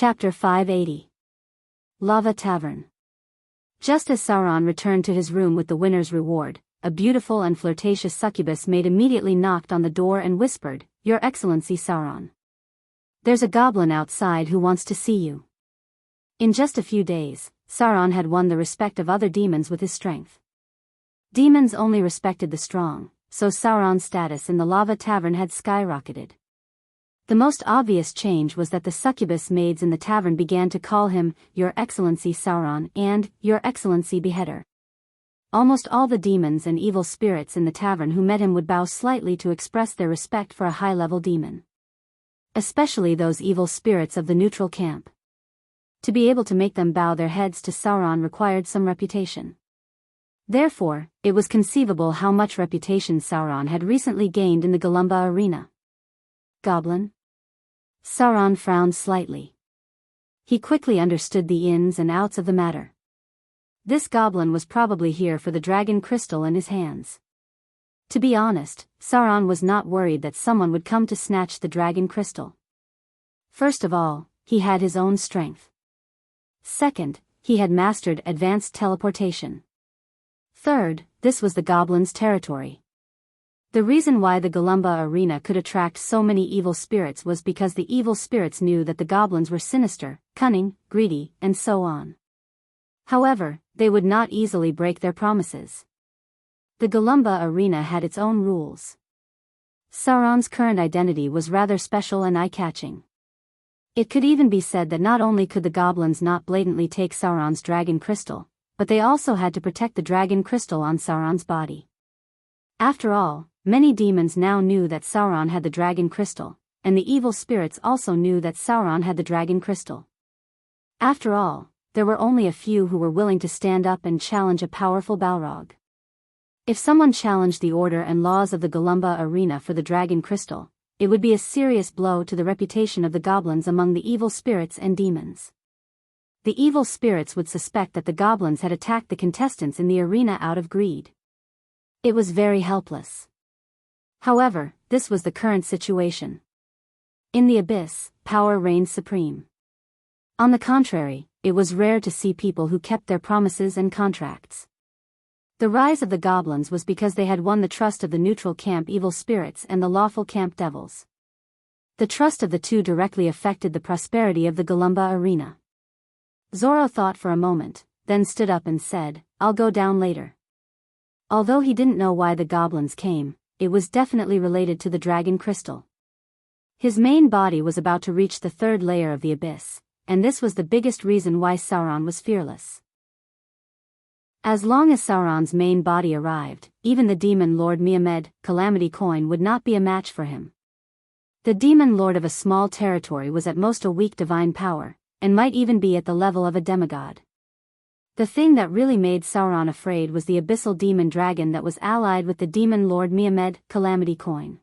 Chapter 580. Lava Tavern. Just as Sauron returned to his room with the winner's reward, a beautiful and flirtatious succubus maid immediately knocked on the door and whispered, "Your Excellency Sauron. There's a goblin outside who wants to see you." In just a few days, Sauron had won the respect of other demons with his strength. Demons only respected the strong, so Sauron's status in the Lava Tavern had skyrocketed. The most obvious change was that the succubus maids in the tavern began to call him, "Your Excellency Sauron" and "Your Excellency Beheader." Almost all the demons and evil spirits in the tavern who met him would bow slightly to express their respect for a high-level demon. Especially those evil spirits of the neutral camp. To be able to make them bow their heads to Sauron required some reputation. Therefore, it was conceivable how much reputation Sauron had recently gained in the Galumba arena. Goblin? Sauron frowned slightly. He quickly understood the ins and outs of the matter. This goblin was probably here for the dragon crystal in his hands. To be honest, Sauron was not worried that someone would come to snatch the dragon crystal. First of all, he had his own strength. Second, he had mastered advanced teleportation. Third, this was the goblin's territory. The reason why the Galumba arena could attract so many evil spirits was because the evil spirits knew that the goblins were sinister, cunning, greedy, and so on. However, they would not easily break their promises. The Galumba arena had its own rules. Sauron's current identity was rather special and eye-catching. It could even be said that not only could the goblins not blatantly take Sauron's dragon crystal, but they also had to protect the dragon crystal on Sauron's body. After all, many demons now knew that Sauron had the dragon crystal, and the evil spirits also knew that Sauron had the dragon crystal. After all, there were only a few who were willing to stand up and challenge a powerful Balrog. If someone challenged the order and laws of the Galumba arena for the dragon crystal, it would be a serious blow to the reputation of the goblins among the evil spirits and demons. The evil spirits would suspect that the goblins had attacked the contestants in the arena out of greed. It was very helpless. However, this was the current situation. In the abyss, power reigned supreme. On the contrary, it was rare to see people who kept their promises and contracts. The rise of the goblins was because they had won the trust of the neutral camp evil spirits and the lawful camp devils. The trust of the two directly affected the prosperity of the Galumba arena. Zorro thought for a moment, then stood up and said, "I'll go down later." Although he didn't know why the goblins came, it was definitely related to the dragon crystal. His main body was about to reach the third layer of the abyss, and this was the biggest reason why Sauron was fearless. As long as Sauron's main body arrived, even the demon lord Miamed, Calamity Coin, would not be a match for him. The demon lord of a small territory was at most a weak divine power, and might even be at the level of a demigod. The thing that really made Sauron afraid was the abyssal demon dragon that was allied with the demon lord Miamed, Calamity Coin.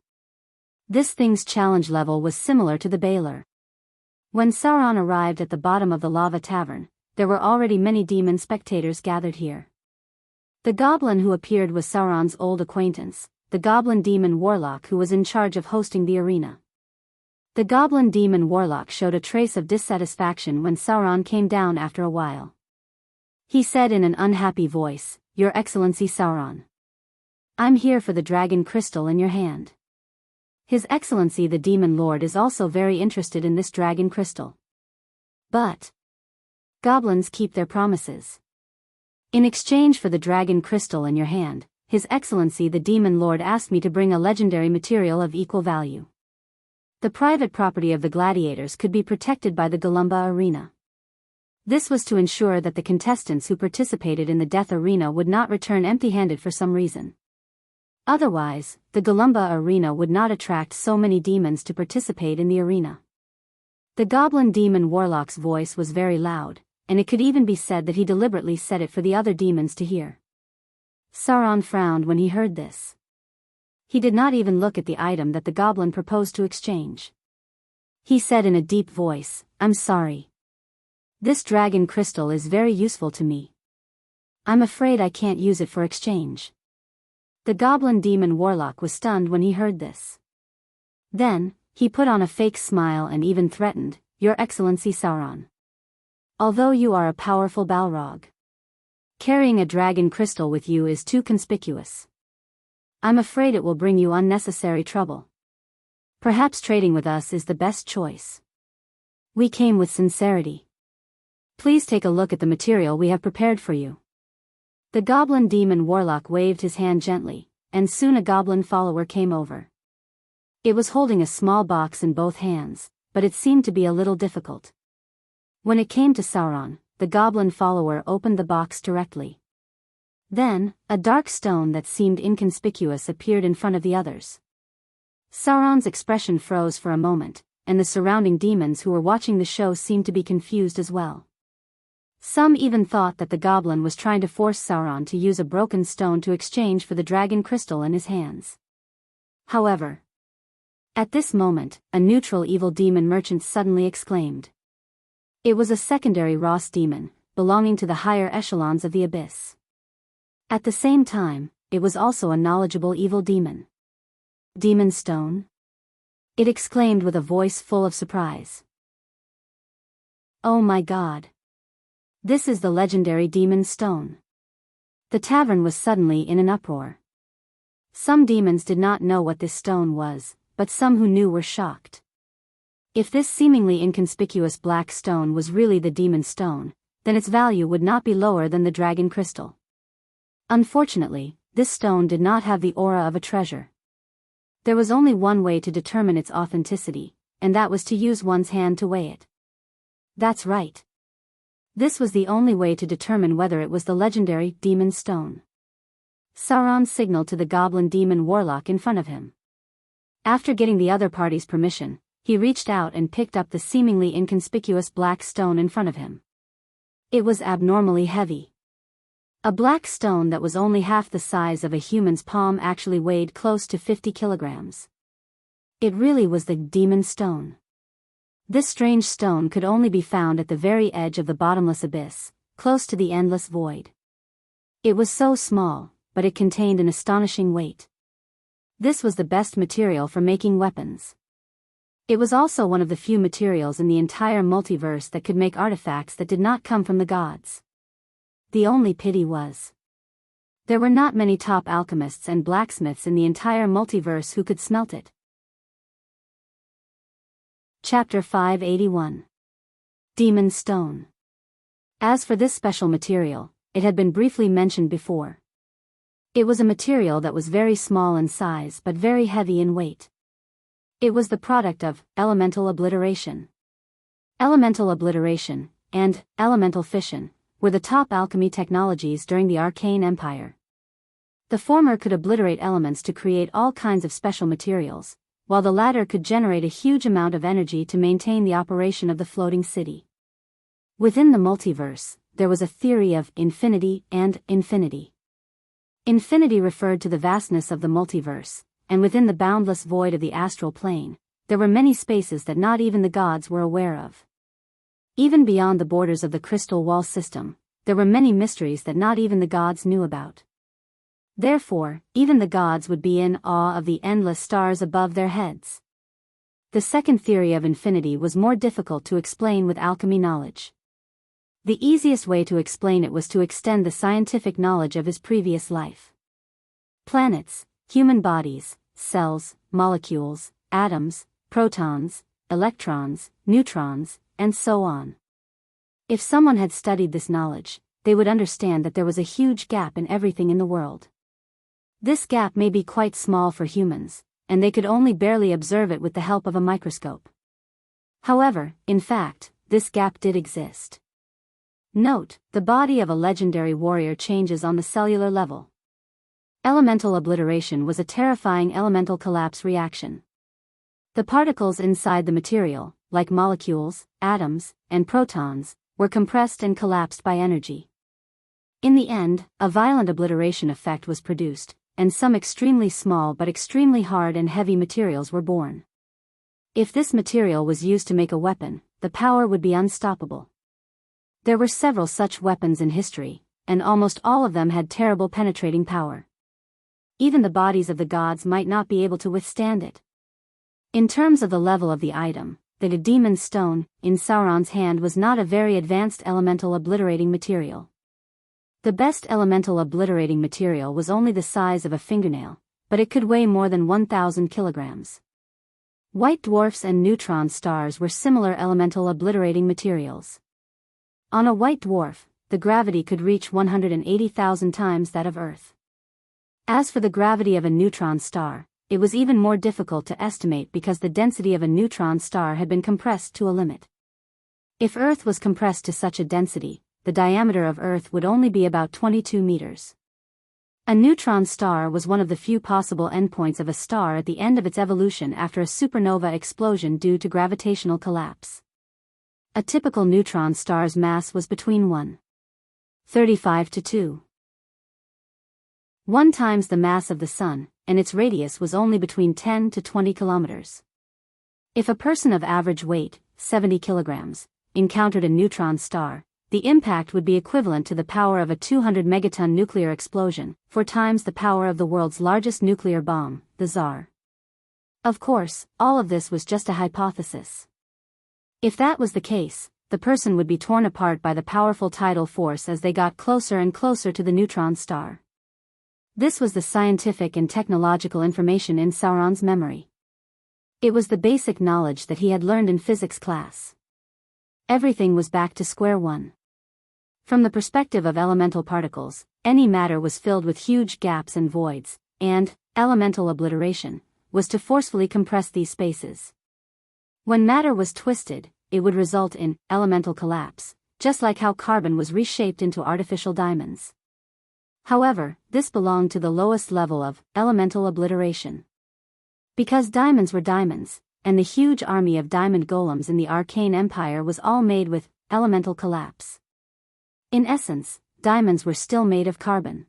This thing's challenge level was similar to the Baelor. When Sauron arrived at the bottom of the Lava Tavern, there were already many demon spectators gathered here. The goblin who appeared was Sauron's old acquaintance, the goblin demon warlock who was in charge of hosting the arena. The goblin demon warlock showed a trace of dissatisfaction when Sauron came down after a while. He said in an unhappy voice, "Your Excellency Sauron. I'm here for the dragon crystal in your hand. His Excellency the Demon Lord is also very interested in this dragon crystal. But goblins keep their promises. In exchange for the dragon crystal in your hand, His Excellency the Demon Lord asked me to bring a legendary material of equal value. The private property of the gladiators could be protected by the Galumba arena. This was to ensure that the contestants who participated in the death arena would not return empty-handed for some reason. Otherwise, the Galumba arena would not attract so many demons to participate in the arena." The goblin demon warlock's voice was very loud, and it could even be said that he deliberately said it for the other demons to hear. Sauron frowned when he heard this. He did not even look at the item that the goblin proposed to exchange. He said in a deep voice, "I'm sorry. This dragon crystal is very useful to me. I'm afraid I can't use it for exchange." The goblin demon warlock was stunned when he heard this. Then, he put on a fake smile and even threatened, Your Excellency Sauron. Although you are a powerful Balrog, carrying a dragon crystal with you is too conspicuous. I'm afraid it will bring you unnecessary trouble. Perhaps trading with us is the best choice. We came with sincerity. Please take a look at the material we have prepared for you. The goblin demon warlock waved his hand gently, and soon a goblin follower came over. It was holding a small box in both hands, but it seemed to be a little difficult. When it came to Sauron, the goblin follower opened the box directly. Then, a dark stone that seemed inconspicuous appeared in front of the others. Sauron's expression froze for a moment, and the surrounding demons who were watching the show seemed to be confused as well. Some even thought that the goblin was trying to force Sauron to use a broken stone to exchange for the dragon crystal in his hands. However, at this moment, a neutral evil demon merchant suddenly exclaimed. It was a secondary Ross demon, belonging to the higher echelons of the abyss. At the same time, it was also a knowledgeable evil demon. Demon Stone? It exclaimed with a voice full of surprise. Oh my God! This is the legendary Demon Stone. The tavern was suddenly in an uproar. Some demons did not know what this stone was, but some who knew were shocked. If this seemingly inconspicuous black stone was really the Demon Stone, then its value would not be lower than the dragon crystal. Unfortunately, this stone did not have the aura of a treasure. There was only one way to determine its authenticity, and that was to use one's hand to weigh it. That's right. This was the only way to determine whether it was the legendary Demon Stone. Sauron signaled to the goblin demon warlock in front of him. After getting the other party's permission, he reached out and picked up the seemingly inconspicuous black stone in front of him. It was abnormally heavy. A black stone that was only half the size of a human's palm actually weighed close to 50 kilograms. It really was the Demon Stone. This strange stone could only be found at the very edge of the bottomless abyss, close to the endless void. It was so small, but it contained an astonishing weight. This was the best material for making weapons. It was also one of the few materials in the entire multiverse that could make artifacts that did not come from the gods. The only pity was, there were not many top alchemists and blacksmiths in the entire multiverse who could smelt it. Chapter 581. Demon Stone. As for this special material, it had been briefly mentioned before. It was a material that was very small in size but very heavy in weight. It was the product of elemental obliteration. Elemental obliteration and elemental fission were the top alchemy technologies during the Arcane Empire. The former could obliterate elements to create all kinds of special materials, while the latter could generate a huge amount of energy to maintain the operation of the floating city. Within the multiverse, there was a theory of infinity and infinity. Infinity referred to the vastness of the multiverse, and within the boundless void of the astral plane, there were many spaces that not even the gods were aware of. Even beyond the borders of the crystal wall system, there were many mysteries that not even the gods knew about. Therefore, even the gods would be in awe of the endless stars above their heads. The second theory of infinity was more difficult to explain with alchemy knowledge. The easiest way to explain it was to extend the scientific knowledge of his previous life. Planets, human bodies, cells, molecules, atoms, protons, electrons, neutrons, and so on. If someone had studied this knowledge, they would understand that there was a huge gap in everything in the world. This gap may be quite small for humans, and they could only barely observe it with the help of a microscope. However, in fact, this gap did exist. Note, the body of a legendary warrior changes on the cellular level. Elemental obliteration was a terrifying elemental collapse reaction. The particles inside the material, like molecules, atoms, and protons, were compressed and collapsed by energy. In the end, a violent obliteration effect was produced, and some extremely small but extremely hard and heavy materials were born. If this material was used to make a weapon, the power would be unstoppable. There were several such weapons in history, and almost all of them had terrible penetrating power. Even the bodies of the gods might not be able to withstand it. In terms of the level of the item, the Demon's Stone, in Sauron's hand was not a very advanced elemental obliterating material. The best elemental obliterating material was only the size of a fingernail, but it could weigh more than 1,000 kilograms. White dwarfs and neutron stars were similar elemental obliterating materials. On a white dwarf, the gravity could reach 180,000 times that of Earth. As for the gravity of a neutron star, it was even more difficult to estimate because the density of a neutron star had been compressed to a limit. If Earth was compressed to such a density, the diameter of Earth would only be about 22 meters. A neutron star was one of the few possible endpoints of a star at the end of its evolution after a supernova explosion due to gravitational collapse. A typical neutron star's mass was between 1.35 to 2.1 times the mass of the Sun, and its radius was only between 10 to 20 kilometers. If a person of average weight, 70 kilograms, encountered a neutron star, the impact would be equivalent to the power of a 200 megaton nuclear explosion, 4 times the power of the world's largest nuclear bomb, the Tsar. Of course, all of this was just a hypothesis. If that was the case, the person would be torn apart by the powerful tidal force as they got closer and closer to the neutron star. This was the scientific and technological information in Sauron's memory. It was the basic knowledge that he had learned in physics class. Everything was back to square one. From the perspective of elemental particles, any matter was filled with huge gaps and voids, and elemental obliteration was to forcefully compress these spaces. When matter was twisted, it would result in elemental collapse, just like how carbon was reshaped into artificial diamonds. However, this belonged to the lowest level of elemental obliteration. Because diamonds were diamonds, and the huge army of diamond golems in the Arcane Empire was all made with elemental collapse. In essence, diamonds were still made of carbon.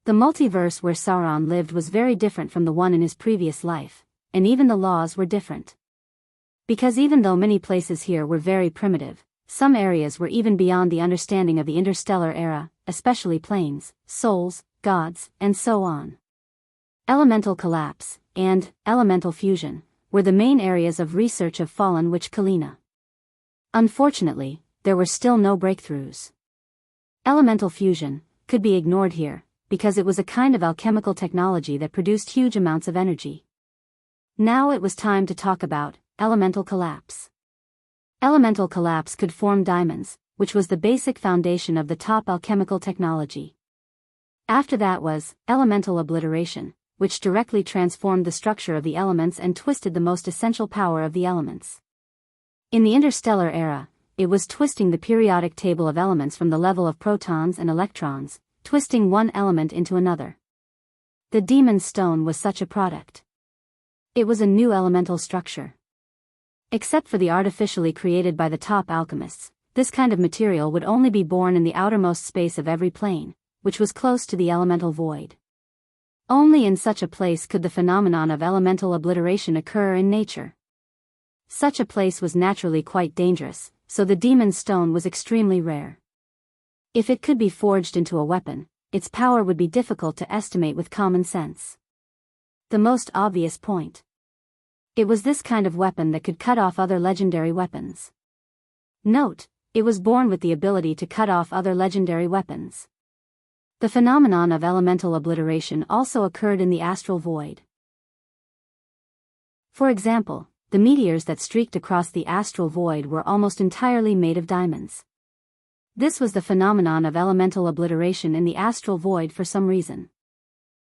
The multiverse where Sauron lived was very different from the one in his previous life, and even the laws were different. Because even though many places here were very primitive, some areas were even beyond the understanding of the interstellar era, especially planes, souls, gods, and so on. Elemental collapse, and elemental fusion, were the main areas of research of Fallen Witch Kalina. Unfortunately, there were still no breakthroughs. Elemental fusion could be ignored here, because it was a kind of alchemical technology that produced huge amounts of energy. Now it was time to talk about elemental collapse. Elemental collapse could form diamonds, which was the basic foundation of the top alchemical technology. After that was elemental obliteration, which directly transformed the structure of the elements and twisted the most essential power of the elements. In the interstellar era, it was twisting the periodic table of elements from the level of protons and electrons, twisting one element into another. The Demon's Stone was such a product. It was a new elemental structure. Except for the artificially created by the top alchemists, this kind of material would only be born in the outermost space of every plane, which was close to the elemental void. Only in such a place could the phenomenon of elemental obliteration occur in nature. Such a place was naturally quite dangerous, so the Demon's Stone was extremely rare. If it could be forged into a weapon, its power would be difficult to estimate with common sense. The most obvious point. It was this kind of weapon that could cut off other legendary weapons. Note, it was born with the ability to cut off other legendary weapons. The phenomenon of elemental obliteration also occurred in the astral void. For example, the meteors that streaked across the astral void were almost entirely made of diamonds. This was the phenomenon of elemental obliteration in the astral void for some reason.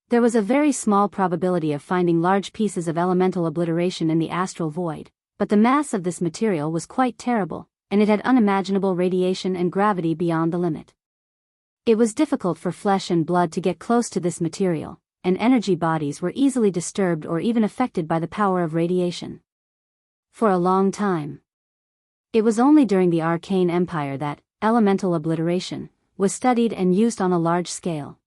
There was a very small probability of finding large pieces of elemental obliteration in the astral void, but the mass of this material was quite terrible, and it had unimaginable radiation and gravity beyond the limit. It was difficult for flesh and blood to get close to this material, and energy bodies were easily disturbed or even affected by the power of radiation. For a long time. It was only during the Arcane Empire that elemental obliteration was studied and used on a large scale.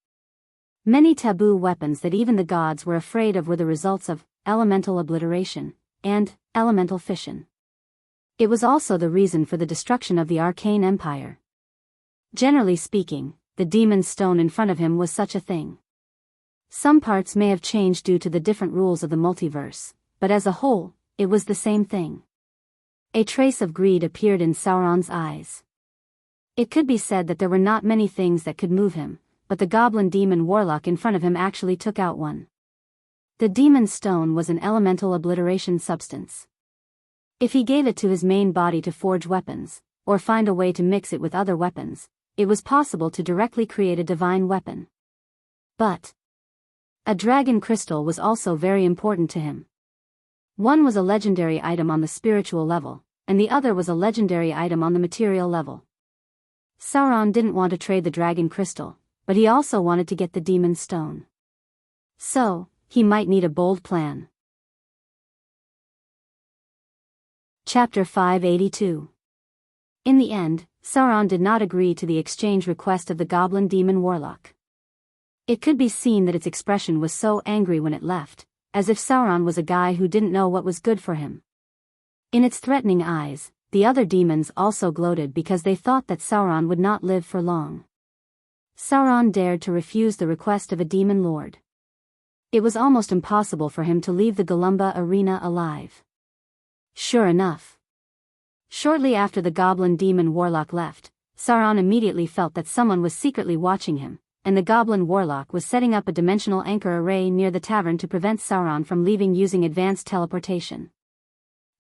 Many taboo weapons that even the gods were afraid of were the results of elemental obliteration and elemental fission. It was also the reason for the destruction of the Arcane Empire. Generally speaking, the Demon's Stone in front of him was such a thing. Some parts may have changed due to the different rules of the multiverse, but as a whole, it was the same thing. A trace of greed appeared in Sauron's eyes. It could be said that there were not many things that could move him, but the goblin demon warlock in front of him actually took out one. The demon stone was an elemental obliteration substance. If he gave it to his main body to forge weapons, or find a way to mix it with other weapons, it was possible to directly create a divine weapon. But a dragon crystal was also very important to him. One was a legendary item on the spiritual level, and the other was a legendary item on the material level. Sauron didn't want to trade the dragon crystal, but he also wanted to get the demon stone. So, he might need a bold plan. Chapter 582. In the end, Sauron did not agree to the exchange request of the goblin demon warlock. It could be seen that its expression was so angry when it left, as if Sauron was a guy who didn't know what was good for him. In its threatening eyes, the other demons also gloated because they thought that Sauron would not live for long. Sauron dared to refuse the request of a demon lord. It was almost impossible for him to leave the Golumba arena alive. Sure enough. Shortly after the goblin demon warlock left, Sauron immediately felt that someone was secretly watching him, and the goblin warlock was setting up a dimensional anchor array near the tavern to prevent Sauron from leaving using advanced teleportation.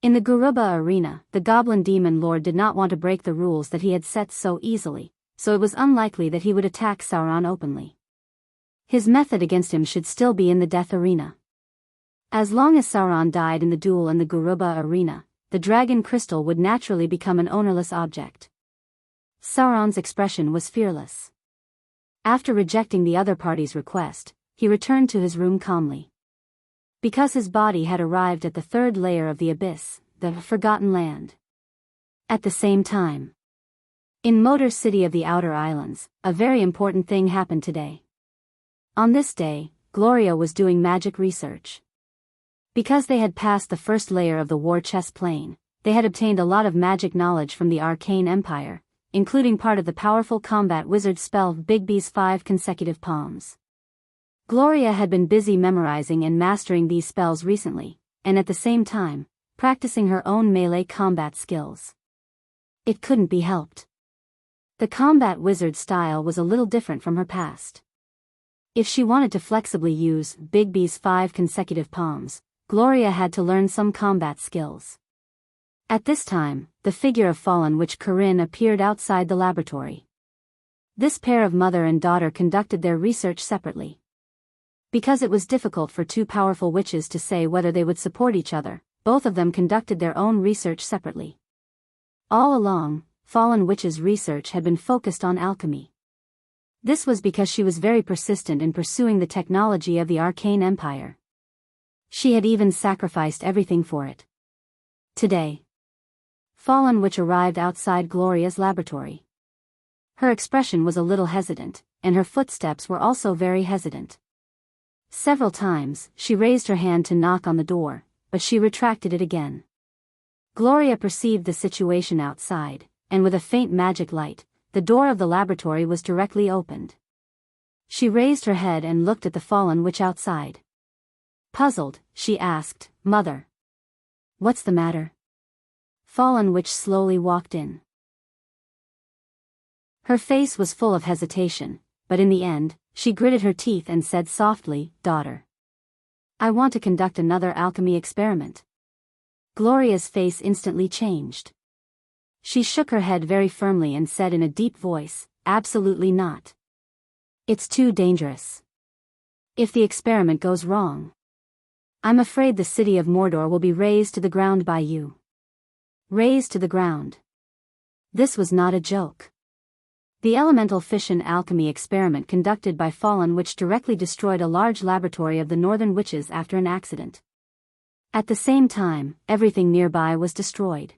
In the Garuba arena, the goblin demon lord did not want to break the rules that he had set so easily, so it was unlikely that he would attack Sauron openly. His method against him should still be in the death arena. As long as Sauron died in the duel in the Garuba arena, the dragon crystal would naturally become an ownerless object. Sauron's expression was fearless. After rejecting the other party's request, he returned to his room calmly. Because his body had arrived at the third layer of the abyss, the Forgotten Land. At the same time, in Motor City of the Outer Islands, a very important thing happened today. On this day, Gloria was doing magic research. Because they had passed the first layer of the war chess plane, they had obtained a lot of magic knowledge from the Arcane Empire, including part of the powerful combat wizard spell Bigby's 5 consecutive palms. Gloria had been busy memorizing and mastering these spells recently, and at the same time, practicing her own melee combat skills. It couldn't be helped. The combat wizard style was a little different from her past. If she wanted to flexibly use Bigby's 5 consecutive palms, Gloria had to learn some combat skills. At this time, the figure of fallen witch Corinne appeared outside the laboratory. This pair of mother and daughter conducted their research separately. Because it was difficult for two powerful witches to say whether they would support each other, both of them conducted their own research separately. All along, fallen witch's research had been focused on alchemy. This was because she was very persistent in pursuing the technology of the Arcane Empire. She had even sacrificed everything for it. Today, Fallen Witch arrived outside Gloria's laboratory. Her expression was a little hesitant, and her footsteps were also very hesitant. Several times, she raised her hand to knock on the door, but she retracted it again. Gloria perceived the situation outside, and with a faint magic light, the door of the laboratory was directly opened. She raised her head and looked at the fallen witch outside. Puzzled, she asked, "Mother, what's the matter?" Fallen witch slowly walked in. Her face was full of hesitation, but in the end, she gritted her teeth and said softly, "Daughter, I want to conduct another alchemy experiment." Gloria's face instantly changed. She shook her head very firmly and said in a deep voice, "Absolutely not. It's too dangerous. If the experiment goes wrong, I'm afraid the city of Mordor will be razed to the ground by you." Razed to the ground. This was not a joke. The elemental fission alchemy experiment conducted by Fallen Witch directly destroyed a large laboratory of the Northern Witches after an accident. At the same time, everything nearby was destroyed.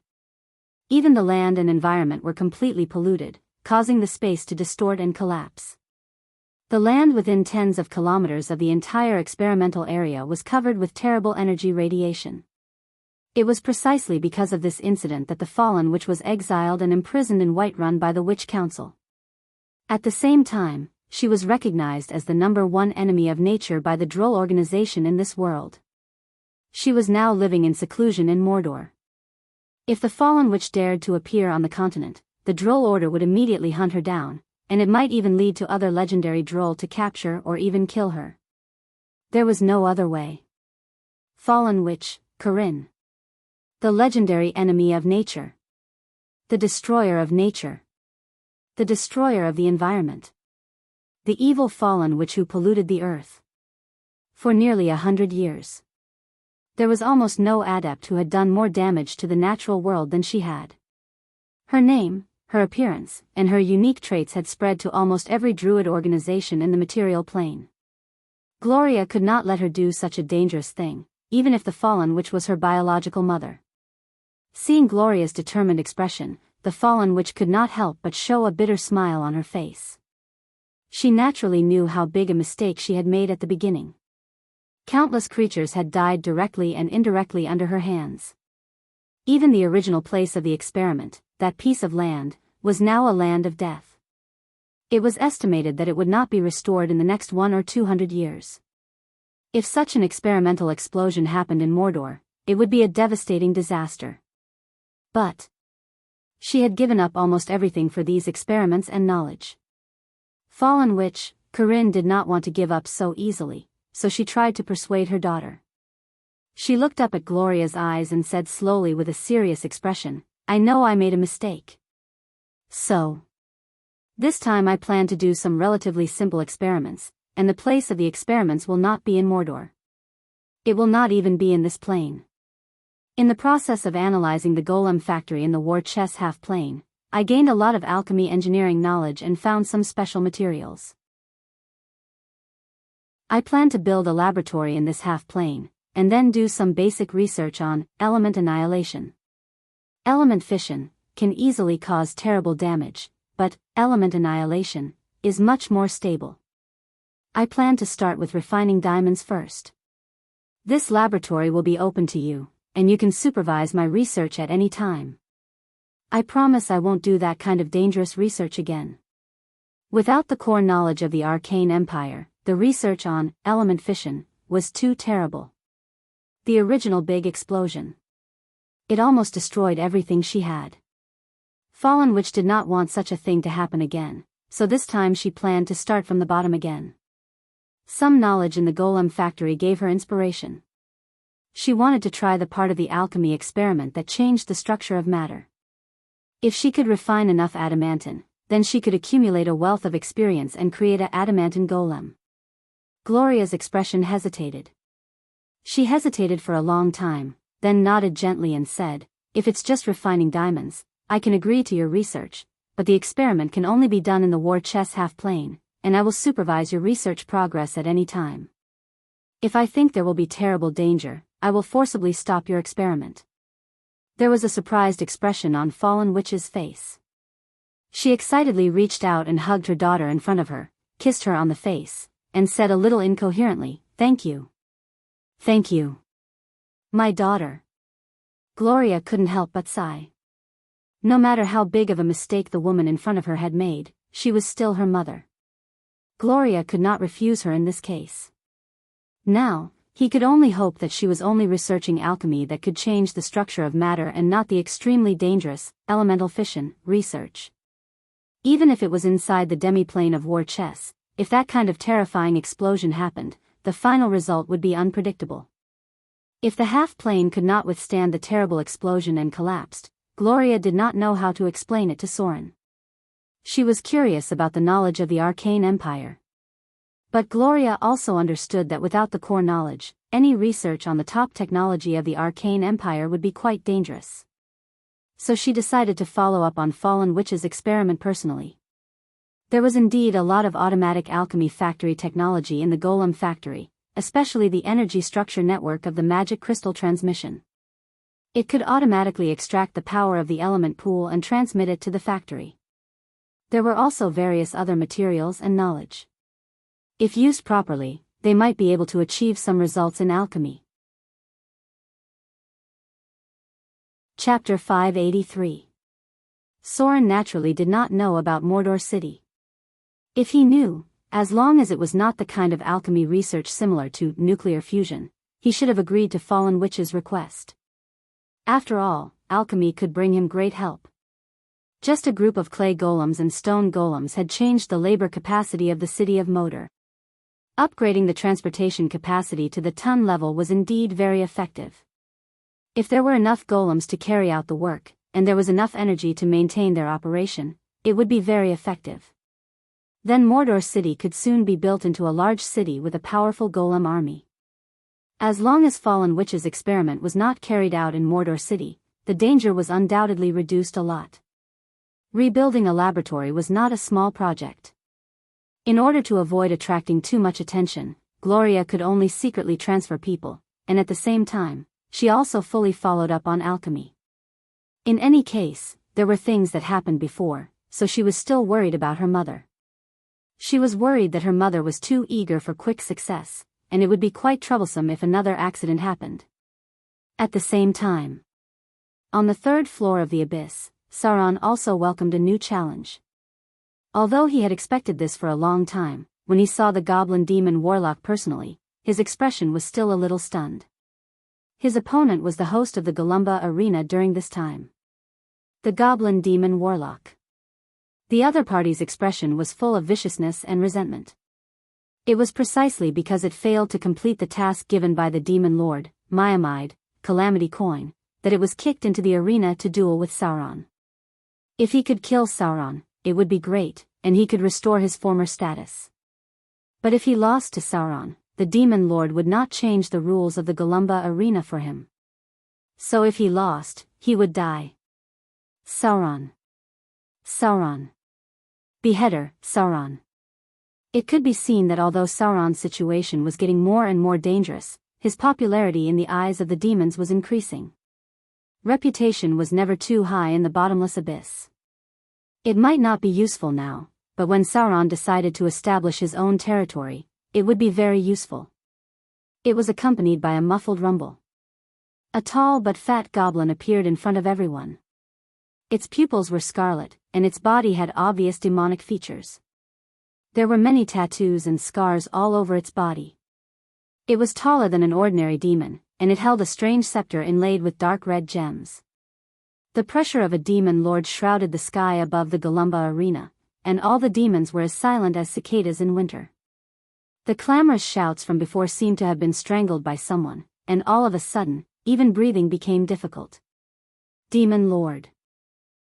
Even the land and environment were completely polluted, causing the space to distort and collapse. The land within tens of kilometers of the entire experimental area was covered with terrible energy radiation. It was precisely because of this incident that the Fallen Witch was exiled and imprisoned in Whiterun by the Witch Council. At the same time, she was recognized as the #1 enemy of nature by the Droll organization in this world. She was now living in seclusion in Mordor. If the fallen witch dared to appear on the continent, the droll order would immediately hunt her down, and it might even lead to other legendary droll to capture or even kill her. There was no other way. Fallen witch, Corinne. The legendary enemy of nature. The destroyer of nature. The destroyer of the environment. The evil fallen witch who polluted the earth. For nearly 100 years. There was almost no adept who had done more damage to the natural world than she had. Her name, her appearance, and her unique traits had spread to almost every druid organization in the material plane. Gloria could not let her do such a dangerous thing, even if the fallen witch was her biological mother. Seeing Gloria's determined expression, the fallen witch could not help but show a bitter smile on her face. She naturally knew how big a mistake she had made at the beginning. Countless creatures had died directly and indirectly under her hands. Even the original place of the experiment, that piece of land, was now a land of death. It was estimated that it would not be restored in the next 100 or 200 years. If such an experimental explosion happened in Mordor, it would be a devastating disaster. But she had given up almost everything for these experiments and knowledge. Fallen witch, Corinne did not want to give up so easily, so she tried to persuade her daughter. She looked up at Gloria's eyes and said slowly with a serious expression, "I know I made a mistake. So this time I plan to do some relatively simple experiments, and the place of the experiments will not be in Mordor. It will not even be in this plane. In the process of analyzing the golem factory in the war chest half-plane, I gained a lot of alchemy engineering knowledge and found some special materials. I plan to build a laboratory in this half-plane, and then do some basic research on element annihilation. Element fission can easily cause terrible damage, but element annihilation is much more stable. I plan to start with refining diamonds first. This laboratory will be open to you, and you can supervise my research at any time. I promise I won't do that kind of dangerous research again." Without the core knowledge of the arcane empire, the research on element fission was too terrible. The original big explosion. It almost destroyed everything she had. Fallen witch did not want such a thing to happen again, so this time she planned to start from the bottom again. Some knowledge in the golem factory gave her inspiration. She wanted to try the part of the alchemy experiment that changed the structure of matter. If she could refine enough adamantine, then she could accumulate a wealth of experience and create an adamantine golem. Gloria's expression hesitated. She hesitated for a long time, then nodded gently and said, "If it's just refining diamonds, I can agree to your research, but the experiment can only be done in the war chest half-plane, and I will supervise your research progress at any time. If I think there will be terrible danger, I will forcibly stop your experiment." There was a surprised expression on Fallen Witch's face. She excitedly reached out and hugged her daughter in front of her, kissed her on the face, and said a little incoherently, "Thank you. Thank you. My daughter." Gloria couldn't help but sigh. No matter how big of a mistake the woman in front of her had made, she was still her mother. Gloria could not refuse her in this case. Now, he could only hope that she was only researching alchemy that could change the structure of matter and not the extremely dangerous, elemental fission, research. Even if it was inside the demi-plane of war chess, if that kind of terrifying explosion happened, the final result would be unpredictable. If the half-plane could not withstand the terrible explosion and collapsed, Gloria did not know how to explain it to Soren. She was curious about the knowledge of the arcane empire. But Gloria also understood that without the core knowledge, any research on the top technology of the arcane empire would be quite dangerous. So she decided to follow up on Fallen Witch's experiment personally. There was indeed a lot of automatic alchemy factory technology in the golem factory, especially the energy structure network of the magic crystal transmission. It could automatically extract the power of the element pool and transmit it to the factory. There were also various other materials and knowledge. If used properly, they might be able to achieve some results in alchemy. Chapter 583. Soren naturally did not know about Mordor City. If he knew, as long as it was not the kind of alchemy research similar to nuclear fusion, he should have agreed to Fallen Witch's request. After all, alchemy could bring him great help. Just a group of clay golems and stone golems had changed the labor capacity of the city of Moder. Upgrading the transportation capacity to the ton level was indeed very effective. If there were enough golems to carry out the work, and there was enough energy to maintain their operation, it would be very effective. Then Mordor City could soon be built into a large city with a powerful golem army. As long as Fallen Witch's experiment was not carried out in Mordor City, the danger was undoubtedly reduced a lot. Rebuilding a laboratory was not a small project. In order to avoid attracting too much attention, Gloria could only secretly transfer people, and at the same time, she also fully followed up on alchemy. In any case, there were things that happened before, so she was still worried about her mother. She was worried that her mother was too eager for quick success, and it would be quite troublesome if another accident happened. At the same time, on the third floor of the abyss, Sauron also welcomed a new challenge. Although he had expected this for a long time, when he saw the goblin demon warlock personally, his expression was still a little stunned. His opponent was the host of the Golumba arena during this time. The goblin demon warlock. The other party's expression was full of viciousness and resentment. It was precisely because it failed to complete the task given by the demon lord, Miamide, Calamity Coin, that it was kicked into the arena to duel with Sauron. If he could kill Sauron, it would be great, and he could restore his former status. But if he lost to Sauron, the demon lord would not change the rules of the Golumba arena for him. So if he lost, he would die. Sauron. Sauron. Beheader, Sauron. It could be seen that although Sauron's situation was getting more and more dangerous, his popularity in the eyes of the demons was increasing. Reputation was never too high in the bottomless abyss. It might not be useful now, but when Sauron decided to establish his own territory, it would be very useful. It was accompanied by a muffled rumble. A tall but fat goblin appeared in front of everyone. Its pupils were scarlet, and its body had obvious demonic features. There were many tattoos and scars all over its body. It was taller than an ordinary demon, and it held a strange scepter inlaid with dark red gems. The pressure of a demon lord shrouded the sky above the Golumba arena, and all the demons were as silent as cicadas in winter. The clamorous shouts from before seemed to have been strangled by someone, and all of a sudden, even breathing became difficult. Demon Lord.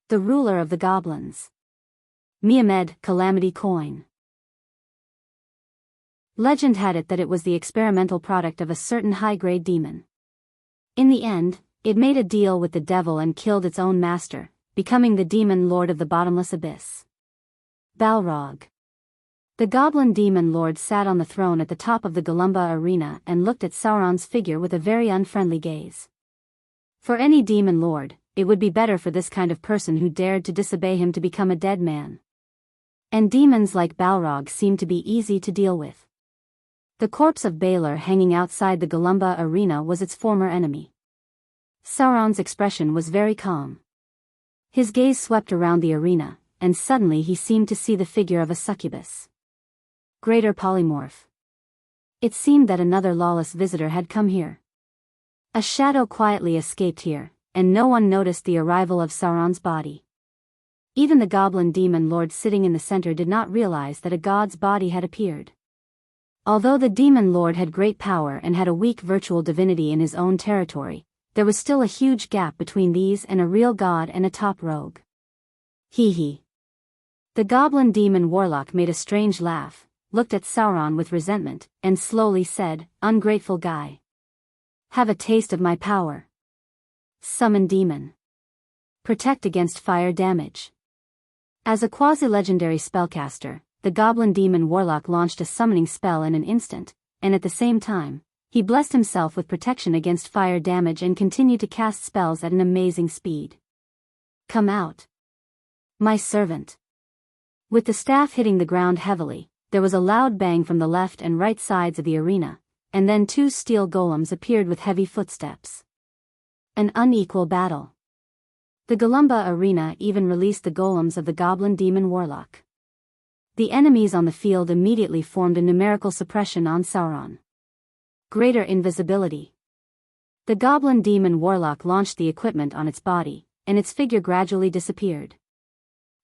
The ruler of the goblins. Miamed, Calamity Coin. Legend had it that it was the experimental product of a certain high-grade demon. In the end, it made a deal with the devil and killed its own master, becoming the demon lord of the bottomless abyss. Balrog. The goblin demon lord sat on the throne at the top of the Golumba arena and looked at Sauron's figure with a very unfriendly gaze. For any demon lord, it would be better for this kind of person who dared to disobey him to become a dead man. And demons like Balrog seemed to be easy to deal with. The corpse of Balor hanging outside the Golumba arena was its former enemy. Sauron's expression was very calm. His gaze swept around the arena, and suddenly he seemed to see the figure of a succubus. Greater polymorph. It seemed that another lawless visitor had come here. A shadow quietly escaped here, and no one noticed the arrival of Sauron's body. Even the goblin demon lord sitting in the center did not realize that a god's body had appeared. Although the demon lord had great power and had a weak virtual divinity in his own territory, there was still a huge gap between these and a real god and a top rogue. Hee hee. The goblin demon warlock made a strange laugh, looked at Sauron with resentment, and slowly said, "Ungrateful guy. Have a taste of my power. Summon demon. Protect against fire damage." As a quasi-legendary spellcaster, the goblin demon warlock launched a summoning spell in an instant, and at the same time, he blessed himself with protection against fire damage and continued to cast spells at an amazing speed. "Come out. My servant." With the staff hitting the ground heavily, there was a loud bang from the left and right sides of the arena, and then two steel golems appeared with heavy footsteps. An unequal battle. The Golumba arena even released the golems of the goblin demon warlock. The enemies on the field immediately formed a numerical suppression on Sauron. Greater invisibility. The goblin demon warlock launched the equipment on its body, and its figure gradually disappeared.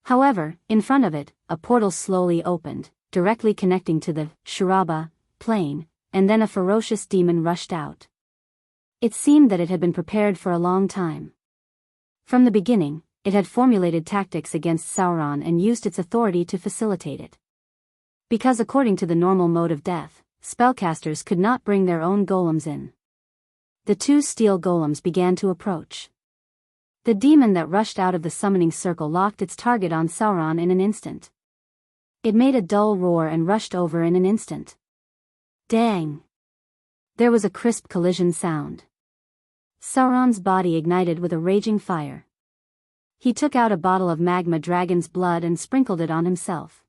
However, in front of it, a portal slowly opened, directly connecting to the Shuraba plane, and then a ferocious demon rushed out. It seemed that it had been prepared for a long time. From the beginning, it had formulated tactics against Sauron and used its authority to facilitate it. Because according to the normal mode of death, spellcasters could not bring their own golems in. The two steel golems began to approach. The demon that rushed out of the summoning circle locked its target on Sauron in an instant. It made a dull roar and rushed over in an instant. Dang! There was a crisp collision sound. Sauron's body ignited with a raging fire. He took out a bottle of magma dragon's blood and sprinkled it on himself.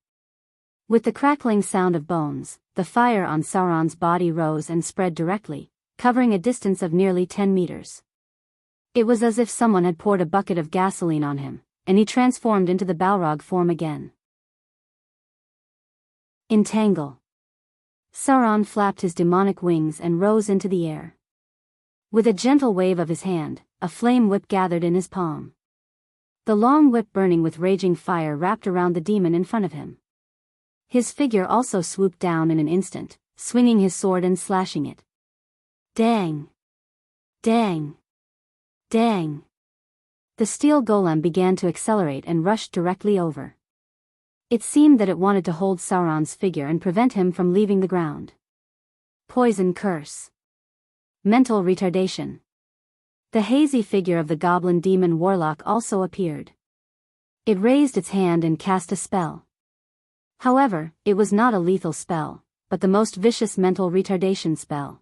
With the crackling sound of bones, the fire on Sauron's body rose and spread directly, covering a distance of nearly 10 meters. It was as if someone had poured a bucket of gasoline on him, and he transformed into the Balrog form again. Entangle. Sauron flapped his demonic wings and rose into the air. With a gentle wave of his hand, a flame whip gathered in his palm. The long whip burning with raging fire wrapped around the demon in front of him. His figure also swooped down in an instant, swinging his sword and slashing it. Dang! Dang! Dang! The steel golem began to accelerate and rushed directly over. It seemed that it wanted to hold Sauron's figure and prevent him from leaving the ground. Poison curse. Mental retardation. The hazy figure of the goblin demon warlock also appeared. It raised its hand and cast a spell. However, it was not a lethal spell, but the most vicious mental retardation spell.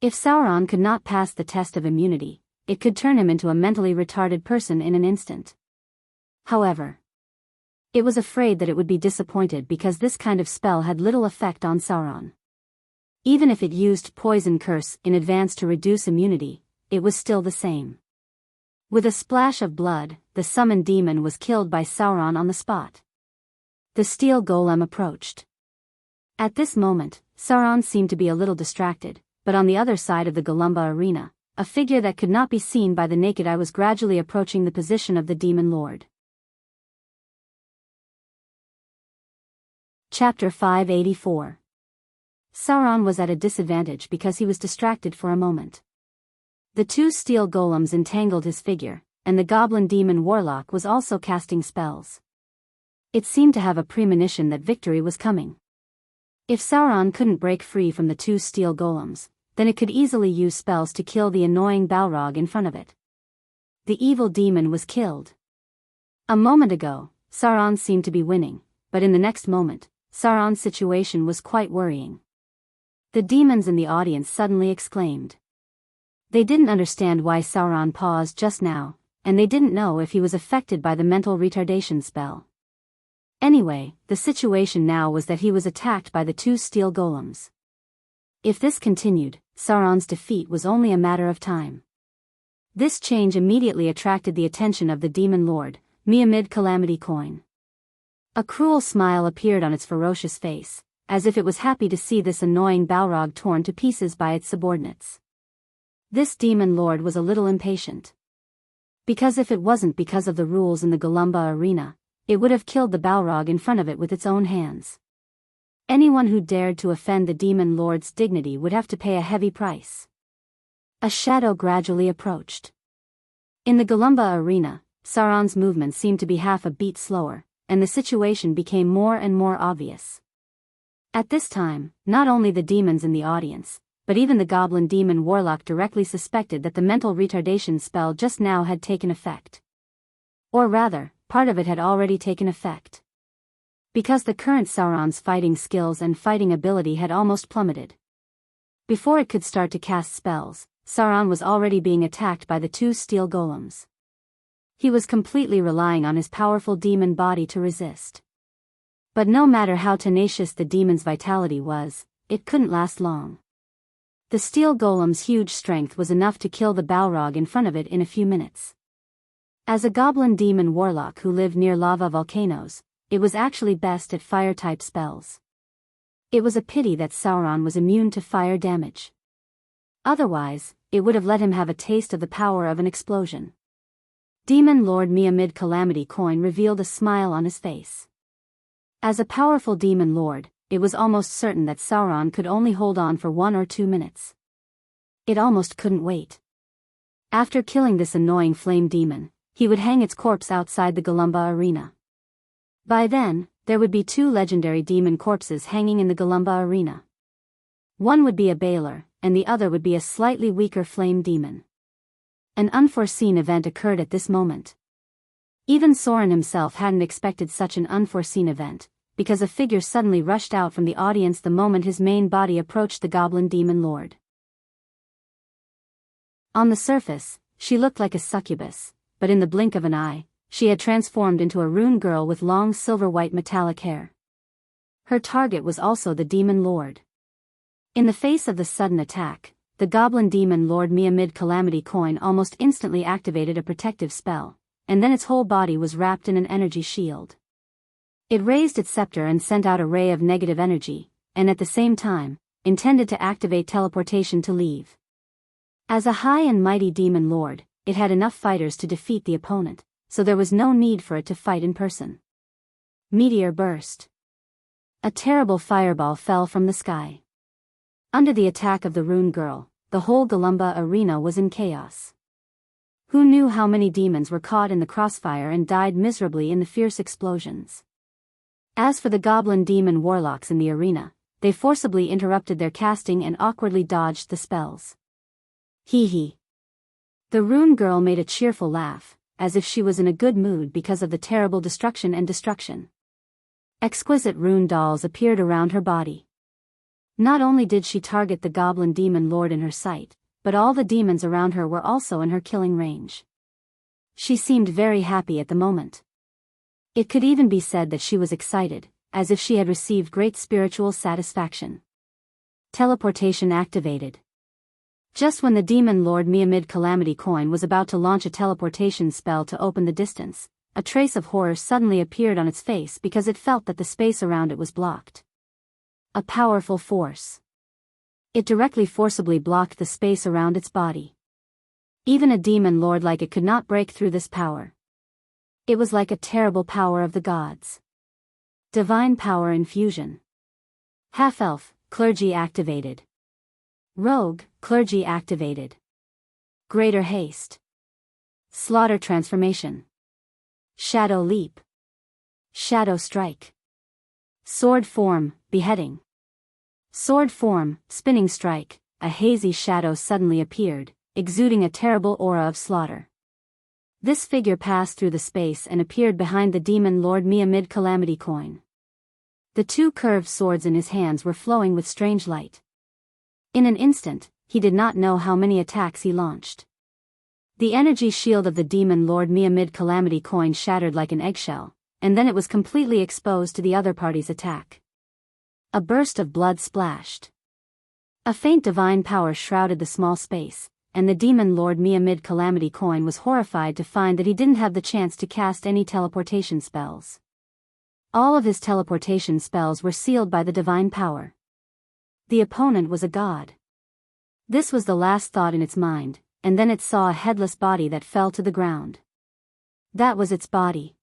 If Sauron could not pass the test of immunity, it could turn him into a mentally retarded person in an instant. However, it was afraid that it would be disappointed because this kind of spell had little effect on Sauron. Even if it used poison curse in advance to reduce immunity, it was still the same. With a splash of blood, the summoned demon was killed by Sauron on the spot. The steel golem approached. At this moment, Sauron seemed to be a little distracted, but on the other side of the Golumba arena, a figure that could not be seen by the naked eye was gradually approaching the position of the demon lord. Chapter 584. Sauron was at a disadvantage because he was distracted for a moment. The two steel golems entangled his figure, and the goblin demon warlock was also casting spells. It seemed to have a premonition that victory was coming. If Sauron couldn't break free from the two steel golems, then it could easily use spells to kill the annoying Balrog in front of it. The evil demon was killed. A moment ago, Sauron seemed to be winning, but in the next moment, Sauron's situation was quite worrying. The demons in the audience suddenly exclaimed. They didn't understand why Sauron paused just now, and they didn't know if he was affected by the mental retardation spell. Anyway, the situation now was that he was attacked by the two steel golems. If this continued, Sauron's defeat was only a matter of time. This change immediately attracted the attention of the demon lord, Miamid Calamity Coin. A cruel smile appeared on its ferocious face, as if it was happy to see this annoying Balrog torn to pieces by its subordinates. This demon lord was a little impatient. Because if it wasn't because of the rules in the Golumba arena, it would have killed the Balrog in front of it with its own hands. Anyone who dared to offend the demon lord's dignity would have to pay a heavy price. A shadow gradually approached. In the Golumba arena, Sauron's movements seemed to be half a beat slower, and the situation became more and more obvious. At this time, not only the demons in the audience, but even the goblin demon warlock directly suspected that the mental retardation spell just now had taken effect. Or rather, part of it had already taken effect. Because the current Sauron's fighting skills and fighting ability had almost plummeted. Before it could start to cast spells, Sauron was already being attacked by the two steel golems. He was completely relying on his powerful demon body to resist. But no matter how tenacious the demon's vitality was, it couldn't last long. The steel golem's huge strength was enough to kill the Balrog in front of it in a few minutes. As a goblin demon warlock who lived near lava volcanoes, it was actually best at fire-type spells. It was a pity that Sauron was immune to fire damage. Otherwise, it would have let him have a taste of the power of an explosion. Demon Lord Miamid Calamity Coin revealed a smile on his face. As a powerful demon lord, it was almost certain that Sauron could only hold on for 1 or 2 minutes. It almost couldn't wait. After killing this annoying flame demon, he would hang its corpse outside the Galumba arena. By then, there would be 2 legendary demon corpses hanging in the Galumba arena. One would be a Baelor, and the other would be a slightly weaker flame demon. An unforeseen event occurred at this moment. Even Sauron himself hadn't expected such an unforeseen event, because a figure suddenly rushed out from the audience the moment his main body approached the Goblin Demon Lord. On the surface, she looked like a succubus, but in the blink of an eye, she had transformed into a rune girl with long silver-white metallic hair. Her target was also the Demon Lord. In the face of the sudden attack, the Goblin Demon Lord Miamid Calamity Coin almost instantly activated a protective spell, and then its whole body was wrapped in an energy shield. It raised its scepter and sent out a ray of negative energy, and at the same time, intended to activate teleportation to leave. As a high and mighty demon lord, it had enough fighters to defeat the opponent, so there was no need for it to fight in person. Meteor burst. A terrible fireball fell from the sky. Under the attack of the rune girl, the whole Galumba arena was in chaos. Who knew how many demons were caught in the crossfire and died miserably in the fierce explosions? As for the goblin demon warlocks in the arena, they forcibly interrupted their casting and awkwardly dodged the spells. Hee hee. The rune girl made a cheerful laugh, as if she was in a good mood because of the terrible destruction and destruction. Exquisite rune dolls appeared around her body. Not only did she target the Goblin Demon Lord in her sight, but all the demons around her were also in her killing range. She seemed very happy at the moment. It could even be said that she was excited, as if she had received great spiritual satisfaction. Teleportation activated. Just when the Demon Lord Miamid Calamity Coin was about to launch a teleportation spell to open the distance, a trace of horror suddenly appeared on its face because it felt that the space around it was blocked. A powerful force. It directly forcibly blocked the space around its body. Even a demon lord like it could not break through this power. It was like a terrible power of the gods. Divine power infusion. Half-elf, clergy activated. Rogue, clergy activated. Greater haste. Slaughter transformation. Shadow leap. Shadow strike. Sword form, beheading. Sword form, spinning strike. A hazy shadow suddenly appeared, exuding a terrible aura of slaughter. This figure passed through the space and appeared behind the Demon Lord Miamid Calamity Coin. The 2 curved swords in his hands were flowing with strange light. In an instant, he did not know how many attacks he launched. The energy shield of the Demon Lord Miamid Calamity Coin shattered like an eggshell, and then it was completely exposed to the other party's attack. A burst of blood splashed. A faint divine power shrouded the small space, and the Demon Lord Miamid Calamity Coin was horrified to find that he didn't have the chance to cast any teleportation spells. All of his teleportation spells were sealed by the divine power. The opponent was a god. This was the last thought in its mind, and then it saw a headless body that fell to the ground. That was its body.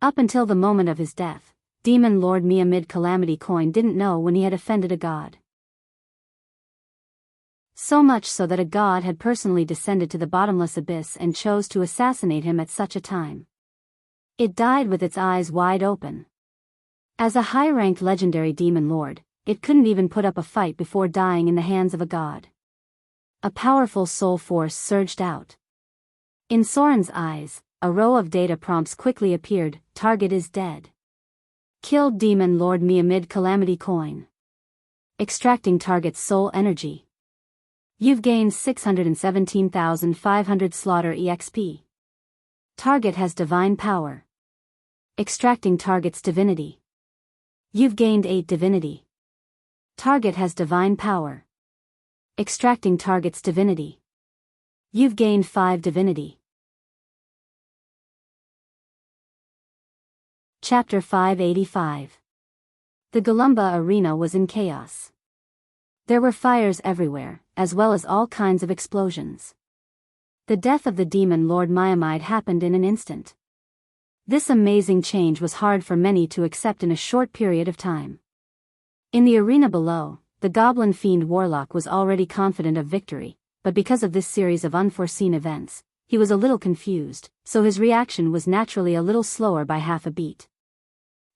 Up until the moment of his death, Demon Lord Miamid Calamity Coin didn't know when he had offended a god. So much so that a god had personally descended to the bottomless abyss and chose to assassinate him at such a time. It died with its eyes wide open. As a high-ranked legendary demon lord, it couldn't even put up a fight before dying in the hands of a god. A powerful soul force surged out. In Sauron's eyes, a row of data prompts quickly appeared. Target is dead. Killed Demon Lord Miamid Calamity Coin. Extracting target's soul energy. You've gained 617,500 slaughter EXP. Target has divine power. Extracting target's divinity. You've gained 8 divinity. Target has divine power. Extracting target's divinity. You've gained 5 divinity. Chapter 585. The Galumba arena was in chaos. There were fires everywhere, as well as all kinds of explosions. The death of the demon Lord Maiamide happened in an instant. This amazing change was hard for many to accept in a short period of time. In the arena below, the goblin fiend warlock was already confident of victory, but because of this series of unforeseen events, he was a little confused, so his reaction was naturally a little slower by half a beat.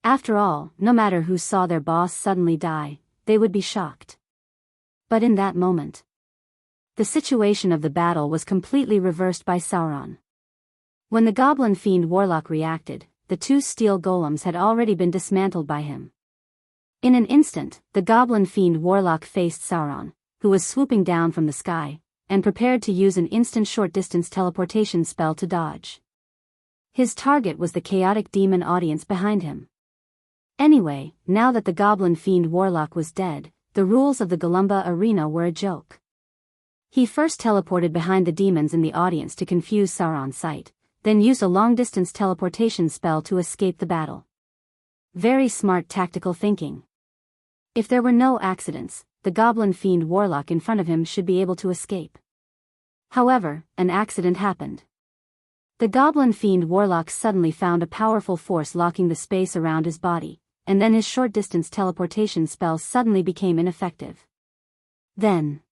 After all, no matter who saw their boss suddenly die, they would be shocked. But in that moment, the situation of the battle was completely reversed by Sauron. When the goblin fiend warlock reacted, the two steel golems had already been dismantled by him. In an instant, the goblin fiend warlock faced Sauron, who was swooping down from the sky, and prepared to use an instant short-distance teleportation spell to dodge. His target was the chaotic demon audience behind him. Anyway, now that the goblin fiend warlock was dead, the rules of the Golumba arena were a joke. He first teleported behind the demons in the audience to confuse Sauron's sight, then used a long-distance teleportation spell to escape the battle. Very smart tactical thinking. If there were no accidents, the goblin fiend warlock in front of him should be able to escape. However, an accident happened. The goblin fiend warlock suddenly found a powerful force locking the space around his body, and then his short-distance teleportation spell suddenly became ineffective. Then,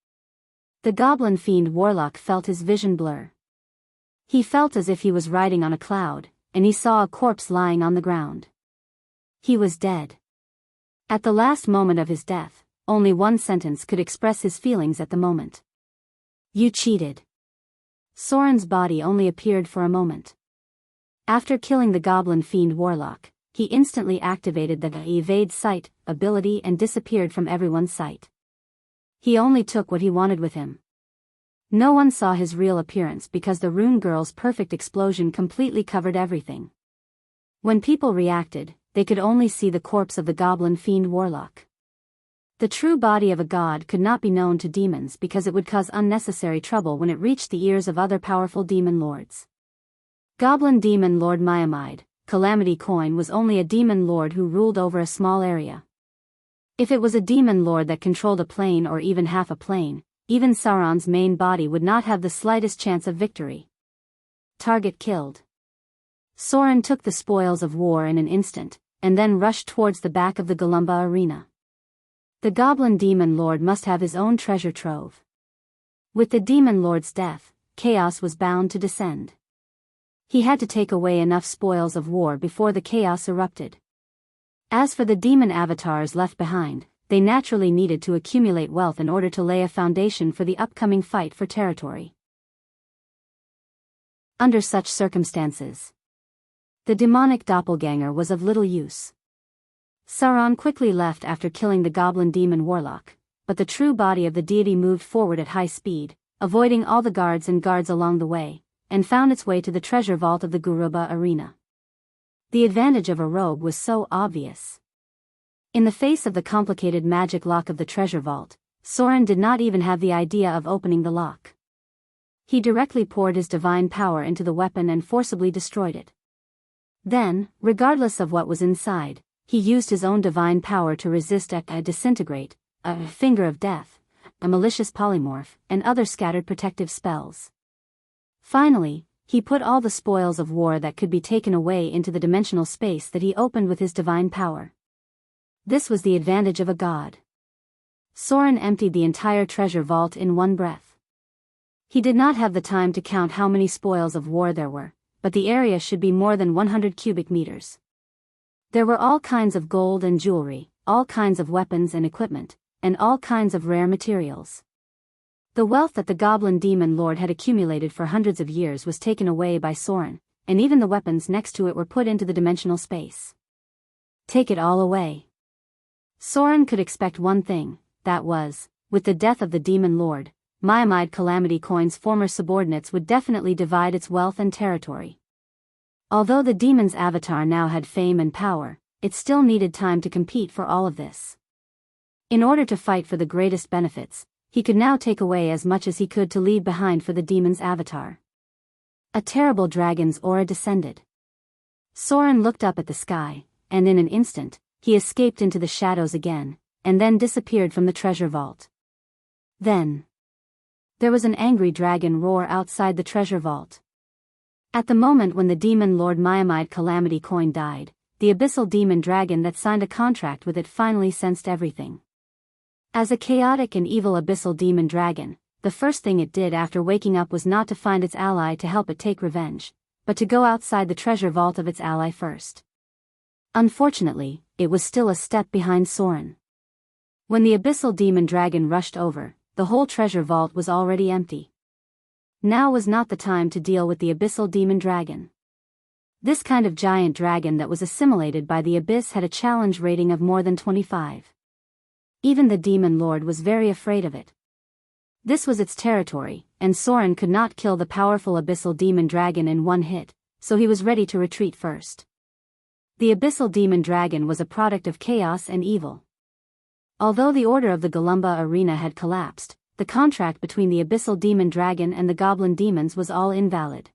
the goblin fiend warlock felt his vision blur. He felt as if he was riding on a cloud, and he saw a corpse lying on the ground. He was dead. At the last moment of his death, only one sentence could express his feelings at the moment. "You cheated." Soren's body only appeared for a moment. After killing the goblin fiend warlock, he instantly activated the evade sight ability and disappeared from everyone's sight. He only took what he wanted with him. No one saw his real appearance because the rune girl's perfect explosion completely covered everything. When people reacted, they could only see the corpse of the goblin fiend warlock. The true body of a god could not be known to demons because it would cause unnecessary trouble when it reached the ears of other powerful demon lords. Goblin demon Lord Maiamide, Calamity Coin, was only a demon lord who ruled over a small area. If it was a demon lord that controlled a plane or even half a plane, even Sauron's main body would not have the slightest chance of victory. Target killed. Sauron took the spoils of war in an instant, and then rushed towards the back of the Golumba arena. The goblin demon lord must have his own treasure trove. With the demon lord's death, chaos was bound to descend. He had to take away enough spoils of war before the chaos erupted. As for the demon avatars left behind, they naturally needed to accumulate wealth in order to lay a foundation for the upcoming fight for territory. Under such circumstances, the demonic doppelganger was of little use. Sauron quickly left after killing the goblin demon warlock, but the true body of the deity moved forward at high speed, avoiding all the guards and guards along the way, and found its way to the treasure vault of the Golumba arena. The advantage of a rogue was so obvious. In the face of the complicated magic lock of the treasure vault, Sauron did not even have the idea of opening the lock. He directly poured his divine power into the weapon and forcibly destroyed it. Then, regardless of what was inside, he used his own divine power to resist a disintegrate, a finger of death, a malicious polymorph, and other scattered protective spells. Finally, he put all the spoils of war that could be taken away into the dimensional space that he opened with his divine power. This was the advantage of a god. Sauron emptied the entire treasure vault in one breath. He did not have the time to count how many spoils of war there were, but the area should be more than 100 cubic meters. There were all kinds of gold and jewelry, all kinds of weapons and equipment, and all kinds of rare materials. The wealth that the goblin demon lord had accumulated for hundreds of years was taken away by Sauron, and even the weapons next to it were put into the dimensional space. Take it all away. Sauron could expect one thing, that was, with the death of the demon lord, Maiamide Calamity Coin's former subordinates would definitely divide its wealth and territory. Although the demon's avatar now had fame and power, it still needed time to compete for all of this. In order to fight for the greatest benefits, he could now take away as much as he could to leave behind for the demon's avatar. A terrible dragon's aura descended. Sauron looked up at the sky, and in an instant, he escaped into the shadows again, and then disappeared from the treasure vault. Then, There was an angry dragon roar outside the treasure vault. At the moment when the demon Lord Miamide Calamity Coin died, the abyssal demon dragon that signed a contract with it finally sensed everything. As a chaotic and evil abyssal demon dragon, the first thing it did after waking up was not to find its ally to help it take revenge, but to go outside the treasure vault of its ally first. Unfortunately, it was still a step behind Soren. When the abyssal demon dragon rushed over, the whole treasure vault was already empty. Now was not the time to deal with the abyssal demon dragon. This kind of giant dragon that was assimilated by the abyss had a challenge rating of more than 25. Even the demon lord was very afraid of it. This was its territory, and Soren could not kill the powerful abyssal demon dragon in one hit, so he was ready to retreat first. The abyssal demon dragon was a product of chaos and evil. Although the order of the Galumba arena had collapsed, the contract between the abyssal demon dragon and the goblin demons was all invalid.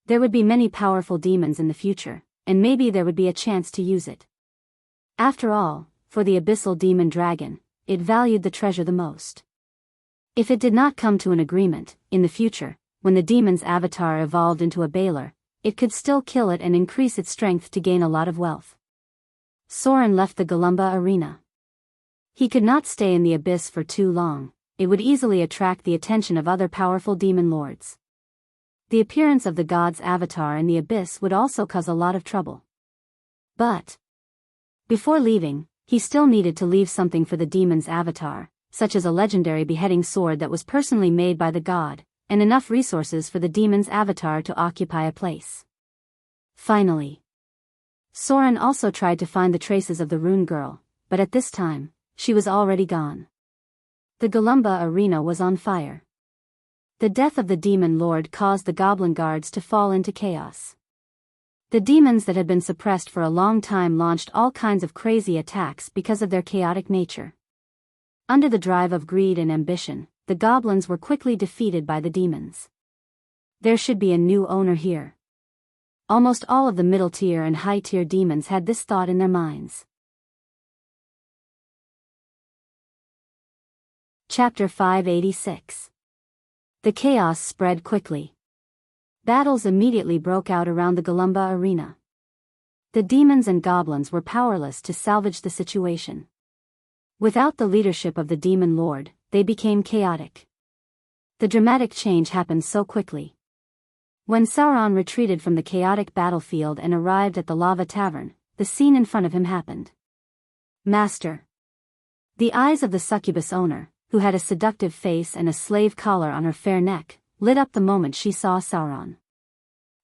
There would be many powerful demons in the future, and maybe there would be a chance to use it. After all, for the abyssal demon dragon, it valued the treasure the most. If it did not come to an agreement, in the future, when the demon's avatar evolved into a Baler, it could still kill it and increase its strength to gain a lot of wealth. Soren left the Galumba arena. He could not stay in the abyss for too long, it would easily attract the attention of other powerful demon lords. The appearance of the god's avatar in the abyss would also cause a lot of trouble. But before leaving, he still needed to leave something for the demon's avatar, such as a legendary beheading sword that was personally made by the god, and enough resources for the demon's avatar to occupy a place. Finally, Soren also tried to find the traces of the rune girl, but at this time, she was already gone. The Galumba arena was on fire. The death of the demon lord caused the goblin guards to fall into chaos. The demons that had been suppressed for a long time launched all kinds of crazy attacks because of their chaotic nature. Under the drive of greed and ambition, the goblins were quickly defeated by the demons. There should be a new owner here. Almost all of the middle-tier and high-tier demons had this thought in their minds. Chapter 586. The chaos spread quickly. Battles immediately broke out around the Galumba arena. The demons and goblins were powerless to salvage the situation. Without the leadership of the demon lord, they became chaotic. The dramatic change happened so quickly. When Sauron retreated from the chaotic battlefield and arrived at the lava tavern, the scene in front of him happened. Master. The eyes of the succubus owner, who had a seductive face and a slave collar on her fair neck, lit up the moment she saw Sauron.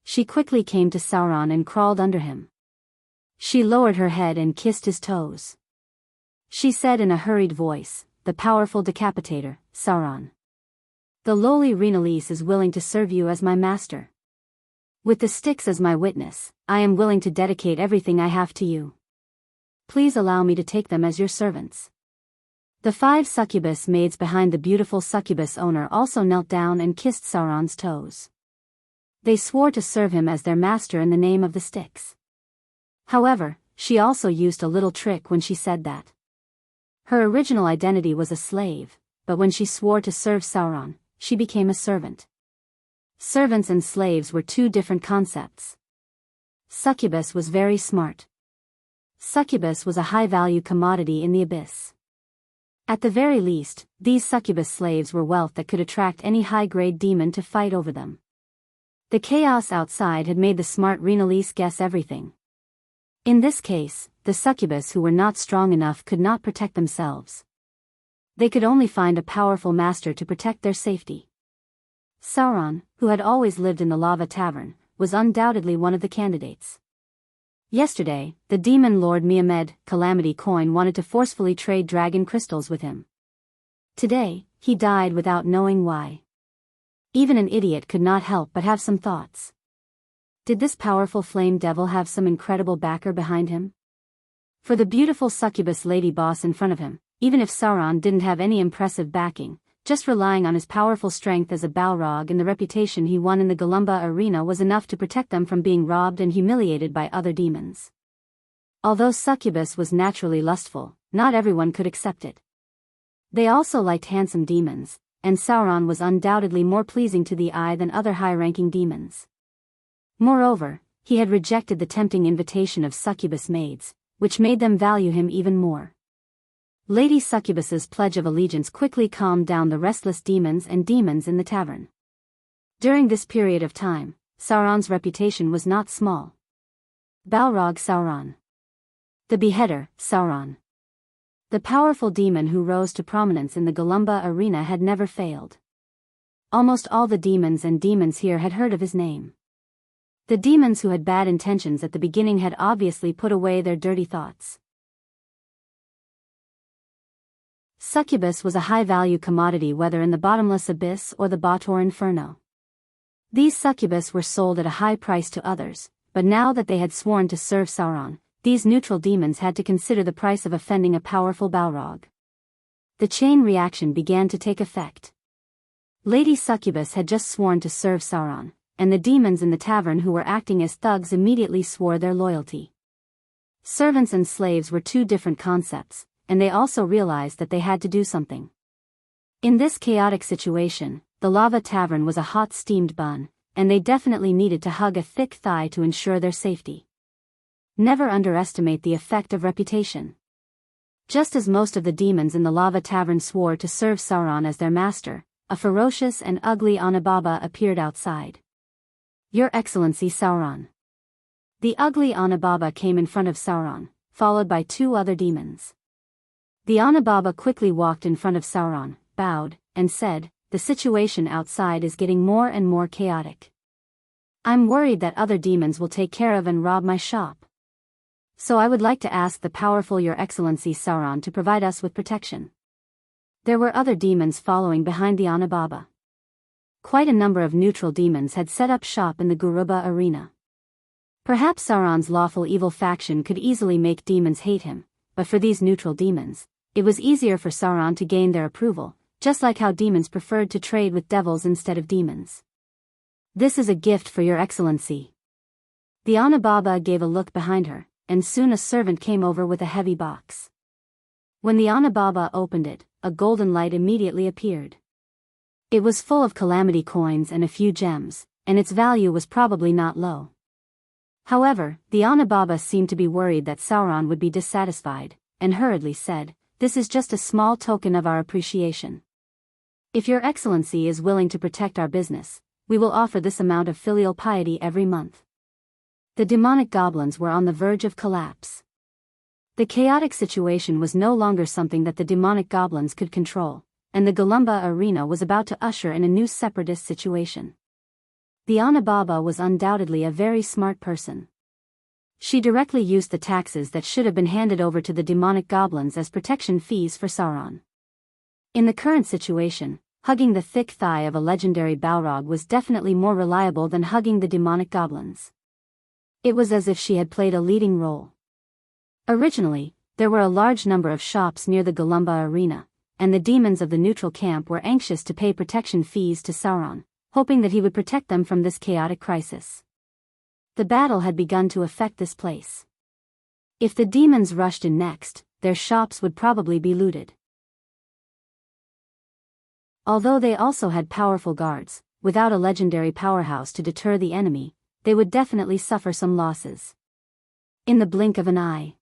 She quickly came to Sauron and crawled under him. She lowered her head and kissed his toes. She said in a hurried voice, "The powerful decapitator, Sauron. The lowly Rhinalis is willing to serve you as my master. With the Styx as my witness, I am willing to dedicate everything I have to you. Please allow me to take them as your servants." The 5 succubus maids behind the beautiful succubus owner also knelt down and kissed Sauron's toes. They swore to serve him as their master in the name of the Styx. However, she also used a little trick when she said that. Her original identity was a slave, but when she swore to serve Sauron, she became a servant. Servants and slaves were 2 different concepts. Succubus was very smart. Succubus was a high-value commodity in the abyss. At the very least, these succubus slaves were wealth that could attract any high-grade demon to fight over them. The chaos outside had made the smart Rhinalis guess everything. In this case, the succubus who were not strong enough could not protect themselves. They could only find a powerful master to protect their safety. Sauron, who had always lived in the lava tavern, was undoubtedly one of the candidates. Yesterday, the demon lord Miamed Calamity Coin wanted to forcefully trade dragon crystals with him. Today, he died without knowing why. Even an idiot could not help but have some thoughts. Did this powerful flame devil have some incredible backer behind him? For the beautiful succubus lady boss in front of him, even if Sauron didn't have any impressive backing, just relying on his powerful strength as a Balrog and the reputation he won in the Galumba arena was enough to protect them from being robbed and humiliated by other demons. Although succubus was naturally lustful, not everyone could accept it. They also liked handsome demons, and Sauron was undoubtedly more pleasing to the eye than other high-ranking demons. Moreover, he had rejected the tempting invitation of succubus maids, which made them value him even more. Lady Succubus's pledge of allegiance quickly calmed down the restless demons in the tavern. During this period of time, Sauron's reputation was not small. Balrog Sauron. The Beheader, Sauron. The powerful demon who rose to prominence in the Golumba arena had never failed. Almost all the demons here had heard of his name. The demons who had bad intentions at the beginning had obviously put away their dirty thoughts. Succubus was a high-value commodity whether in the bottomless abyss or the Baator Inferno. These succubus were sold at a high price to others, but now that they had sworn to serve Sauron, these neutral demons had to consider the price of offending a powerful Balrog. The chain reaction began to take effect. Lady Succubus had just sworn to serve Sauron, and the demons in the tavern who were acting as thugs immediately swore their loyalty. Servants and slaves were two different concepts, and they also realized that they had to do something. In this chaotic situation, the Lava Tavern was a hot steamed bun, and they definitely needed to hug a thick thigh to ensure their safety. Never underestimate the effect of reputation. Just as most of the demons in the Lava Tavern swore to serve Sauron as their master, a ferocious and ugly Onababa appeared outside. Your Excellency Sauron. The ugly Onababa came in front of Sauron, followed by two other demons. The Onababa quickly walked in front of Sauron, bowed, and said, "The situation outside is getting more and more chaotic. I'm worried that other demons will take care of and rob my shop. So I would like to ask the powerful Your Excellency Sauron to provide us with protection." There were other demons following behind the Onababa. Quite a number of neutral demons had set up shop in the Guruba arena. Perhaps Sauron's lawful evil faction could easily make demons hate him, but for these neutral demons, it was easier for Sauron to gain their approval, just like how demons preferred to trade with devils instead of demons. "This is a gift for Your Excellency." The Onababa gave a look behind her, and soon a servant came over with a heavy box. When the Onababa opened it, a golden light immediately appeared. It was full of calamity coins and a few gems, and its value was probably not low. However, the Onababa seemed to be worried that Sauron would be dissatisfied, and hurriedly said, "This is just a small token of our appreciation. If Your Excellency is willing to protect our business, we will offer this amount of filial piety every month." The demonic goblins were on the verge of collapse. The chaotic situation was no longer something that the demonic goblins could control, and the Golumba arena was about to usher in a new separatist situation. The Onababa was undoubtedly a very smart person. She directly used the taxes that should have been handed over to the demonic goblins as protection fees for Sauron. In the current situation, hugging the thick thigh of a legendary Balrog was definitely more reliable than hugging the demonic goblins. It was as if she had played a leading role. Originally, there were a large number of shops near the Golumba arena, and the demons of the neutral camp were anxious to pay protection fees to Sauron, hoping that he would protect them from this chaotic crisis. The battle had begun to affect this place. If the demons rushed in next, their shops would probably be looted. Although they also had powerful guards, without a legendary powerhouse to deter the enemy, they would definitely suffer some losses. In the blink of an eye.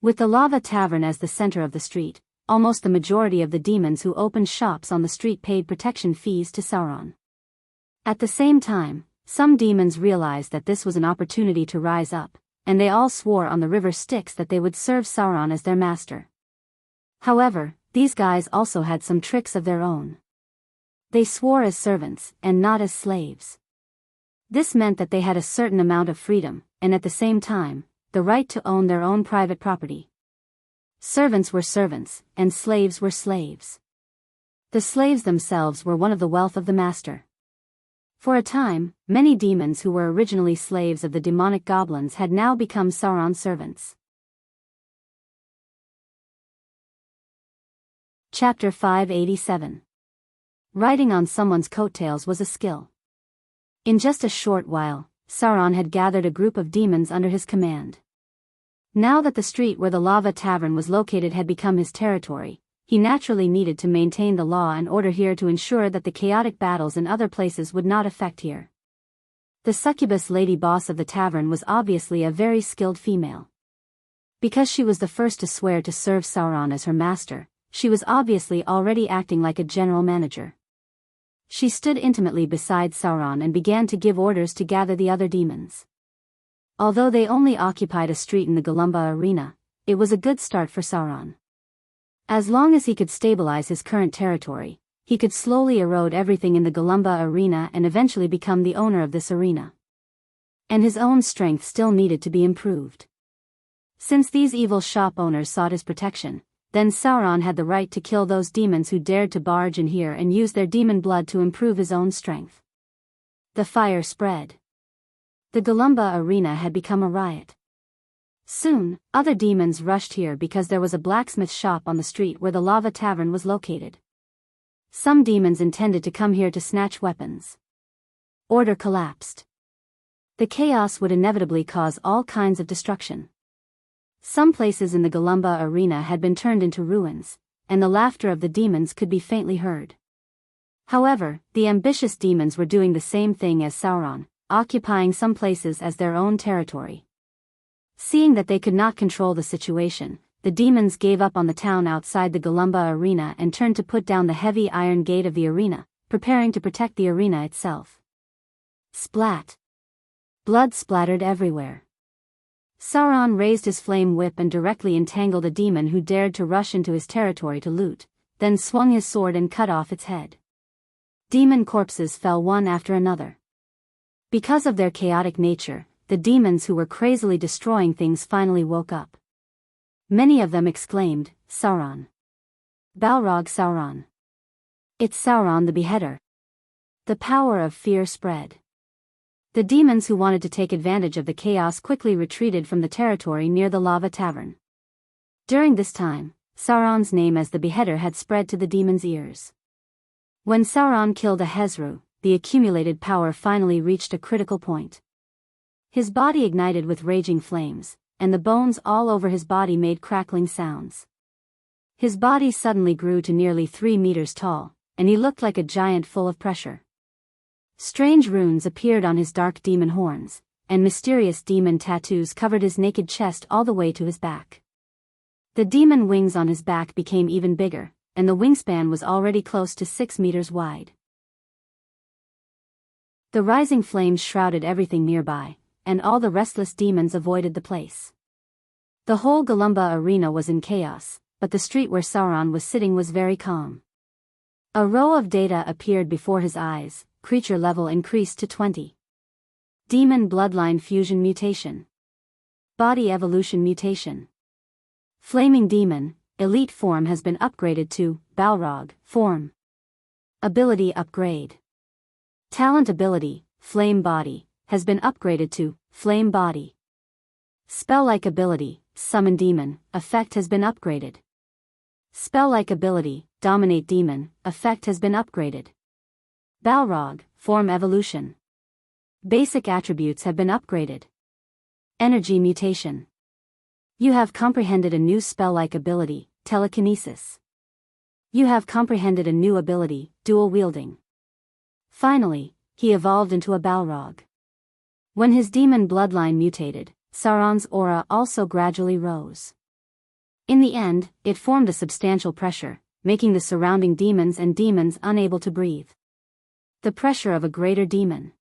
With the Lava Tavern as the center of the street, almost the majority of the demons who opened shops on the street paid protection fees to Sauron. At the same time, some demons realized that this was an opportunity to rise up, and they all swore on the river Styx that they would serve Sauron as their master. However, these guys also had some tricks of their own. They swore as servants, and not as slaves. This meant that they had a certain amount of freedom, and at the same time, the right to own their own private property. Servants were servants, and slaves were slaves. The slaves themselves were one of the wealth of the master. For a time, many demons who were originally slaves of the demonic goblins had now become Sauron's servants. Chapter 587. Riding on someone's coattails was a skill. In just a short while, Sauron had gathered a group of demons under his command. Now that the street where the Lava Tavern was located had become his territory, He naturally needed to maintain the law and order here to ensure that the chaotic battles in other places would not affect here. The succubus lady boss of the tavern was obviously a very skilled female. Because she was the first to swear to serve Sauron as her master, she was obviously already acting like a general manager. She stood intimately beside Sauron and began to give orders to gather the other demons. Although they only occupied a street in the Galumba arena, it was a good start for Sauron. As long as he could stabilize his current territory, he could slowly erode everything in the Galumba arena and eventually become the owner of this arena. And his own strength still needed to be improved. Since these evil shop owners sought his protection, then Sauron had the right to kill those demons who dared to barge in here and use their demon blood to improve his own strength. The fire spread. The Galumba arena had become a riot. Soon, other demons rushed here because there was a blacksmith shop on the street where the lava tavern was located. Some demons intended to come here to snatch weapons. Order collapsed. The chaos would inevitably cause all kinds of destruction. Some places in the Galumba arena had been turned into ruins, and the laughter of the demons could be faintly heard. However, the ambitious demons were doing the same thing as Sauron, occupying some places as their own territory. Seeing that they could not control the situation, the demons gave up on the town outside the Galumba arena and turned to put down the heavy iron gate of the arena, preparing to protect the arena itself. Splat! Blood splattered everywhere. Sauron raised his flame whip and directly entangled a demon who dared to rush into his territory to loot, then swung his sword and cut off its head. Demon corpses fell one after another. Because of their chaotic nature, the demons who were crazily destroying things finally woke up. Many of them exclaimed, "Sauron! Balrog Sauron! It's Sauron the Beheader!" The power of fear spread. The demons who wanted to take advantage of the chaos quickly retreated from the territory near the lava tavern. During this time, Sauron's name as the Beheader had spread to the demons' ears. When Sauron killed Ahezru, the accumulated power finally reached a critical point. His body ignited with raging flames, and the bones all over his body made crackling sounds. His body suddenly grew to nearly 3 meters tall, and he looked like a giant full of pressure. Strange runes appeared on his dark demon horns, and mysterious demon tattoos covered his naked chest all the way to his back. The demon wings on his back became even bigger, and the wingspan was already close to 6 meters wide. The rising flames shrouded everything nearby, and all the restless demons avoided the place. The whole Galumba arena was in chaos, but the street where Sauron was sitting was very calm. A row of data appeared before his eyes. Creature level increased to 20. Demon bloodline fusion mutation. Body evolution mutation. Flaming demon, elite form has been upgraded to Balrog form. Ability upgrade. Talent ability, flame body, has been upgraded to flame body. Spell-like ability, summon demon, effect has been upgraded. Spell-like ability, dominate demon, effect has been upgraded. Balrog, form evolution. Basic attributes have been upgraded. Energy mutation. You have comprehended a new spell-like ability, telekinesis. You have comprehended a new ability, dual wielding. Finally, he evolved into a Balrog. When his demon bloodline mutated, Sauron's aura also gradually rose. In the end, it formed a substantial pressure, making the surrounding demons and demons unable to breathe. The pressure of a greater demon.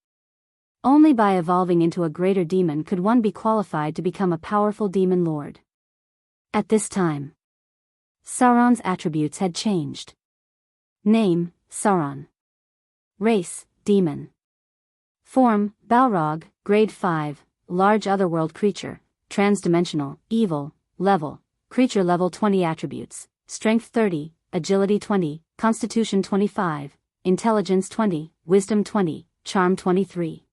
Only by evolving into a greater demon could one be qualified to become a powerful demon lord. At this time, Sauron's attributes had changed. Name, Sauron. Race, demon. Form, Balrog, grade 5, large otherworld creature, transdimensional, evil, level, creature level 20 attributes, strength 30, agility 20, constitution 25, intelligence 20, wisdom 20, charm 23.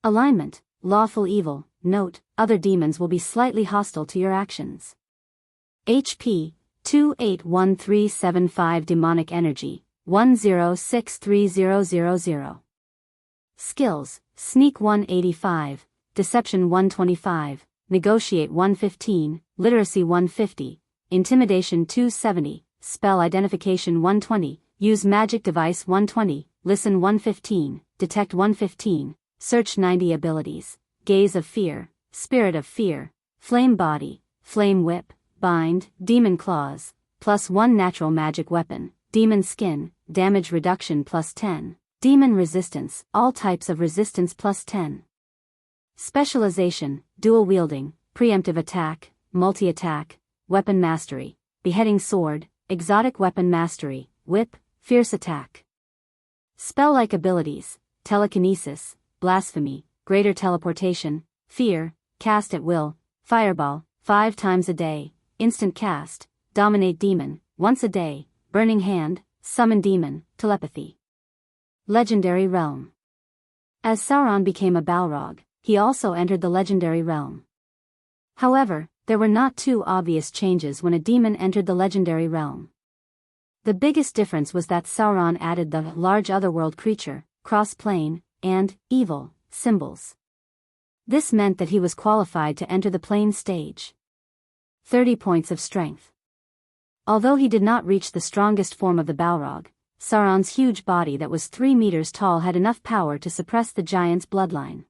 Alignment, lawful evil. Note, other demons will be slightly hostile to your actions. HP, 281375 demonic energy, 10630000. Skills, sneak 185, deception 125, negotiate 115, literacy 150, intimidation 270, spell identification 120, use magic device 120, listen 115, detect 115, search 90 abilities, gaze of fear, spirit of fear, flame body, flame whip, bind, demon claws, +1 natural magic weapon, demon skin, damage reduction +10, demon resistance, all types of resistance +10. Specialization, dual wielding, preemptive attack, multi-attack, weapon mastery, beheading sword, exotic weapon mastery, whip, fierce attack. Spell-like abilities, telekinesis, blasphemy, greater teleportation, fear, cast at will, fireball, 5 times a day, instant cast, dominate demon, once a day, burning hand, summon demon, telepathy. Legendary realm. As Sauron became a Balrog, he also entered the legendary realm. However, there were not two obvious changes when a demon entered the legendary realm. The biggest difference was that Sauron added the large otherworld creature, cross-plane, and evil symbols. This meant that he was qualified to enter the plane stage. 30 points of strength. Although he did not reach the strongest form of the Balrog, Sauron's huge body that was 3 meters tall had enough power to suppress the giant's bloodline.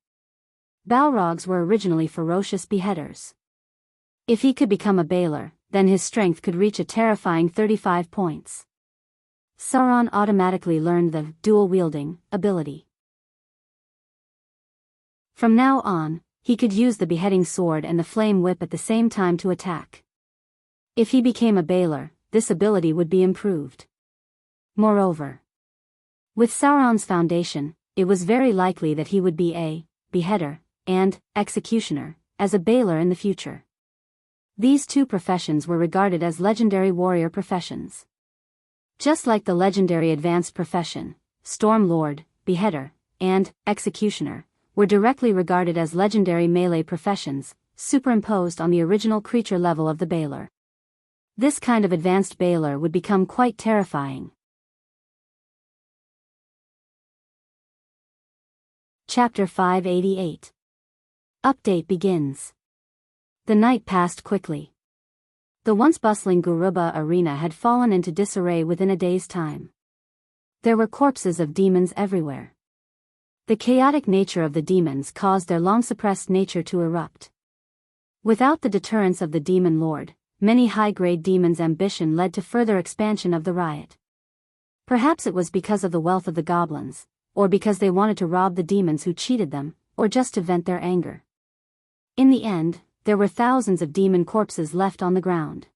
Balrogs were originally ferocious beheaders. If he could become a Baelor, then his strength could reach a terrifying 35 points. Sauron automatically learned the dual-wielding ability. From now on, he could use the beheading sword and the flame whip at the same time to attack. If he became a Baelor, this ability would be improved. Moreover, with Sauron's foundation, it was very likely that he would be a beheader and executioner as a Baelor in the future. These two professions were regarded as legendary warrior professions. Just like the legendary advanced profession, Storm Lord, Beheader, and Executioner, were directly regarded as legendary melee professions, superimposed on the original creature level of the Baelor. This kind of advanced Baelor would become quite terrifying. Chapter 588. Update begins. The night passed quickly. The once bustling Garuba arena had fallen into disarray within a day's time. There were corpses of demons everywhere. The chaotic nature of the demons caused their long-suppressed nature to erupt. Without the deterrence of the demon lord, many high-grade demons' ambition led to further expansion of the riot. Perhaps it was because of the wealth of the goblins, or because they wanted to rob the demons who cheated them, or just to vent their anger. In the end, there were thousands of demon corpses left on the ground.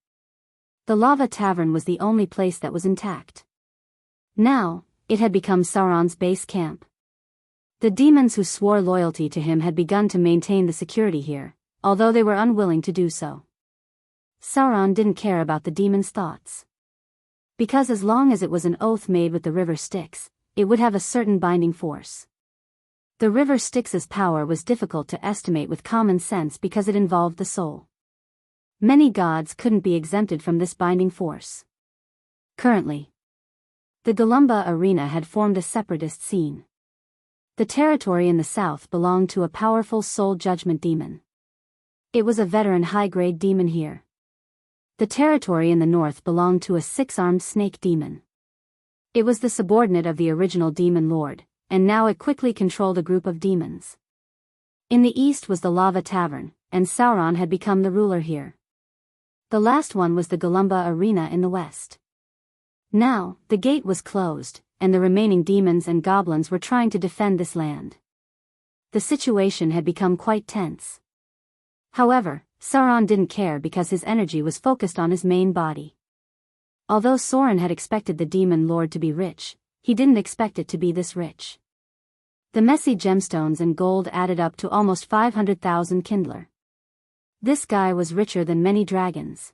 The Lava Tavern was the only place that was intact. Now, it had become Sauron's base camp. The demons who swore loyalty to him had begun to maintain the security here, although they were unwilling to do so. Sauron didn't care about the demons' thoughts. Because as long as it was an oath made with the river Styx, it would have a certain binding force. The river Styx's power was difficult to estimate with common sense because it involved the soul. Many gods couldn't be exempted from this binding force. Currently, the Galumba arena had formed a separatist scene. The territory in the south belonged to a powerful soul judgment demon. It was a veteran high-grade demon here. The territory in the north belonged to a 6-armed snake demon. It was the subordinate of the original demon lord, and now it quickly controlled a group of demons. In the east was the Lava Tavern, and Sauron had become the ruler here. The last one was the Galumba arena in the west. Now, the gate was closed, and the remaining demons and goblins were trying to defend this land. The situation had become quite tense. However, Sauron didn't care because his energy was focused on his main body. Although Sauron had expected the demon lord to be rich, he didn't expect it to be this rich. The messy gemstones and gold added up to almost 500,000 Kindler. This guy was richer than many dragons.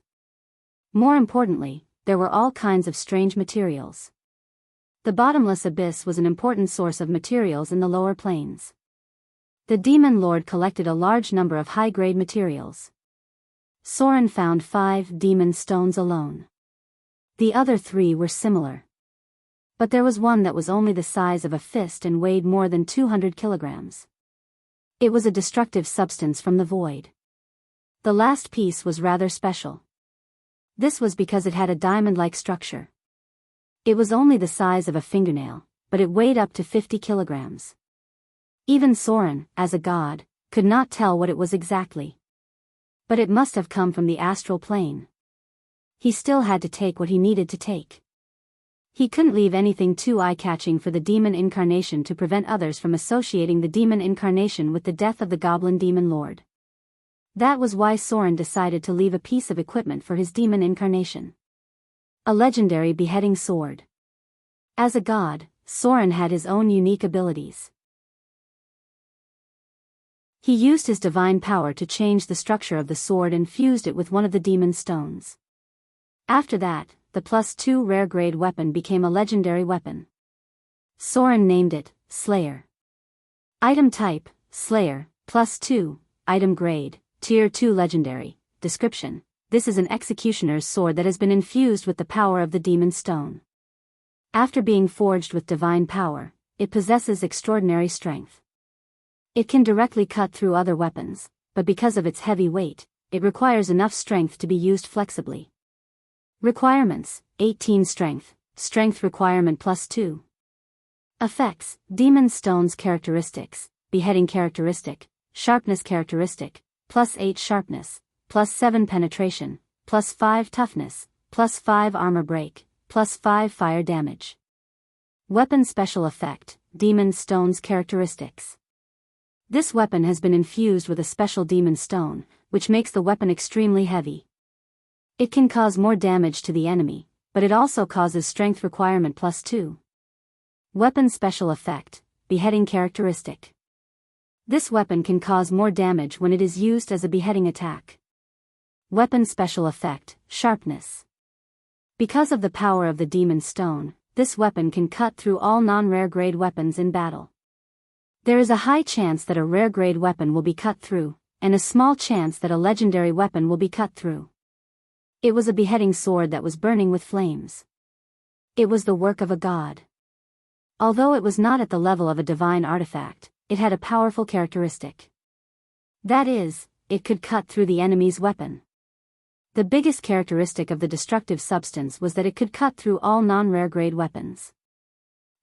More importantly, there were all kinds of strange materials. The bottomless abyss was an important source of materials in the lower planes. The demon lord collected a large number of high-grade materials. Sauron found 5 demon stones alone. The other 3 were similar. But there was one that was only the size of a fist and weighed more than 200 kilograms. It was a destructive substance from the void. The last piece was rather special. This was because it had a diamond-like structure. It was only the size of a fingernail, but it weighed up to 50 kilograms. Even Soren, as a god, could not tell what it was exactly. But it must have come from the astral plane. He still had to take what he needed to take. He couldn't leave anything too eye-catching for the demon incarnation to prevent others from associating the demon incarnation with the death of the goblin demon lord. That was why Soren decided to leave a piece of equipment for his demon incarnation. A legendary beheading sword. As a god, Soren had his own unique abilities. He used his divine power to change the structure of the sword and fused it with one of the demon stones. After that, the +2 rare grade weapon became a legendary weapon. Soren named it Slayer. Item type, Slayer, +2, item grade, Tier 2 legendary. Description: this is an executioner's sword that has been infused with the power of the demon stone. After being forged with divine power, it possesses extraordinary strength. It can directly cut through other weapons, but because of its heavy weight, it requires enough strength to be used flexibly. Requirements: 18 strength, strength requirement +2. Effects: demon stone's characteristics, beheading characteristic, sharpness characteristic, +8 sharpness, +7 penetration, +5 toughness, +5 armor break, +5 fire damage. Weapon special effect, demon stone's characteristics. This weapon has been infused with a special demon stone, which makes the weapon extremely heavy. It can cause more damage to the enemy, but it also causes strength requirement +2. Weapon special effect, beheading characteristic. This weapon can cause more damage when it is used as a beheading attack. Weapon special effect, sharpness. Because of the power of the demon stone, this weapon can cut through all non-rare grade weapons in battle. There is a high chance that a rare grade weapon will be cut through, and a small chance that a legendary weapon will be cut through. It was a beheading sword that was burning with flames. It was the work of a god. Although it was not at the level of a divine artifact, it had a powerful characteristic. That is, it could cut through the enemy's weapon. The biggest characteristic of the destructive substance was that it could cut through all non-rare grade weapons.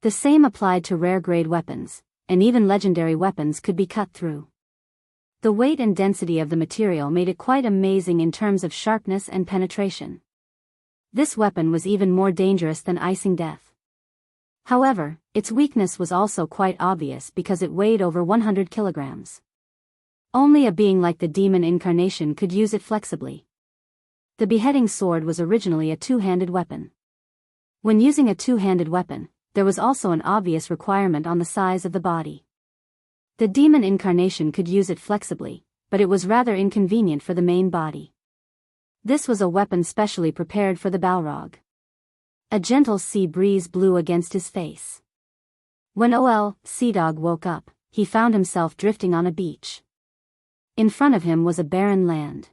The same applied to rare grade weapons, and even legendary weapons could be cut through. The weight and density of the material made it quite amazing in terms of sharpness and penetration. This weapon was even more dangerous than icing death. However, its weakness was also quite obvious because it weighed over 100 kilograms. Only a being like the demon incarnation could use it flexibly. The beheading sword was originally a two-handed weapon. When using a two-handed weapon, there was also an obvious requirement on the size of the body. The demon incarnation could use it flexibly, but it was rather inconvenient for the main body. This was a weapon specially prepared for the Balrog. A gentle sea breeze blew against his face. When Sea Dog woke up, he found himself drifting on a beach. In front of him was a barren land.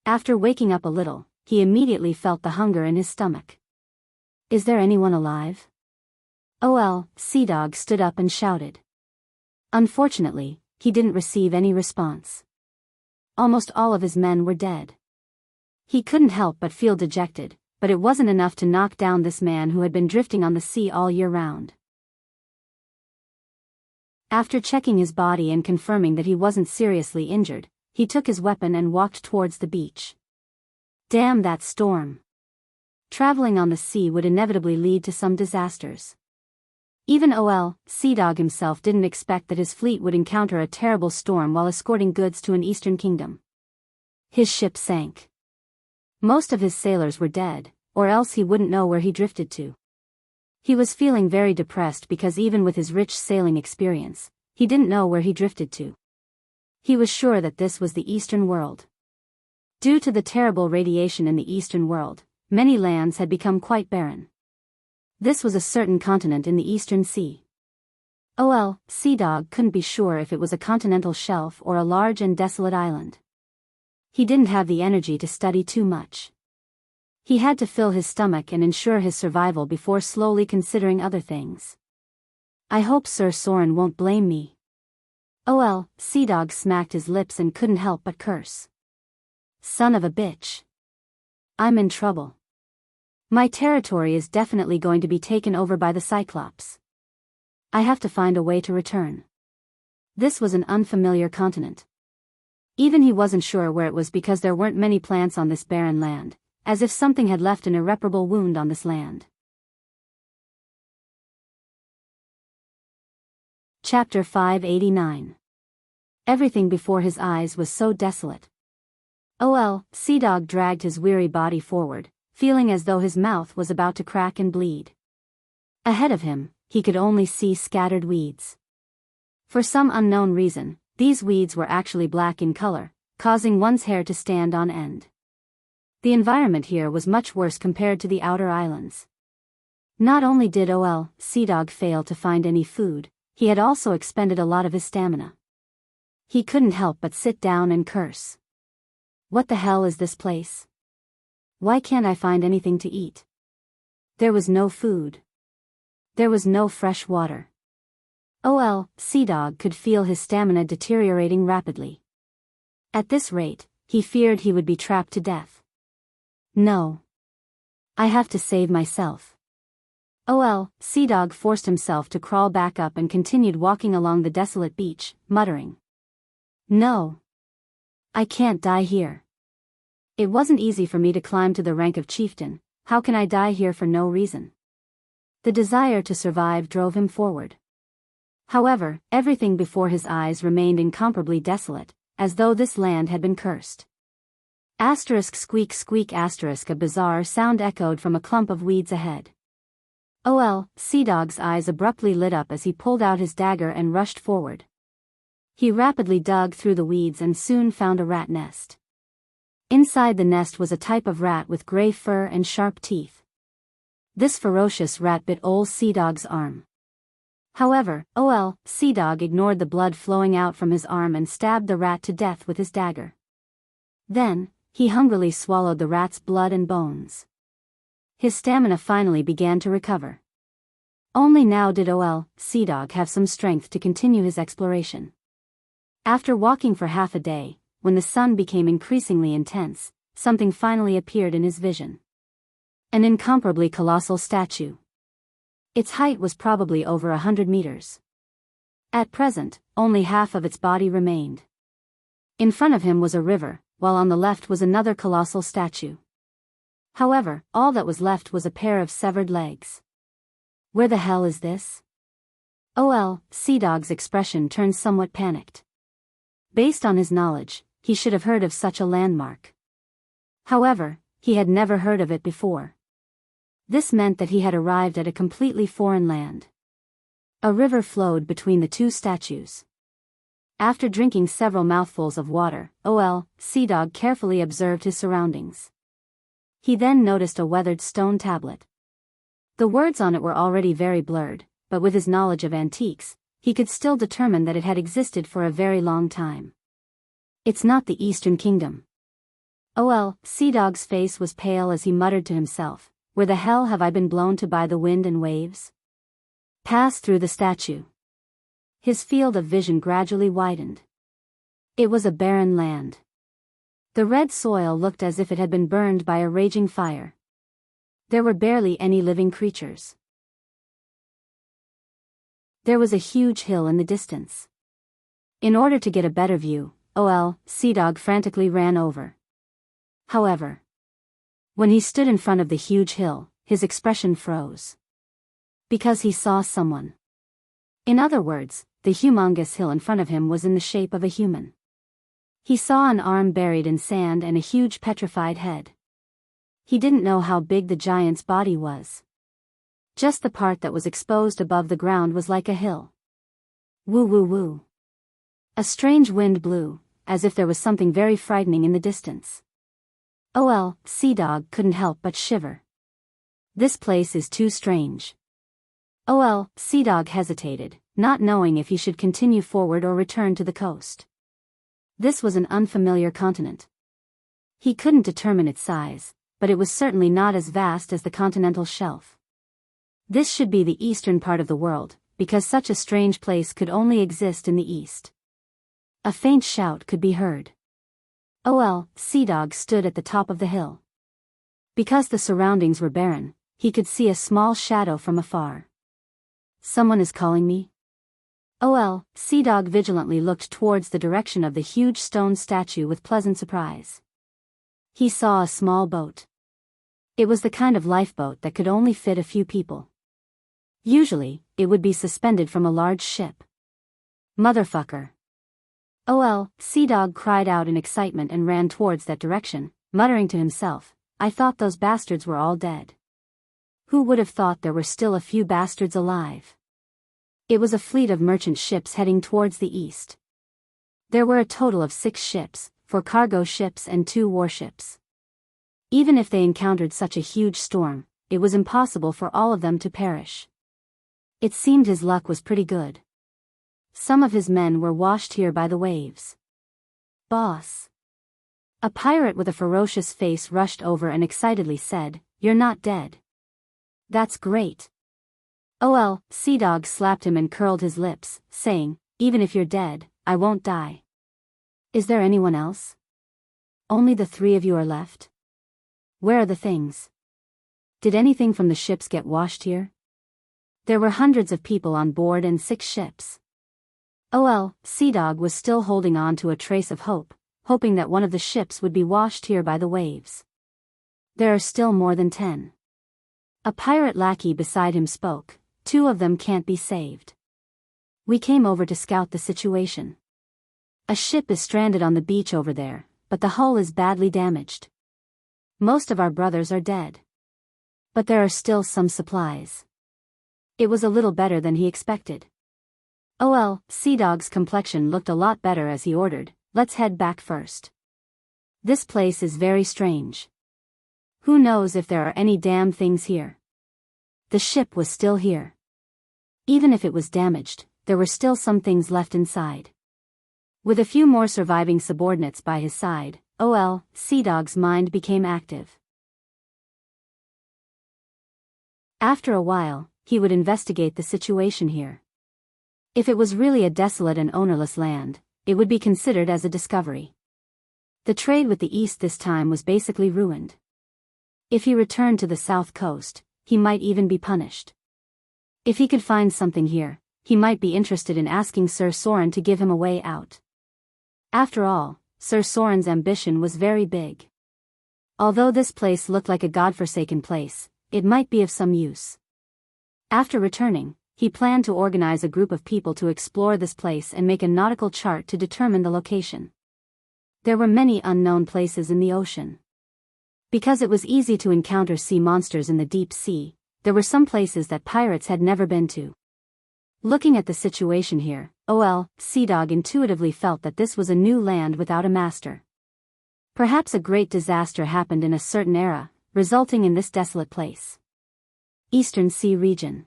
After waking up a little, he immediately felt the hunger in his stomach. "Is there anyone alive?" Sea Dog stood up and shouted. Unfortunately, he didn't receive any response. Almost all of his men were dead. He couldn't help but feel dejected, but it wasn't enough to knock down this man who had been drifting on the sea all year round. After checking his body and confirming that he wasn't seriously injured, he took his weapon and walked towards the beach. Damn that storm. Traveling on the sea would inevitably lead to some disasters. Even Sea Dog himself didn't expect that his fleet would encounter a terrible storm while escorting goods to an eastern kingdom. His ship sank. Most of his sailors were dead, or else he wouldn't know where he drifted to. He was feeling very depressed because even with his rich sailing experience, he didn't know where he drifted to. He was sure that this was the Eastern world. Due to the terrible radiation in the Eastern world, many lands had become quite barren. This was a certain continent in the Eastern Sea. Sea Dog couldn't be sure if it was a continental shelf or a large and desolate island. He didn't have the energy to study too much. He had to fill his stomach and ensure his survival before slowly considering other things. "I hope Sir Soren won't blame me." Sea Dog smacked his lips and couldn't help but curse. Son of a bitch. I'm in trouble. My territory is definitely going to be taken over by the Cyclops. I have to find a way to return. This was an unfamiliar continent. Even he wasn't sure where it was because there weren't many plants on this barren land, as if something had left an irreparable wound on this land. Chapter 589. Everything before his eyes was so desolate. Sea Dog dragged his weary body forward, feeling as though his mouth was about to crack and bleed. Ahead of him, he could only see scattered weeds. For some unknown reason, these weeds were actually black in color, causing one's hair to stand on end. The environment here was much worse compared to the outer islands. Not only did Sea Dog fail to find any food, he had also expended a lot of his stamina. He couldn't help but sit down and curse. What the hell is this place? Why can't I find anything to eat? There was no food. There was no fresh water. Sea Dog could feel his stamina deteriorating rapidly. At this rate, he feared he would be trapped to death. No. I have to save myself. Sea Dog forced himself to crawl back up and continued walking along the desolate beach, muttering. No. I can't die here. It wasn't easy for me to climb to the rank of chieftain. How can I die here for no reason? The desire to survive drove him forward. However, everything before his eyes remained incomparably desolate, as though this land had been cursed. Asterisk squeak squeak asterisk a bizarre sound echoed from a clump of weeds ahead. Sea Dog's eyes abruptly lit up as he pulled out his dagger and rushed forward. He rapidly dug through the weeds and soon found a rat nest. Inside the nest was a type of rat with gray fur and sharp teeth. This ferocious rat bit Sea Dog's arm. However, Sea Dog ignored the blood flowing out from his arm and stabbed the rat to death with his dagger. Then, he hungrily swallowed the rat's blood and bones. His stamina finally began to recover. Only now did Sea Dog have some strength to continue his exploration. After walking for half a day, when the sun became increasingly intense, something finally appeared in his vision. An incomparably colossal statue. Its height was probably over 100 meters. At present, only half of its body remained. In front of him was a river, while on the left was another colossal statue. However, all that was left was a pair of severed legs. Where the hell is this? Sea Dog's expression turned somewhat panicked. Based on his knowledge, he should have heard of such a landmark. However, he had never heard of it before. This meant that he had arrived at a completely foreign land. A river flowed between the two statues. After drinking several mouthfuls of water, Sea Dog carefully observed his surroundings. He then noticed a weathered stone tablet. The words on it were already very blurred, but with his knowledge of antiques, he could still determine that it had existed for a very long time. It's not the Eastern Kingdom. Sea Dog's face was pale as he muttered to himself, where the hell have I been blown to by the wind and waves? Pass through the statue. His field of vision gradually widened. It was a barren land. The red soil looked as if it had been burned by a raging fire. There were barely any living creatures. There was a huge hill in the distance. In order to get a better view, Sea Dog frantically ran over. However, when he stood in front of the huge hill, his expression froze. Because he saw someone. In other words, the humongous hill in front of him was in the shape of a human. He saw an arm buried in sand and a huge petrified head. He didn't know how big the giant's body was. Just the part that was exposed above the ground was like a hill. Woo woo woo. A strange wind blew, as if there was something very frightening in the distance. Sea Dog couldn't help but shiver. This place is too strange. Sea Dog hesitated, not knowing if he should continue forward or return to the coast. This was an unfamiliar continent. He couldn't determine its size, but it was certainly not as vast as the continental shelf. This should be the eastern part of the world, because such a strange place could only exist in the east. A faint shout could be heard. Sea Dog stood at the top of the hill. Because the surroundings were barren, he could see a small shadow from afar. Someone is calling me? Sea Dog vigilantly looked towards the direction of the huge stone statue with pleasant surprise. He saw a small boat. It was the kind of lifeboat that could only fit a few people. Usually, it would be suspended from a large ship. Motherfucker. Sea Dog cried out in excitement and ran towards that direction, muttering to himself, I thought those bastards were all dead. Who would have thought there were still a few bastards alive? It was a fleet of merchant ships heading towards the east. There were a total of 6 ships, 4 cargo ships and 2 warships. Even if they encountered such a huge storm, it was impossible for all of them to perish. It seemed his luck was pretty good. Some of his men were washed here by the waves. Boss. A pirate with a ferocious face rushed over and excitedly said, You're not dead. That's great. Sea Dog slapped him and curled his lips, saying, Even if you're dead, I won't die. Is there anyone else? Only the 3 of you are left? Where are the things? Did anything from the ships get washed here? There were hundreds of people on board and 6 ships. Sea Dog was still holding on to a trace of hope, hoping that one of the ships would be washed here by the waves. There are still more than 10. A pirate lackey beside him spoke, 2 of them can't be saved. We came over to scout the situation. A ship is stranded on the beach over there, but the hull is badly damaged. Most of our brothers are dead. But there are still some supplies. It was a little better than he expected. Sea Dog's complexion looked a lot better as he ordered, Let's head back first. This place is very strange. Who knows if there are any damn things here? The ship was still here. Even if it was damaged, there were still some things left inside. With a few more surviving subordinates by his side, Sea Dog's mind became active. After a while, he would investigate the situation here. If it was really a desolate and ownerless land, it would be considered as a discovery. The trade with the East this time was basically ruined. If he returned to the south coast, he might even be punished. If he could find something here, he might be interested in asking Sir Soren to give him a way out. After all, Sir Soren's ambition was very big. Although this place looked like a godforsaken place, it might be of some use. After returning, he planned to organize a group of people to explore this place and make a nautical chart to determine the location. There were many unknown places in the ocean. Because it was easy to encounter sea monsters in the deep sea, there were some places that pirates had never been to. Looking at the situation here, Sea Dog intuitively felt that this was a new land without a master. Perhaps a great disaster happened in a certain era, resulting in this desolate place. Eastern Sea Region.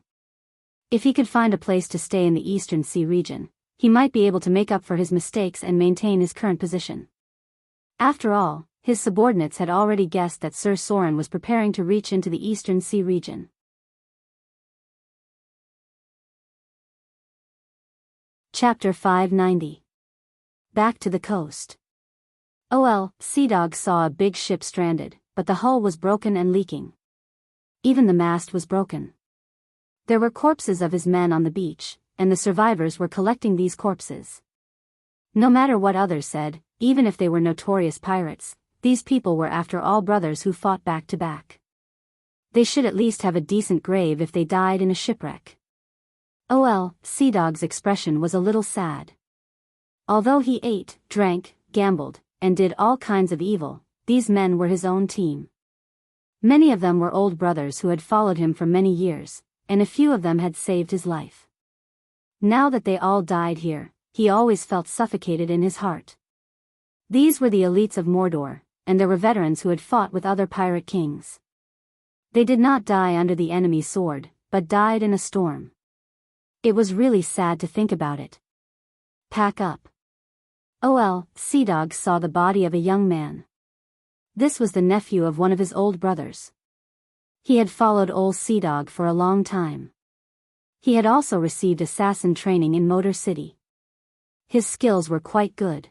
If he could find a place to stay in the Eastern Sea Region, he might be able to make up for his mistakes and maintain his current position. After all, his subordinates had already guessed that Sir Soren was preparing to reach into the Eastern Sea Region. Chapter 590. Back to the coast. Sea Dog saw a big ship stranded, but the hull was broken and leaking. Even the mast was broken. There were corpses of his men on the beach, and the survivors were collecting these corpses. No matter what others said, even if they were notorious pirates, these people were after all brothers who fought back to back. They should at least have a decent grave if they died in a shipwreck. Sea Dog's expression was a little sad. Although he ate, drank, gambled, and did all kinds of evil, these men were his own team. Many of them were old brothers who had followed him for many years, and a few of them had saved his life. Now that they all died here, he always felt suffocated in his heart. These were the elites of Mordor, and there were veterans who had fought with other pirate kings. They did not die under the enemy's sword, but died in a storm. It was really sad to think about it. Pack up. Sea Dog saw the body of a young man. This was the nephew of one of his old brothers. He had followed old Sea Dog for a long time. He had also received assassin training in Motor City. His skills were quite good.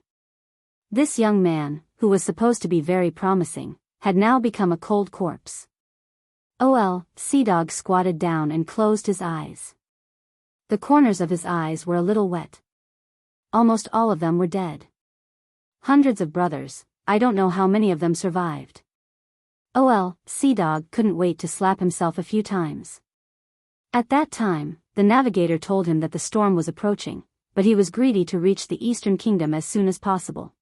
This young man, who was supposed to be very promising, had now become a cold corpse. Sea Dog squatted down and closed his eyes. The corners of his eyes were a little wet. Almost all of them were dead. Hundreds of brothers, I don't know how many of them survived. Sea Dog couldn't wait to slap himself a few times. At that time, the navigator told him that the storm was approaching, but he was greedy to reach the Eastern Kingdom as soon as possible.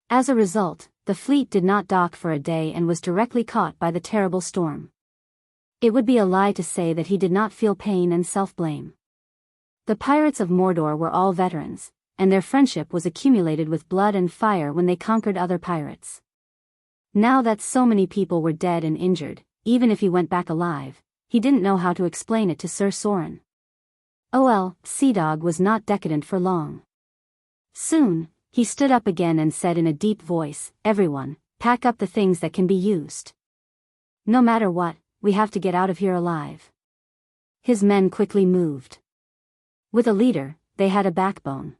As a result, the fleet did not dock for a day and was directly caught by the terrible storm. It would be a lie to say that he did not feel pain and self-blame. The pirates of Mordor were all veterans, and their friendship was accumulated with blood and fire when they conquered other pirates. Now that so many people were dead and injured, even if he went back alive, he didn't know how to explain it to Sir Soren. Sea Dog was not decadent for long. Soon, he stood up again and said in a deep voice, "Everyone, pack up the things that can be used. No matter what, we have to get out of here alive." His men quickly moved. With a leader, they had a backbone.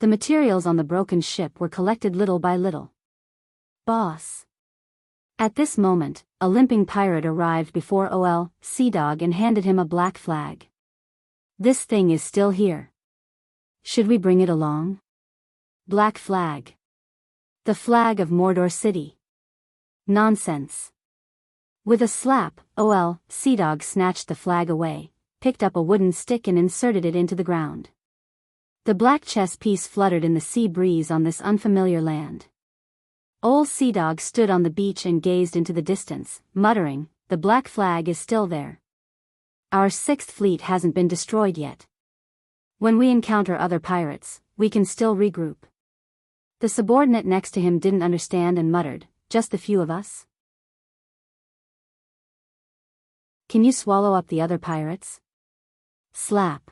The materials on the broken ship were collected little by little. "Boss." At this moment, a limping pirate arrived before Sea Dog and handed him a black flag. "This thing is still here. Should we bring it along?" "Black flag. The flag of Mordor City." "Nonsense." With a slap, Sea Dog snatched the flag away, picked up a wooden stick and inserted it into the ground. The black chess piece fluttered in the sea breeze on this unfamiliar land. Old Sea Dog stood on the beach and gazed into the distance, muttering, "The black flag is still there. Our sixth fleet hasn't been destroyed yet. When we encounter other pirates, we can still regroup." The subordinate next to him didn't understand and muttered, "Just the few of us? Can you swallow up the other pirates?" Slap.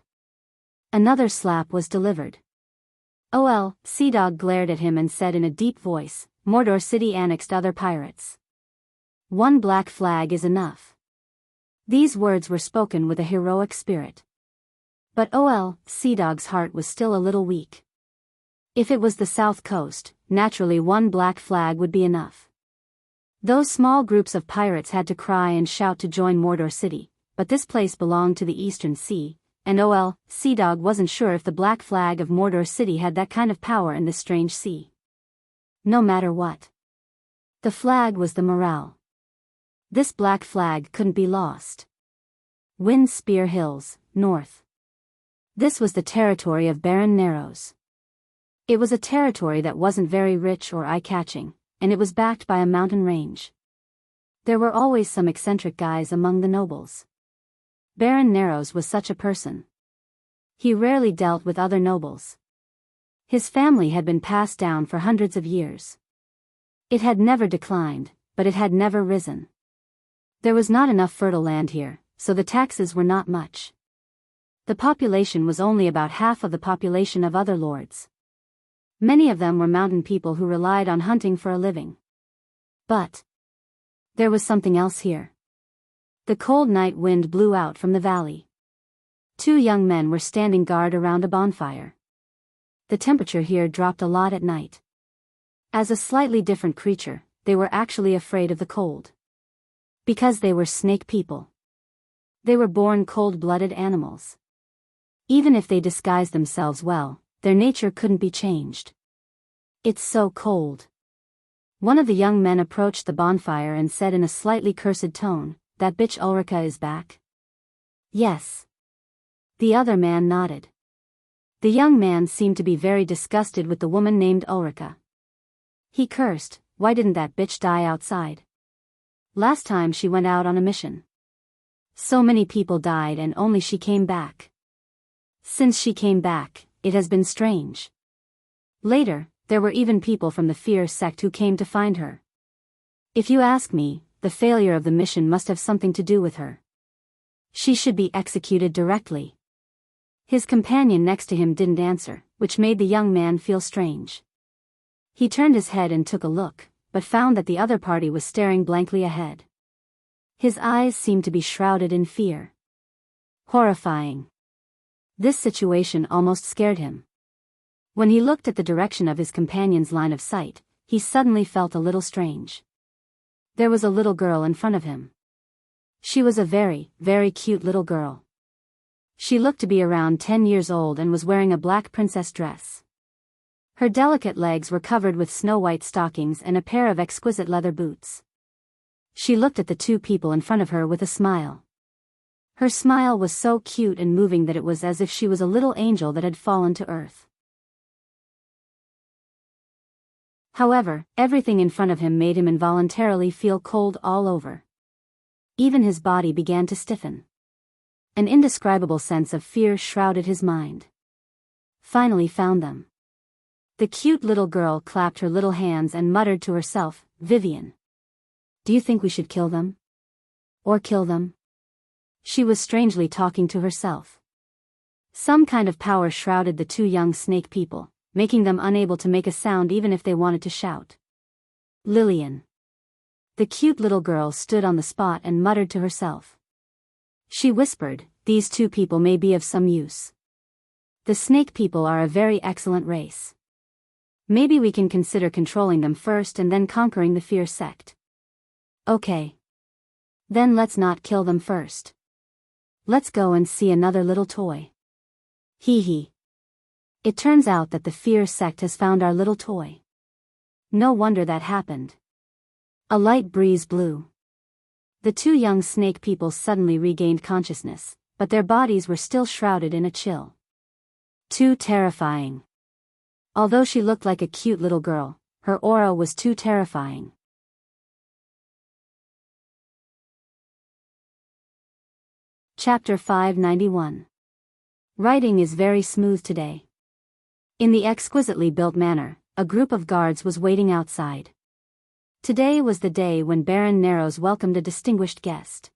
Another slap was delivered. Sea Dog glared at him and said in a deep voice, "Mordor City annexed other pirates. One black flag is enough." These words were spoken with a heroic spirit. But Sea Dog's heart was still a little weak. If it was the south coast, naturally one black flag would be enough. Those small groups of pirates had to cry and shout to join Mordor City, but this place belonged to the Eastern Sea, and Sea Dog wasn't sure if the black flag of Mordor City had that kind of power in this strange sea. No matter what. The flag was the morale. This black flag couldn't be lost. Wind Spear Hills, north. This was the territory of Barren Narrows. It was a territory that wasn't very rich or eye-catching, and it was backed by a mountain range. There were always some eccentric guys among the nobles. Barren Narrows was such a person. He rarely dealt with other nobles. His family had been passed down for hundreds of years. It had never declined, but it had never risen. There was not enough fertile land here, so the taxes were not much. The population was only about half of the population of other lords. Many of them were mountain people who relied on hunting for a living. But there was something else here. The cold night wind blew out from the valley. Two young men were standing guard around a bonfire. The temperature here dropped a lot at night. As a slightly different creature, they were actually afraid of the cold. Because they were snake people. They were born cold-blooded animals. Even if they disguised themselves well, their nature couldn't be changed. "It's so cold." One of the young men approached the bonfire and said in a slightly cursed tone, "That bitch Ulrika is back?" "Yes." The other man nodded. The young man seemed to be very disgusted with the woman named Ulrika. He cursed, "Why didn't that bitch die outside? Last time she went out on a mission. So many people died and only she came back. Since she came back, it has been strange." Later, there were even people from the Fear sect who came to find her. If you ask me, the failure of the mission must have something to do with her. She should be executed directly. His companion next to him didn't answer, which made the young man feel strange. He turned his head and took a look, but found that the other party was staring blankly ahead. His eyes seemed to be shrouded in fear. Horrifying. This situation almost scared him. When he looked at the direction of his companion's line of sight, he suddenly felt a little strange. There was a little girl in front of him. She was a very, very cute little girl. She looked to be around 10 years old and was wearing a black princess dress. Her delicate legs were covered with snow-white stockings and a pair of exquisite leather boots. She looked at the two people in front of her with a smile. Her smile was so cute and moving that it was as if she was a little angel that had fallen to earth. However, everything in front of him made him involuntarily feel cold all over. Even his body began to stiffen. An indescribable sense of fear shrouded his mind. Finally found them. The cute little girl clapped her little hands and muttered to herself, "Vivian. Do you think we should kill them? Or kill them?" She was strangely talking to herself. Some kind of power shrouded the two young snake people, making them unable to make a sound even if they wanted to shout. Lillian. The cute little girl stood on the spot and muttered to herself. She whispered, "These two people may be of some use. The snake people are a very excellent race. Maybe we can consider controlling them first and then conquering the fear sect." Okay. Then let's not kill them first. Let's go and see another little toy. Hee hee. It turns out that the fear sect has found our little toy. No wonder that happened. A light breeze blew. The two young snake people suddenly regained consciousness, but their bodies were still shrouded in a chill. Too terrifying. Although she looked like a cute little girl, her aura was too terrifying. Chapter 591. Writing is very smooth today. In the exquisitely built manor, a group of guards was waiting outside. Today was the day when Baron Narrows welcomed a distinguished guest.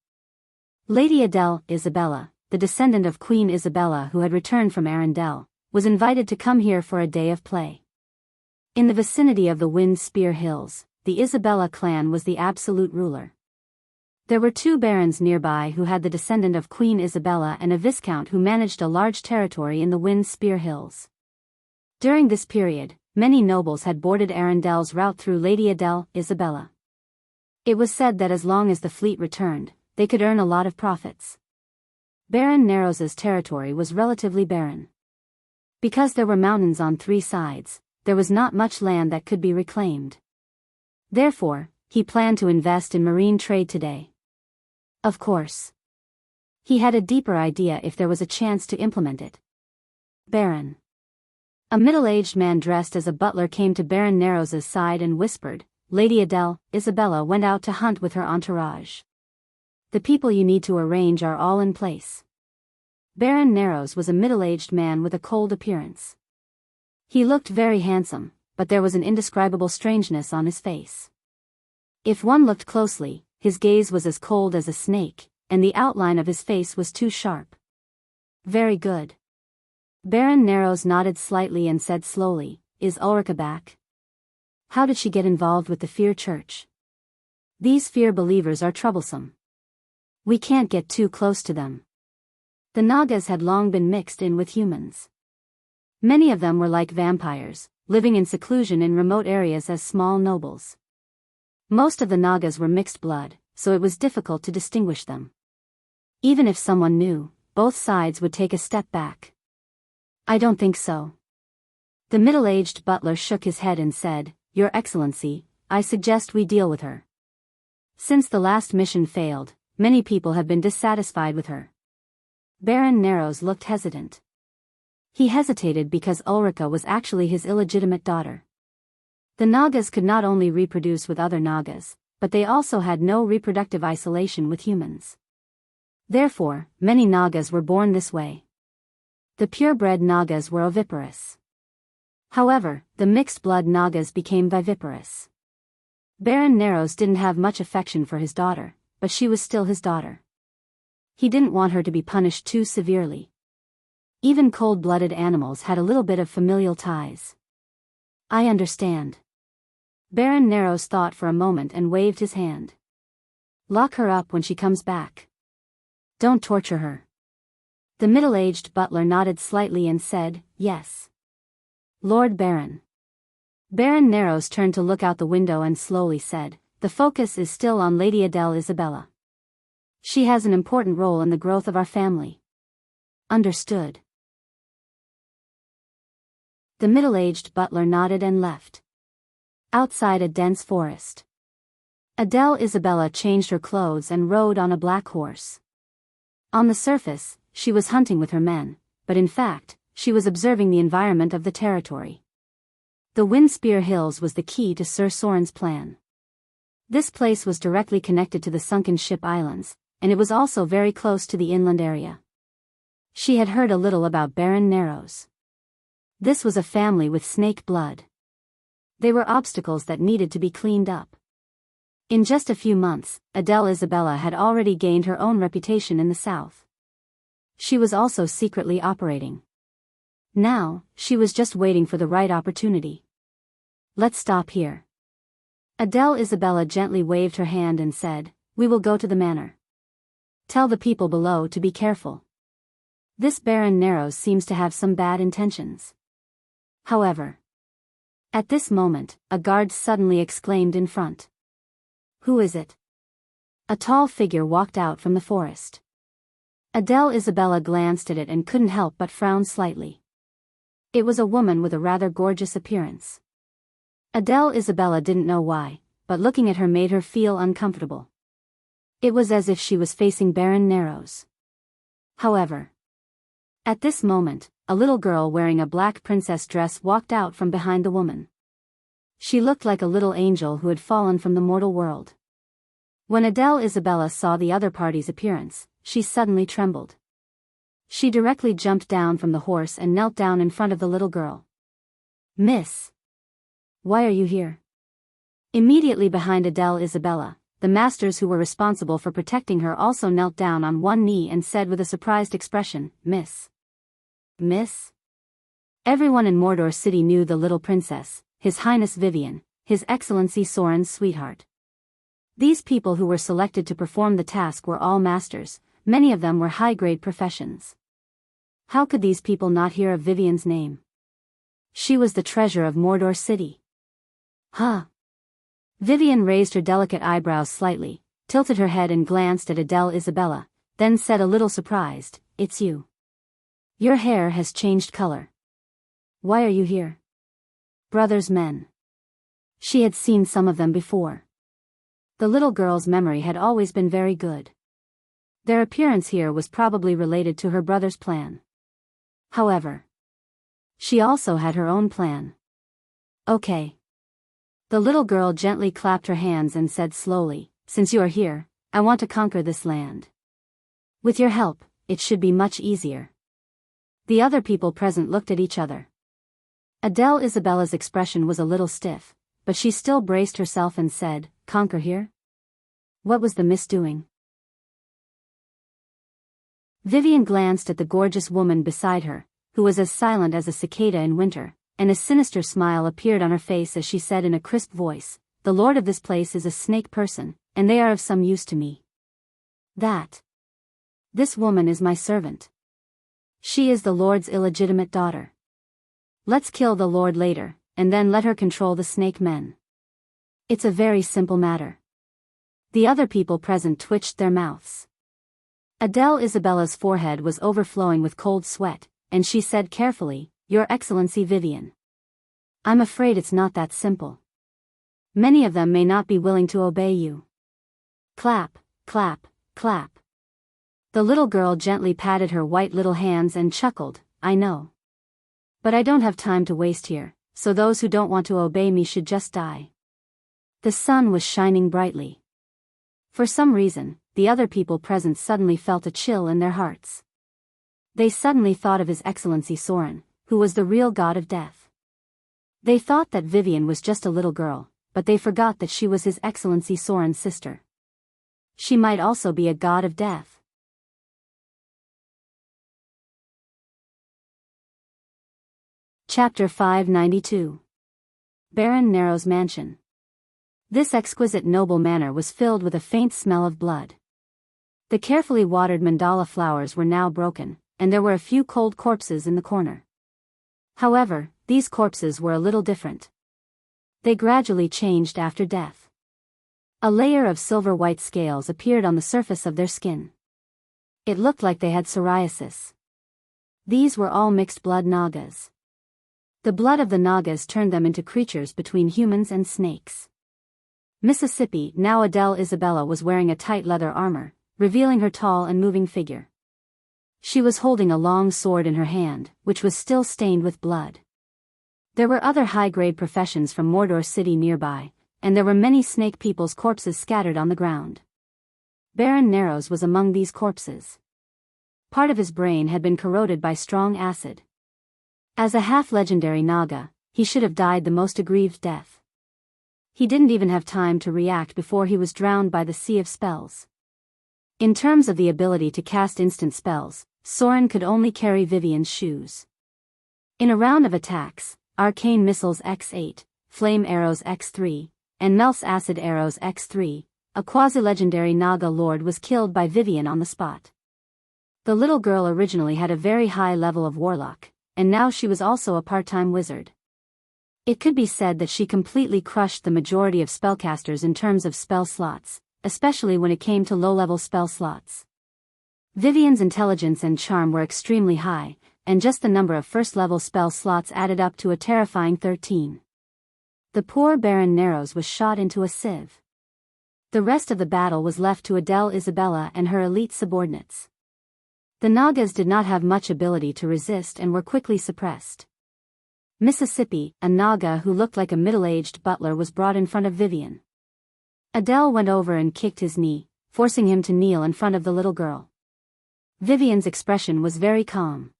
Lady Adele Isabella, the descendant of Queen Isabella who had returned from Arundel, was invited to come here for a day of play. In the vicinity of the Wind Spear Hills, the Isabella clan was the absolute ruler. There were two barons nearby who had the descendant of Queen Isabella and a viscount who managed a large territory in the Wind Spear Hills. During this period, many nobles had boarded Arundel's route through Lady Adele Isabella. It was said that as long as the fleet returned, they could earn a lot of profits. Baron Narrows's territory was relatively barren. Because there were mountains on three sides, there was not much land that could be reclaimed. Therefore, he planned to invest in marine trade today. Of course. He had a deeper idea if there was a chance to implement it. Baron. A middle-aged man dressed as a butler came to Baron Narrows's side and whispered, "Lady Adele Isabella went out to hunt with her entourage. The people you need to arrange are all in place." Baron Narrows was a middle-aged man with a cold appearance. He looked very handsome, but there was an indescribable strangeness on his face. If one looked closely, his gaze was as cold as a snake, and the outline of his face was too sharp. "Very good." Baron Narrows nodded slightly and said slowly, "Is Ulrika back? How did she get involved with the Fear Church? These fear believers are troublesome. We can't get too close to them." The Nagas had long been mixed in with humans. Many of them were like vampires, living in seclusion in remote areas as small nobles. Most of the Nagas were mixed blood, so it was difficult to distinguish them. Even if someone knew, both sides would take a step back. "I don't think so." The middle-aged butler shook his head and said, "Your Excellency, I suggest we deal with her. Since the last mission failed, many people have been dissatisfied with her." Baron Narrows looked hesitant. He hesitated because Ulrika was actually his illegitimate daughter. The Nagas could not only reproduce with other Nagas, but they also had no reproductive isolation with humans. Therefore, many Nagas were born this way. The purebred Nagas were oviparous. However, the mixed-blood Nagas became viviparous. Baron Narrows didn't have much affection for his daughter, but she was still his daughter. He didn't want her to be punished too severely. Even cold-blooded animals had a little bit of familial ties. "I understand." Baron Narrows thought for a moment and waved his hand. "Lock her up when she comes back. Don't torture her." The middle-aged butler nodded slightly and said, "Yes. Lord Baron." Baron Narrows turned to look out the window and slowly said, the focus is still on Lady Adele Isabella. She has an important role in the growth of our family. Understood. The middle-aged butler nodded and left. Outside a dense forest, Adele Isabella changed her clothes and rode on a black horse. On the surface, she was hunting with her men, but in fact, she was observing the environment of the territory. The Windspear Hills was the key to Sir Soren's plan. This place was directly connected to the sunken ship islands, and it was also very close to the inland area. She had heard a little about Baron Narrows. This was a family with snake blood. They were obstacles that needed to be cleaned up. In just a few months, Adele Isabella had already gained her own reputation in the south. She was also secretly operating. Now, she was just waiting for the right opportunity. Let's stop here. Adele Isabella gently waved her hand and said, "We will go to the manor. Tell the people below to be careful. This Baron Narrows seems to have some bad intentions." However, at this moment, a guard suddenly exclaimed in front. "Who is it?" A tall figure walked out from the forest. Adele Isabella glanced at it and couldn't help but frown slightly. It was a woman with a rather gorgeous appearance. Adele Isabella didn't know why, but looking at her made her feel uncomfortable. It was as if she was facing Baron Narrows. However, at this moment, a little girl wearing a black princess dress walked out from behind the woman. She looked like a little angel who had fallen from the mortal world. When Adele Isabella saw the other party's appearance, she suddenly trembled. She directly jumped down from the horse and knelt down in front of the little girl. "Miss, why are you here?" Immediately behind Adele Isabella, the masters who were responsible for protecting her also knelt down on one knee and said with a surprised expression, "Miss." "Miss?" Everyone in Mordor City knew the little princess, His Highness Vivian, His Excellency Soren's sweetheart. These people who were selected to perform the task were all masters, many of them were high-grade professions. How could these people not hear of Vivian's name? She was the treasure of Mordor City. Huh? Vivian raised her delicate eyebrows slightly, tilted her head and glanced at Adele Isabella, then said a little surprised, "It's you. Your hair has changed color. Why are you here?" Brothers' men. She had seen some of them before. The little girl's memory had always been very good. Their appearance here was probably related to her brother's plan. However, she also had her own plan. "Okay." The little girl gently clapped her hands and said slowly, "Since you are here, I want to conquer this land. With your help, it should be much easier." The other people present looked at each other. Adele Isabella's expression was a little stiff, but she still braced herself and said, "Conquer here? What was the miss doing?" Vivian glanced at the gorgeous woman beside her, who was as silent as a cicada in winter, and a sinister smile appeared on her face as she said in a crisp voice, "The lord of this place is a snake person, and they are of some use to me. This woman is my servant. She is the lord's illegitimate daughter. Let's kill the lord later, and then let her control the snake men. It's a very simple matter." The other people present twitched their mouths. Adele Isabella's forehead was overflowing with cold sweat, and she said carefully, "Your Excellency Vivian. I'm afraid it's not that simple. Many of them may not be willing to obey you." Clap, clap, clap. The little girl gently patted her white little hands and chuckled, "I know. But I don't have time to waste here, so those who don't want to obey me should just die." The sun was shining brightly. For some reason, the other people present suddenly felt a chill in their hearts. They suddenly thought of His Excellency Soren, who was the real god of death. They thought that Vivian was just a little girl, but they forgot that she was His Excellency Soren's sister. She might also be a god of death. Chapter 592. Baron Narrow's Mansion. This exquisite noble manor was filled with a faint smell of blood. The carefully watered mandala flowers were now broken, and there were a few cold corpses in the corner. However, these corpses were a little different. They gradually changed after death. A layer of silver-white scales appeared on the surface of their skin. It looked like they had psoriasis. These were all mixed-blood Nagas. The blood of the Nagas turned them into creatures between humans and snakes. Mississippi, now Adele Isabella, was wearing a tight leather armor, revealing her tall and moving figure. She was holding a long sword in her hand, which was still stained with blood. There were other high-grade professions from Mordor City nearby, and there were many snake people's corpses scattered on the ground. Baron Narrows was among these corpses. Part of his brain had been corroded by strong acid. As a half-legendary Naga, he should have died the most aggrieved death. He didn't even have time to react before he was drowned by the sea of spells. In terms of the ability to cast instant spells, Soren could only carry Vivian's shoes. In a round of attacks, Arcane Missiles X8, Flame Arrows X3, and Melf's Acid Arrows X3, a quasi-legendary Naga Lord was killed by Vivian on the spot. The little girl originally had a very high level of Warlock, and now she was also a part-time wizard. It could be said that she completely crushed the majority of spellcasters in terms of spell slots, especially when it came to low-level spell slots. Vivian's intelligence and charm were extremely high, and just the number of first-level spell slots added up to a terrifying 13. The poor Baron Narrows was shot into a sieve. The rest of the battle was left to Adele Isabella and her elite subordinates. The Nagas did not have much ability to resist and were quickly suppressed. Mississippi, a Naga who looked like a middle-aged butler, was brought in front of Vivian. Adele went over and kicked his knee, forcing him to kneel in front of the little girl. Vivian's expression was very calm.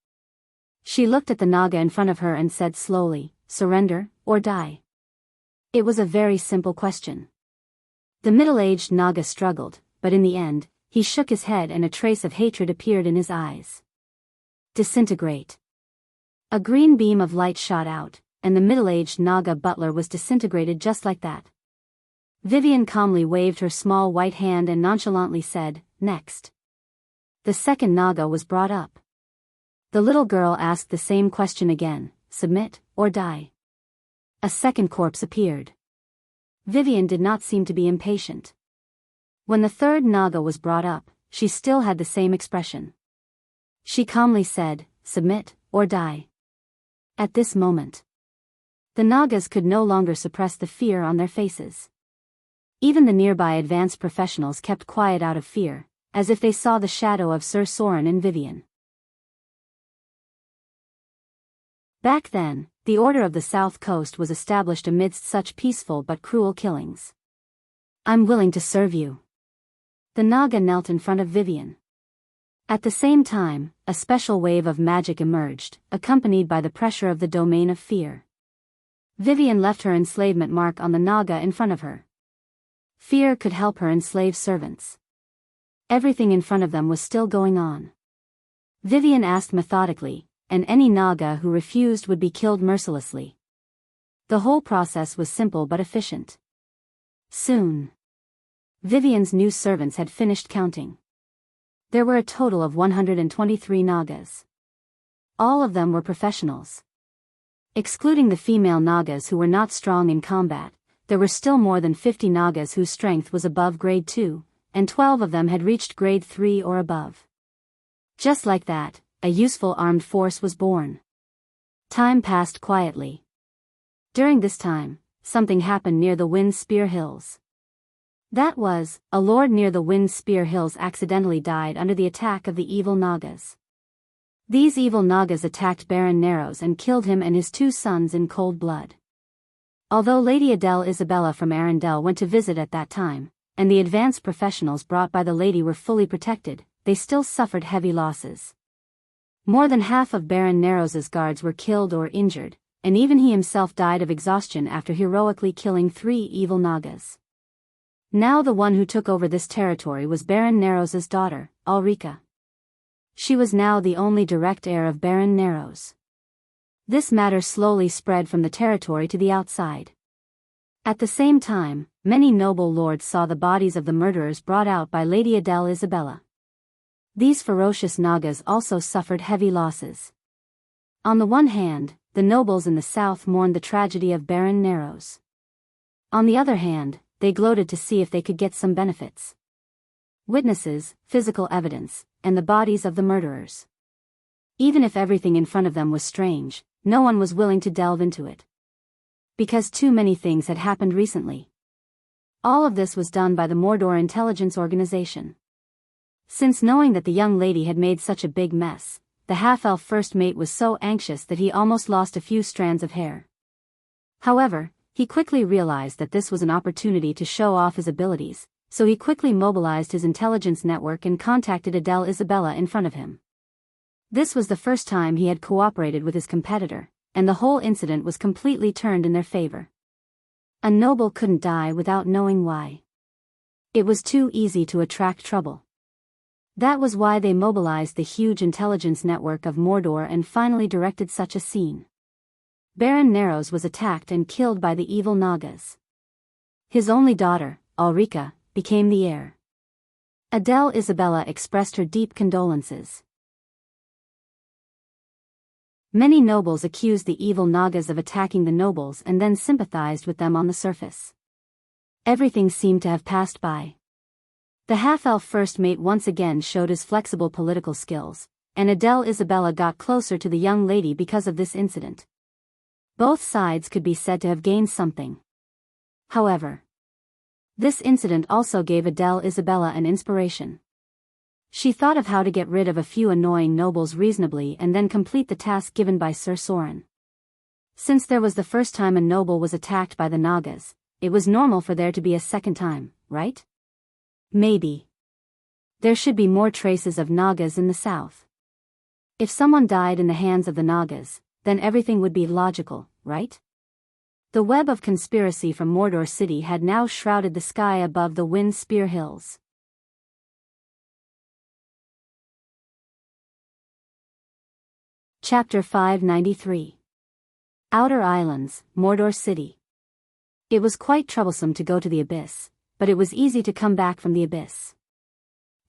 She looked at the Naga in front of her and said slowly, "Surrender, or die." It was a very simple question. The middle-aged Naga struggled, but in the end, he shook his head and a trace of hatred appeared in his eyes. Disintegrate. A green beam of light shot out, and the middle-aged Naga butler was disintegrated just like that. Vivian calmly waved her small white hand and nonchalantly said, "Next." The second Naga was brought up. The little girl asked the same question again, "Submit, or die?" A second corpse appeared. Vivian did not seem to be impatient. When the third Naga was brought up, she still had the same expression. She calmly said, "Submit, or die." At this moment, the Nagas could no longer suppress the fear on their faces. Even the nearby advanced professionals kept quiet out of fear, as if they saw the shadow of Sir Soren and Vivian. Back then, the Order of the South Coast was established amidst such peaceful but cruel killings. "I'm willing to serve you." The Naga knelt in front of Vivian. At the same time, a special wave of magic emerged, accompanied by the pressure of the domain of fear. Vivian left her enslavement mark on the Naga in front of her. Fear could help her enslave servants. Everything in front of them was still going on. Vivian asked methodically, and any Naga who refused would be killed mercilessly. The whole process was simple but efficient. Soon, Vivian's new servants had finished counting. There were a total of 123 Nagas. All of them were professionals. Excluding the female Nagas who were not strong in combat, there were still more than 50 Nagas whose strength was above grade 2, and 12 of them had reached grade 3 or above. Just like that, a useful armed force was born. Time passed quietly. During this time, something happened near the Wind Spear Hills. That was, a lord near the Wind Spear Hills accidentally died under the attack of the evil Nagas. These evil Nagas attacked Baron Narrows and killed him and his 2 sons in cold blood. Although Lady Adele Isabella from Arendelle went to visit at that time, and the advanced professionals brought by the lady were fully protected, they still suffered heavy losses. More than half of Baron Narrows's guards were killed or injured, and even he himself died of exhaustion after heroically killing 3 evil Nagas. Now the one who took over this territory was Baron Narrows's daughter, Ulrika. She was now the only direct heir of Baron Narrows. This matter slowly spread from the territory to the outside. At the same time, many noble lords saw the bodies of the murderers brought out by Lady Adele Isabella. These ferocious Nagas also suffered heavy losses. On the one hand, the nobles in the south mourned the tragedy of Baron Narrows. On the other hand, they gloated to see if they could get some benefits. Witnesses, physical evidence, and the bodies of the murderers. Even if everything in front of them was strange, no one was willing to delve into it. Because too many things had happened recently. All of this was done by the Mordor Intelligence Organization. Since knowing that the young lady had made such a big mess, the half-elf first mate was so anxious that he almost lost a few strands of hair. However, he quickly realized that this was an opportunity to show off his abilities, so he quickly mobilized his intelligence network and contacted Adele Isabella in front of him. This was the first time he had cooperated with his competitor, and the whole incident was completely turned in their favor. A noble couldn't die without knowing why. It was too easy to attract trouble. That was why they mobilized the huge intelligence network of Mordor and finally directed such a scene. Baron Narrows was attacked and killed by the evil Nagas. His only daughter, Ulrika, became the heir. Adele Isabella expressed her deep condolences. Many nobles accused the evil Nagas of attacking the nobles and then sympathized with them on the surface. Everything seemed to have passed by. The half-elf first mate once again showed his flexible political skills, and Adele Isabella got closer to the young lady because of this incident. Both sides could be said to have gained something. However, this incident also gave Adele Isabella an inspiration. She thought of how to get rid of a few annoying nobles reasonably and then complete the task given by Sir Soren. Since there was the first time a noble was attacked by the Nagas, it was normal for there to be a second time, right? Maybe. There should be more traces of Nagas in the south. If someone died in the hands of the Nagas, then everything would be logical, right? The web of conspiracy from Mordor City had now shrouded the sky above the Wind Spear Hills. Chapter 593. Outer Islands, Mordor City. It was quite troublesome to go to the abyss, but it was easy to come back from the abyss.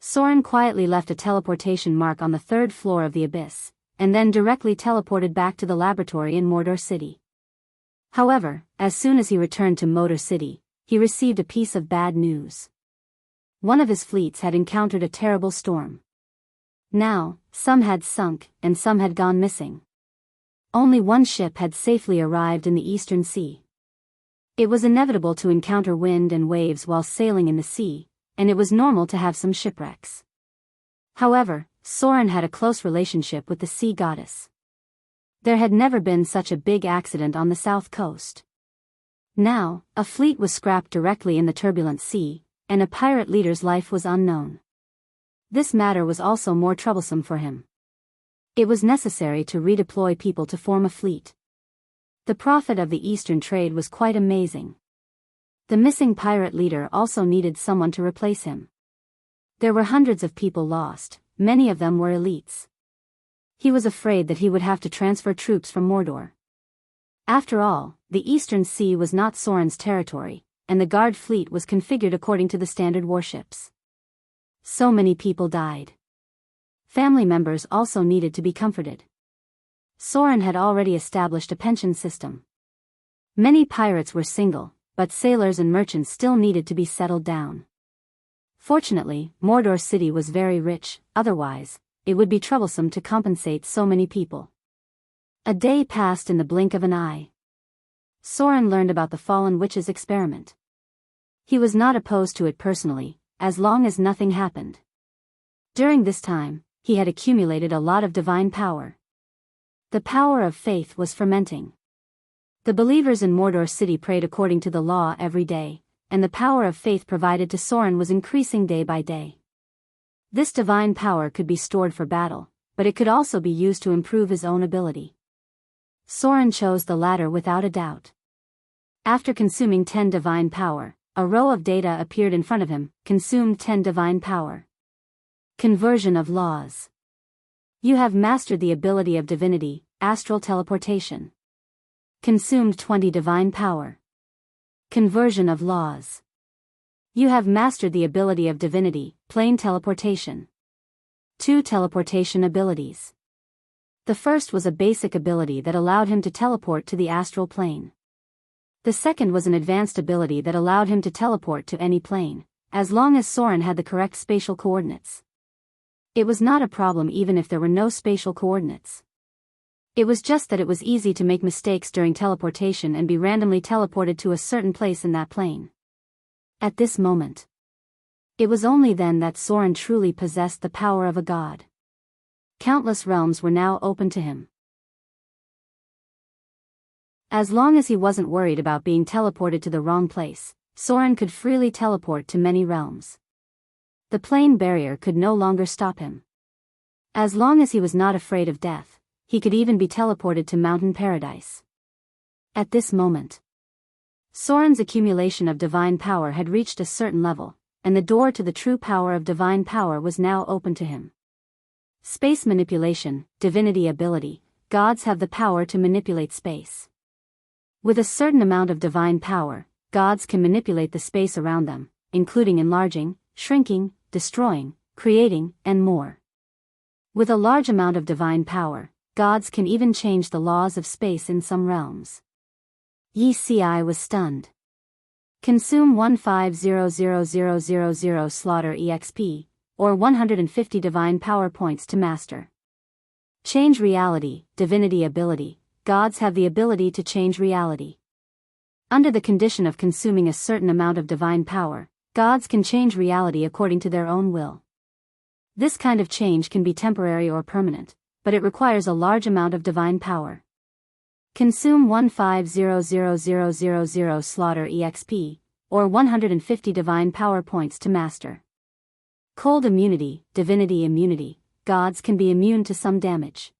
Soren quietly left a teleportation mark on the 3rd floor of the abyss, and then directly teleported back to the laboratory in Mordor City. However, as soon as he returned to Mordor City, he received a piece of bad news. One of his fleets had encountered a terrible storm. Now, some had sunk, and some had gone missing. Only one ship had safely arrived in the Eastern Sea. It was inevitable to encounter wind and waves while sailing in the sea, and it was normal to have some shipwrecks. However, Soren had a close relationship with the sea goddess. There had never been such a big accident on the south coast. Now, a fleet was scrapped directly in the turbulent sea, and a pirate leader's life was unknown. This matter was also more troublesome for him. It was necessary to redeploy people to form a fleet. The profit of the Eastern trade was quite amazing. The missing pirate leader also needed someone to replace him. There were hundreds of people lost, many of them were elites. He was afraid that he would have to transfer troops from Mordor. After all, the Eastern Sea was not Soren's territory, and the guard fleet was configured according to the standard warships. So many people died. Family members also needed to be comforted. Soren had already established a pension system. Many pirates were single, but sailors and merchants still needed to be settled down. Fortunately, Mordor City was very rich, otherwise, it would be troublesome to compensate so many people. A day passed in the blink of an eye. Soren learned about the fallen witch's experiment. He was not opposed to it personally, as long as nothing happened. During this time, he had accumulated a lot of divine power. The power of faith was fermenting. The believers in Mordor City prayed according to the law every day, and the power of faith provided to Soren was increasing day by day. This divine power could be stored for battle, but it could also be used to improve his own ability. Soren chose the latter without a doubt. After consuming 10 divine power, a row of data appeared in front of him, consumed 10 divine power. Conversion of laws. You have mastered the ability of divinity, astral teleportation. Consumed 20 divine power. Conversion of laws. You have mastered the ability of divinity, plane teleportation. 2 teleportation abilities. The first was a basic ability that allowed him to teleport to the astral plane. The second was an advanced ability that allowed him to teleport to any plane, as long as Soren had the correct spatial coordinates. It was not a problem even if there were no spatial coordinates. It was just that it was easy to make mistakes during teleportation and be randomly teleported to a certain place in that plane. At this moment, it was only then that Soren truly possessed the power of a god. Countless realms were now open to him. As long as he wasn't worried about being teleported to the wrong place, Soren could freely teleport to many realms. The plane barrier could no longer stop him. As long as he was not afraid of death, he could even be teleported to Mountain Paradise. At this moment, Soren's accumulation of divine power had reached a certain level, and the door to the true power of divine power was now open to him. Space manipulation, divinity ability. Gods have the power to manipulate space. With a certain amount of divine power, gods can manipulate the space around them, including enlarging, shrinking, destroying, creating, and more. With a large amount of divine power, gods can even change the laws of space in some realms. Yi Ci was stunned. Consume 150000 slaughter EXP, or 150 divine power points to master. Change reality, divinity ability. Gods have the ability to change reality. Under the condition of consuming a certain amount of divine power, gods can change reality according to their own will. This kind of change can be temporary or permanent, but it requires a large amount of divine power. Consume 150000 slaughter EXP, or 150 divine power points to master. Cold immunity, divinity immunity. Gods can be immune to some damage.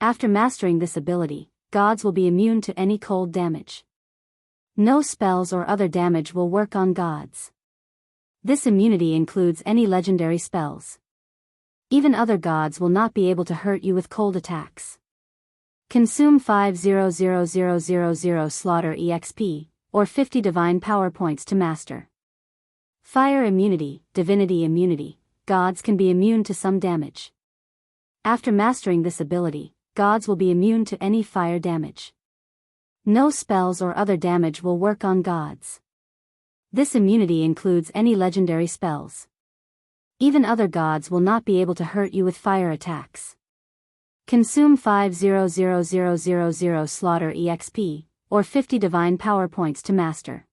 After mastering this ability, gods will be immune to any cold damage. No spells or other damage will work on gods. This immunity includes any legendary spells. Even other gods will not be able to hurt you with cold attacks. Consume 500000 slaughter EXP, or 50 divine power points to master. Fire immunity, divinity immunity. Gods can be immune to some damage. After mastering this ability, gods will be immune to any fire damage. No spells or other damage will work on gods. This immunity includes any legendary spells. Even other gods will not be able to hurt you with fire attacks. Consume 500000 slaughter EXP, or 50 divine power points to master.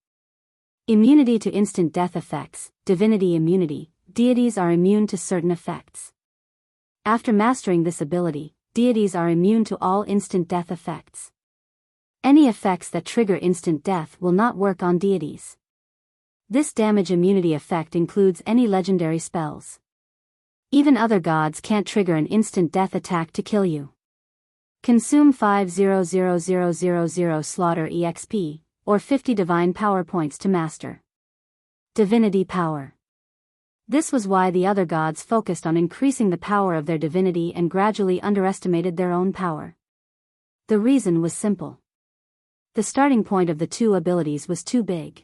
Immunity to instant death effects, divinity immunity. Deities are immune to certain effects. After mastering this ability, deities are immune to all instant death effects. Any effects that trigger instant death will not work on deities. This damage immunity effect includes any legendary spells. Even other gods can't trigger an instant death attack to kill you. Consume 500000 slaughter EXP, or 50 divine power points to master. Divinity power. This was why the other gods focused on increasing the power of their divinity and gradually underestimated their own power. The reason was simple. The starting point of the two abilities was too big.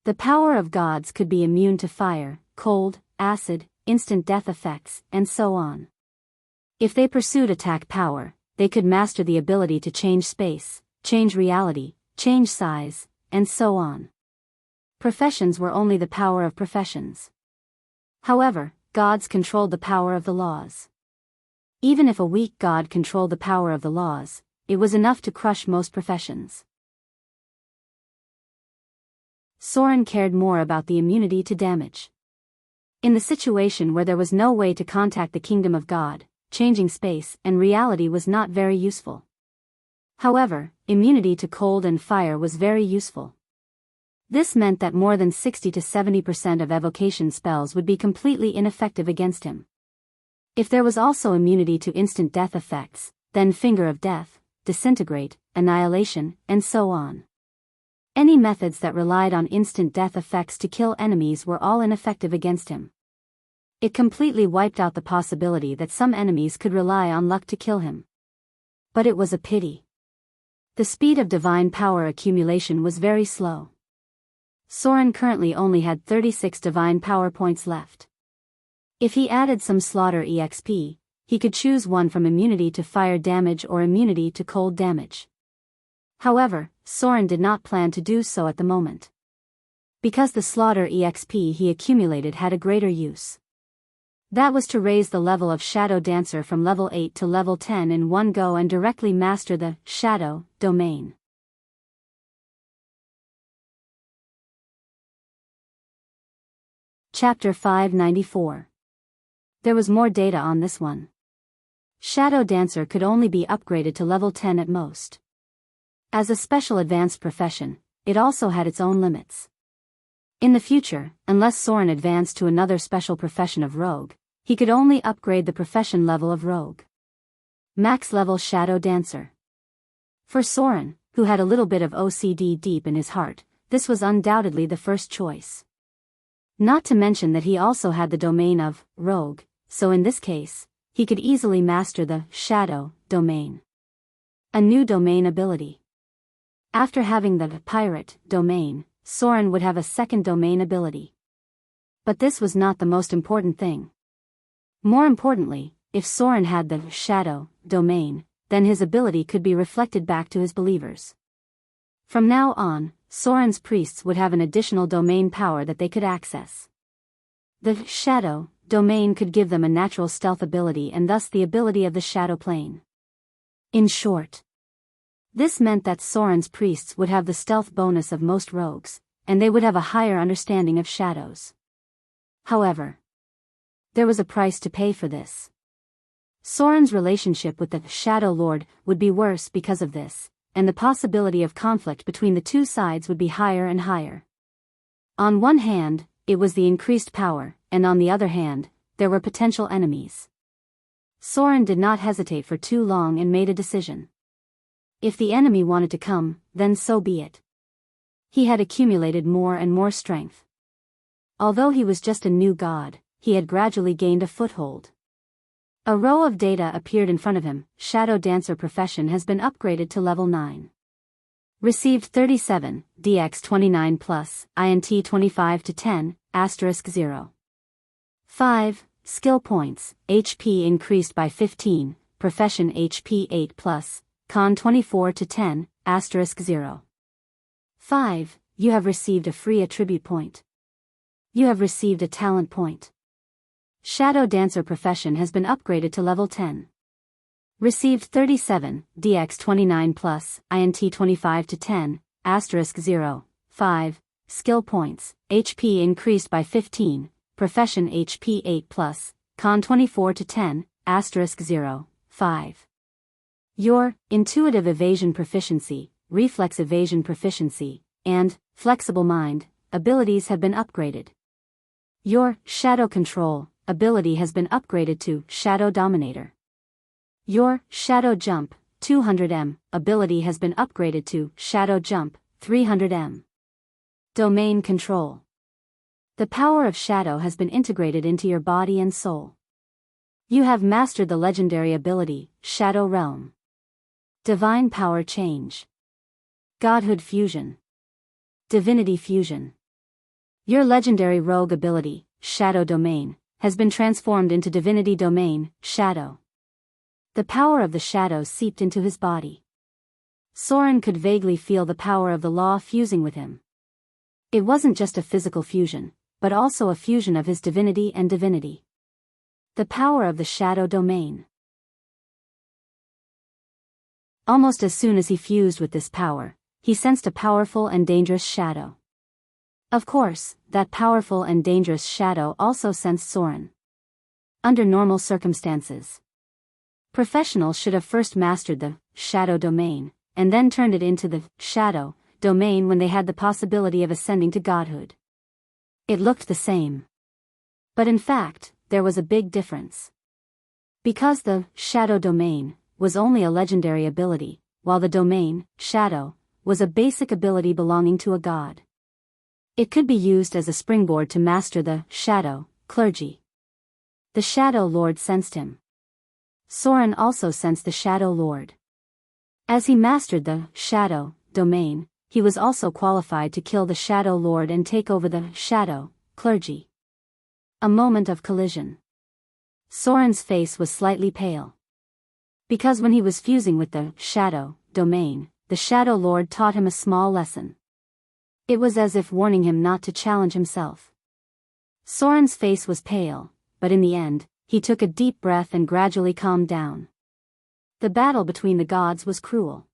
The power of gods could be immune to fire, cold, acid, instant death effects, and so on. If they pursued attack power, they could master the ability to change space, change reality, change size, and so on. Professions were only the power of professions. However, gods controlled the power of the laws. Even if a weak god controlled the power of the laws, it was enough to crush most professions. Soren cared more about the immunity to damage. In the situation where there was no way to contact the kingdom of God, changing space and reality was not very useful. However, immunity to cold and fire was very useful. This meant that more than 60 to 70% of evocation spells would be completely ineffective against him. If there was also immunity to instant death effects, then Finger of Death, Disintegrate, Annihilation, and so on. Any methods that relied on instant death effects to kill enemies were all ineffective against him. It completely wiped out the possibility that some enemies could rely on luck to kill him. But it was a pity. The speed of divine power accumulation was very slow. Soren currently only had 36 divine power points left. If he added some slaughter EXP, he could choose one from immunity to fire damage or immunity to cold damage. However, Soren did not plan to do so at the moment. Because the slaughter EXP he accumulated had a greater use. That was to raise the level of Shadow Dancer from level 8 to level 10 in one go and directly master the Shadow domain. Chapter 594. There was more data on this one. Shadow Dancer could only be upgraded to level 10 at most. As a special advanced profession, it also had its own limits. In the future, unless Soren advanced to another special profession of rogue, he could only upgrade the profession level of rogue. Max level Shadow Dancer. For Soren, who had a little bit of OCD deep in his heart, this was undoubtedly the first choice. Not to mention that he also had the domain of rogue, so in this case, he could easily master the Shadow domain. A new domain ability. After having the pirate domain, Soren would have a second domain ability. But this was not the most important thing. More importantly, if Soren had the Shadow domain, then his ability could be reflected back to his believers. From now on, Soren's priests would have an additional domain power that they could access. The Shadow domain could give them a natural stealth ability and thus the ability of the Shadow plane. In short, this meant that Soren's priests would have the stealth bonus of most rogues, and they would have a higher understanding of shadows. However, there was a price to pay for this. Soren's relationship with the Shadow Lord would be worse because of this, and the possibility of conflict between the two sides would be higher and higher. On one hand, it was the increased power, and on the other hand, there were potential enemies. Soren did not hesitate for too long and made a decision. If the enemy wanted to come, then so be it. He had accumulated more and more strength. Although he was just a new god, he had gradually gained a foothold. A row of data appeared in front of him. Shadow Dancer profession has been upgraded to level 9. Received 37, DX 29 plus, INT 25 to 10, asterisk 0. 5, skill points, HP increased by 15, profession HP 8 plus, Con 24 to 10, asterisk 0. 5. You have received a free attribute point. You have received a talent point. Shadow Dancer profession has been upgraded to level 10. Received 37, DX 29 plus, INT 25 to 10, asterisk 0. 5. Skill points, HP increased by 15, profession HP 8 plus, Con 24 to 10, asterisk 0. 5. Your intuitive evasion proficiency, reflex evasion proficiency, and flexible mind abilities have been upgraded. Your shadow control ability has been upgraded to Shadow Dominator. Your shadow jump 200m ability has been upgraded to Shadow Jump 300m. Domain control. The power of shadow has been integrated into your body and soul. You have mastered the legendary ability Shadow Realm. Divine Power Change. Godhood Fusion. Divinity Fusion. Your legendary rogue ability, Shadow Domain, has been transformed into Divinity Domain, Shadow. The power of the shadows seeped into his body. Soren could vaguely feel the power of the law fusing with him. It wasn't just a physical fusion, but also a fusion of his divinity and divinity. The power of the Shadow Domain. Almost as soon as he fused with this power, he sensed a powerful and dangerous shadow. Of course, that powerful and dangerous shadow also sensed Soren. Under normal circumstances, professionals should have first mastered the Shadow Domain, and then turned it into the Shadow Domain when they had the possibility of ascending to godhood. It looked the same. But in fact, there was a big difference. Because the Shadow Domain was only a legendary ability, while the domain, Shadow, was a basic ability belonging to a god. It could be used as a springboard to master the Shadow Clergy. The Shadow Lord sensed him. Soren also sensed the Shadow Lord. As he mastered the Shadow Domain, he was also qualified to kill the Shadow Lord and take over the Shadow Clergy. A moment of collision. Soren's face was slightly pale. Because when he was fusing with the Shadow Domain, the Shadow Lord taught him a small lesson. It was as if warning him not to challenge himself. Soren's face was pale, but in the end, he took a deep breath and gradually calmed down. The battle between the gods was cruel.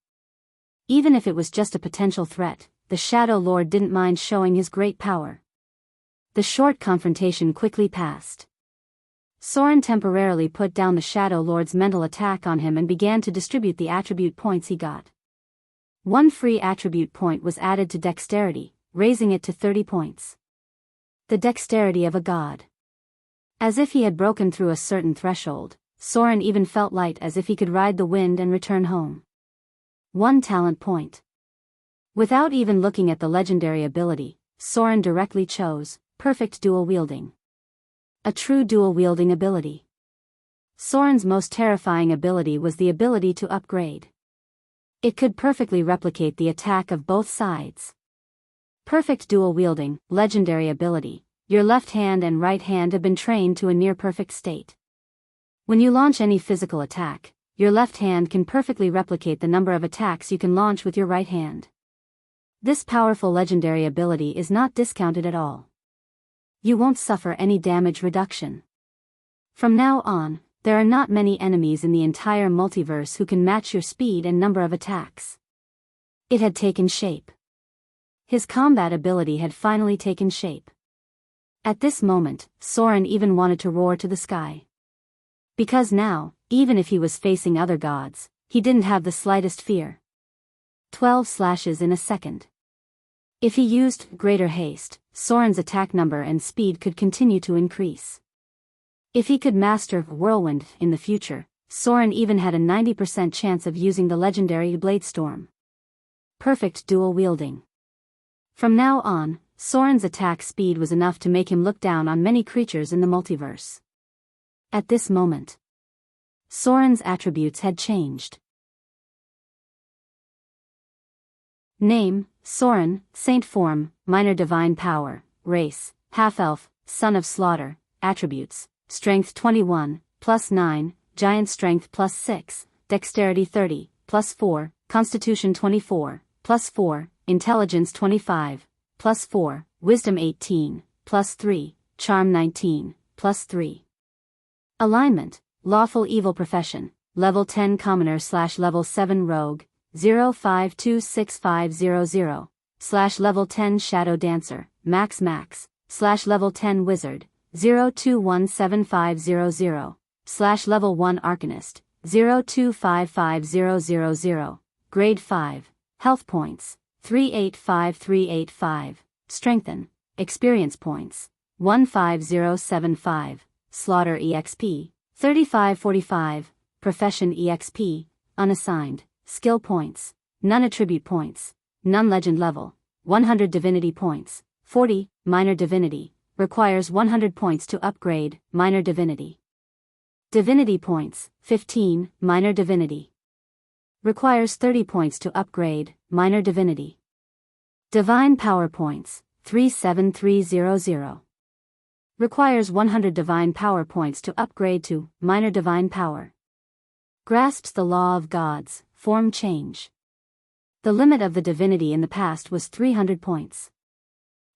Even if it was just a potential threat, the Shadow Lord didn't mind showing his great power. The short confrontation quickly passed. Soren temporarily put down the Shadow Lord's mental attack on him and began to distribute the attribute points he got. One free attribute point was added to dexterity, raising it to 30 points. The dexterity of a god. As if he had broken through a certain threshold, Soren even felt light, as if he could ride the wind and return home. 1 talent point. Without even looking at the legendary ability, Soren directly chose perfect dual wielding. A true dual wielding ability. Soren's most terrifying ability was the ability to upgrade. It could perfectly replicate the attack of both sides. Perfect dual wielding, legendary ability. Your left hand and right hand have been trained to a near-perfect state. When you launch any physical attack, your left hand can perfectly replicate the number of attacks you can launch with your right hand. This powerful legendary ability is not discounted at all. You won't suffer any damage reduction. From now on, there are not many enemies in the entire multiverse who can match your speed and number of attacks. It had taken shape. His combat ability had finally taken shape. At this moment, Soren even wanted to roar to the sky. Because now, even if he was facing other gods, he didn't have the slightest fear. 12 slashes in a second. If he used greater haste, Soren's attack number and speed could continue to increase. If he could master Whirlwind in the future, Soren even had a 90% chance of using the legendary Bladestorm. Perfect dual wielding. From now on, Soren's attack speed was enough to make him look down on many creatures in the multiverse. At this moment, Soren's attributes had changed. Name, Soren, Saint Form, Minor Divine Power, Race, Half-Elf, Son of Slaughter, Attributes, Strength 21, +9, Giant Strength +6, Dexterity 30, +4, Constitution 24, +4, Intelligence 25, +4, Wisdom 18, +3, Charm 19, +3. Alignment, Lawful Evil Profession, Level 10 Commoner / Level 7 Rogue, 05265500, / Level 10 Shadow Dancer, Max / Level 10 Wizard, 02175000, / Level 1 Arcanist, 0255000, Grade 5, Health Points, 385385, Strengthen, Experience Points, 15075, Slaughter EXP, 3545, Profession EXP, Unassigned, Skill Points, None Attribute Points, None Legend Level, 100 Divinity Points, 40, Minor Divinity, requires 100 points to upgrade, Minor Divinity. Divinity Points, 15, Minor Divinity. Requires 30 points to upgrade, Minor Divinity. Divine Power Points, 37300. Requires 100 Divine Power Points to upgrade to Minor Divine Power. Grasps the Law of Gods, Form Change. The limit of the divinity in the past was 300 points.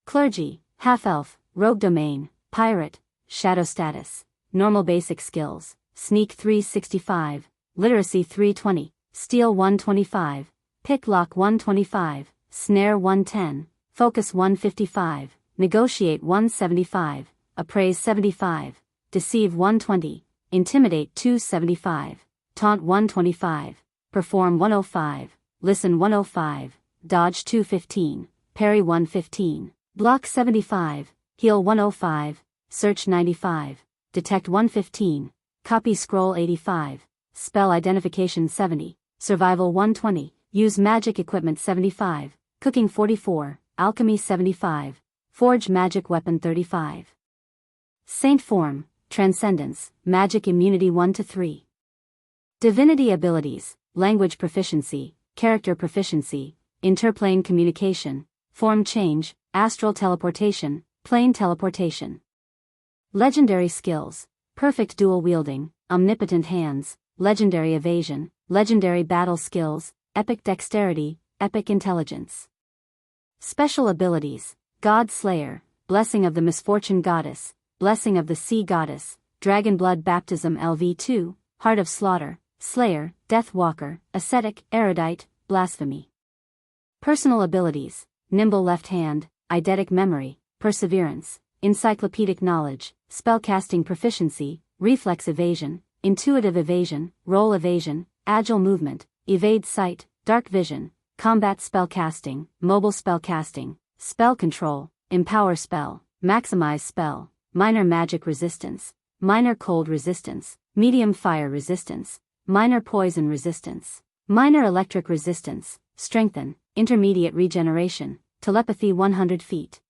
Clergy, Half-Elf, Rogue Domain, Pirate, Shadow Status, Normal Basic Skills, Sneak 365, Literacy 320, Steal 125, Pick Lock 125, Snare 110, Focus 155, Negotiate 175, Appraise 75, Deceive 120, Intimidate 275, Taunt 125, Perform 105, Listen 105, Dodge 215, Parry 115, Block 75, Heal 105, Search 95, Detect 115, Copy Scroll 85, Spell Identification 70, Survival 120, Use Magic Equipment 75, Cooking 44, Alchemy 75, Forge Magic Weapon 35. Saint Form, Transcendence, Magic Immunity 1-3. Divinity Abilities, Language Proficiency, Character Proficiency, Interplane Communication, Form Change, Astral Teleportation, Plane Teleportation. Legendary Skills, Perfect Dual Wielding, Omnipotent Hands, Legendary Evasion, Legendary Battle Skills, epic dexterity, epic intelligence. Special abilities: God Slayer, Blessing of the Misfortune Goddess, Blessing of the Sea Goddess, Dragon Blood Baptism LV2, Heart of Slaughter, Slayer, Death Walker, Ascetic, Erudite, Blasphemy. Personal abilities: Nimble Left Hand, Eidetic Memory, Perseverance, Encyclopedic Knowledge, Spellcasting Proficiency, Reflex Evasion, Intuitive Evasion, Roll Evasion, Agile Movement, Evade Sight, Dark Vision, Combat Spellcasting, Mobile Spellcasting, Spell Control, Empower Spell, Maximize Spell, Minor Magic Resistance, Minor Cold Resistance, Medium Fire Resistance, Minor Poison Resistance, Minor Electric Resistance, Strengthen, Intermediate Regeneration, Telepathy 100 feet.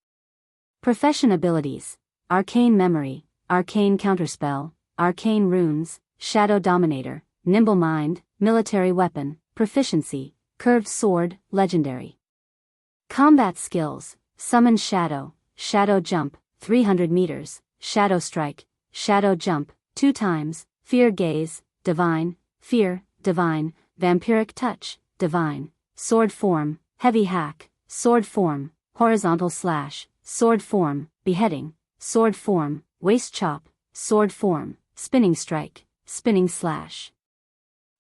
Profession abilities: Arcane Memory, Arcane Counterspell, Arcane Runes, Shadow Dominator, Nimble Mind, Military Weapon, Proficiency, Curved Sword, Legendary. Combat skills: Summon Shadow, Shadow Jump, 300 meters, Shadow Strike, Shadow Jump, 2 times, Fear Gaze, Divine, Fear, Divine, Vampiric Touch, Divine, Sword Form, Heavy Hack, Sword Form, Horizontal Slash, Sword Form, Beheading, Sword Form, Waist Chop, Sword Form, Spinning Strike, Spinning Slash.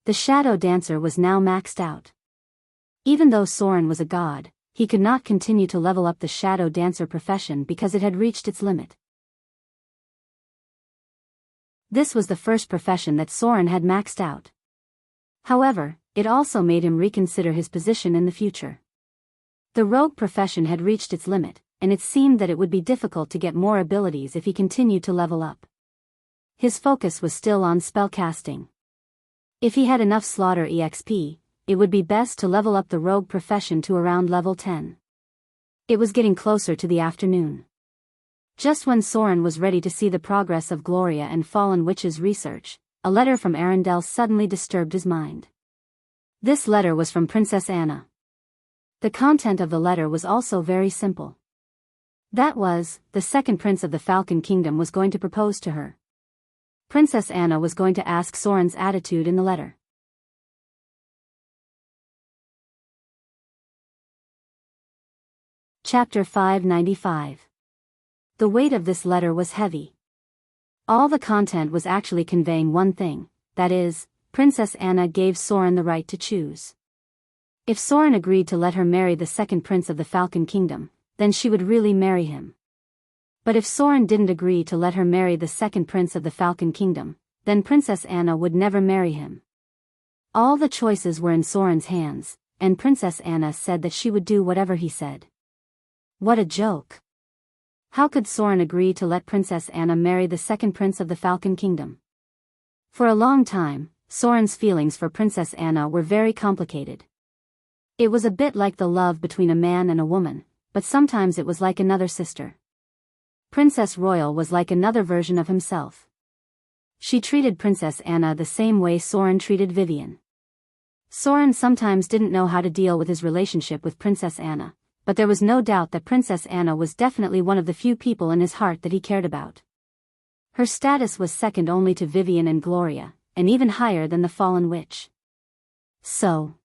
The Shadow Dancer was now maxed out. Even though Soren was a god, he could not continue to level up the Shadow Dancer profession because it had reached its limit. This was the first profession that Soren had maxed out. However, it also made him reconsider his position in the future. The rogue profession had reached its limit, and it seemed that it would be difficult to get more abilities if he continued to level up. His focus was still on spellcasting. If he had enough slaughter EXP, it would be best to level up the rogue profession to around level 10. It was getting closer to the afternoon. Just when Soren was ready to see the progress of Gloria and Fallen Witch's research, a letter from Arendelle suddenly disturbed his mind. This letter was from Princess Anna. The content of the letter was also very simple. That was, the second prince of the Falcon Kingdom was going to propose to her. Princess Anna was going to ask Soren's attitude in the letter. Chapter 595. The weight of this letter was heavy. All the content was actually conveying one thing, that is, Princess Anna gave Soren the right to choose. If Soren agreed to let her marry the second prince of the Falcon Kingdom, then she would really marry him. But if Soren didn't agree to let her marry the second prince of the Falcon Kingdom, then Princess Anna would never marry him. All the choices were in Soren's hands, and Princess Anna said that she would do whatever he said. What a joke! How could Soren agree to let Princess Anna marry the second prince of the Falcon Kingdom? For a long time, Soren's feelings for Princess Anna were very complicated. It was a bit like the love between a man and a woman, but sometimes it was like another sister. Princess Royal was like another version of himself. She treated Princess Anna the same way Soren treated Vivian. Soren sometimes didn't know how to deal with his relationship with Princess Anna, but there was no doubt that Princess Anna was definitely one of the few people in his heart that he cared about. Her status was second only to Vivian and Gloria, and even higher than the Fallen Witch. So,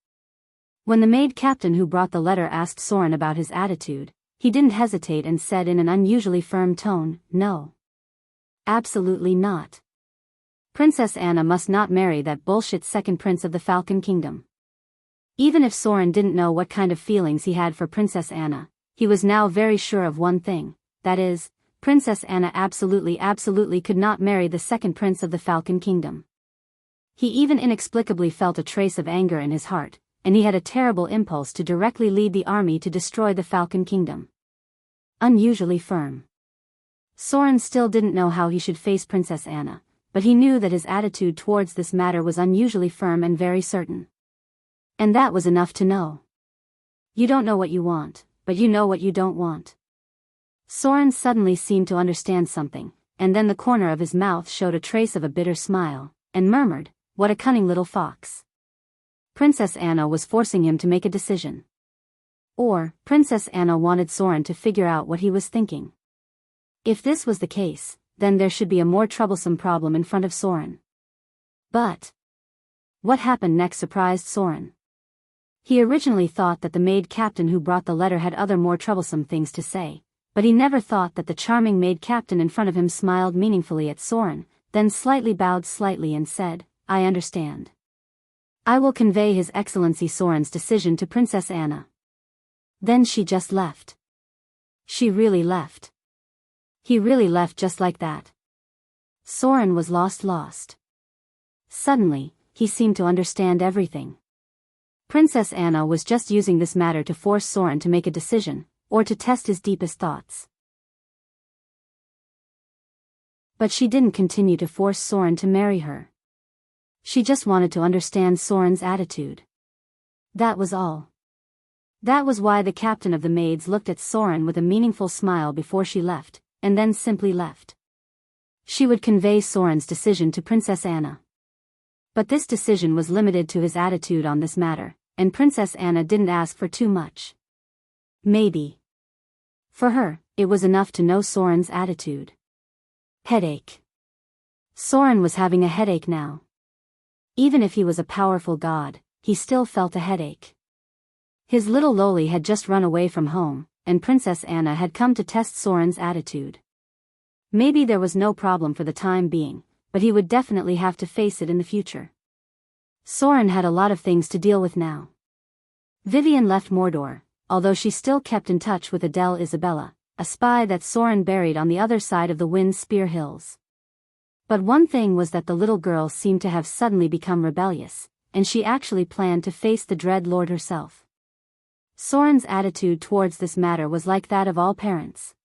when the maid captain who brought the letter asked Soren about his attitude, he didn't hesitate and said in an unusually firm tone, "No. Absolutely not. Princess Anna must not marry that bullshit second prince of the Falcon Kingdom." Even if Soren didn't know what kind of feelings he had for Princess Anna, he was now very sure of one thing, that is, Princess Anna absolutely could not marry the second prince of the Falcon Kingdom. He even inexplicably felt a trace of anger in his heart, and he had a terrible impulse to directly lead the army to destroy the Falcon Kingdom. Unusually firm. Soren still didn't know how he should face Princess Anna, but he knew that his attitude towards this matter was unusually firm and very certain. And that was enough to know. You don't know what you want, but you know what you don't want. Soren suddenly seemed to understand something, and then the corner of his mouth showed a trace of a bitter smile, and murmured, "What a cunning little fox." Princess Anna was forcing him to make a decision. Or, Princess Anna wanted Soren to figure out what he was thinking. If this was the case, then there should be a more troublesome problem in front of Soren. But what happened next surprised Soren. He originally thought that the maid captain who brought the letter had other more troublesome things to say, but he never thought that the charming maid captain in front of him smiled meaningfully at Soren, then slightly bowed slightly and said, "I understand. I will convey His Excellency Soren's decision to Princess Anna." Then she just left. She really left. He really left just like that. Soren was lost. Suddenly, he seemed to understand everything. Princess Anna was just using this matter to force Soren to make a decision, or to test his deepest thoughts. But she didn't continue to force Soren to marry her. She just wanted to understand Soren's attitude. That was all. That was why the captain of the maids looked at Soren with a meaningful smile before she left, and then simply left. She would convey Soren's decision to Princess Anna. But this decision was limited to his attitude on this matter, and Princess Anna didn't ask for too much. Maybe. For her, it was enough to know Soren's attitude. Headache. Soren was having a headache now. Even if he was a powerful god, he still felt a headache. His little Loli had just run away from home, and Princess Anna had come to test Soren's attitude. Maybe there was no problem for the time being, but he would definitely have to face it in the future. Soren had a lot of things to deal with now. Vivian left Mordor, although she still kept in touch with Adele Isabella, a spy that Soren buried on the other side of the Wind Spear Hills. But one thing was that the little girl seemed to have suddenly become rebellious, and she actually planned to face the Dread Lord herself. Soren's attitude towards this matter was like that of all parents.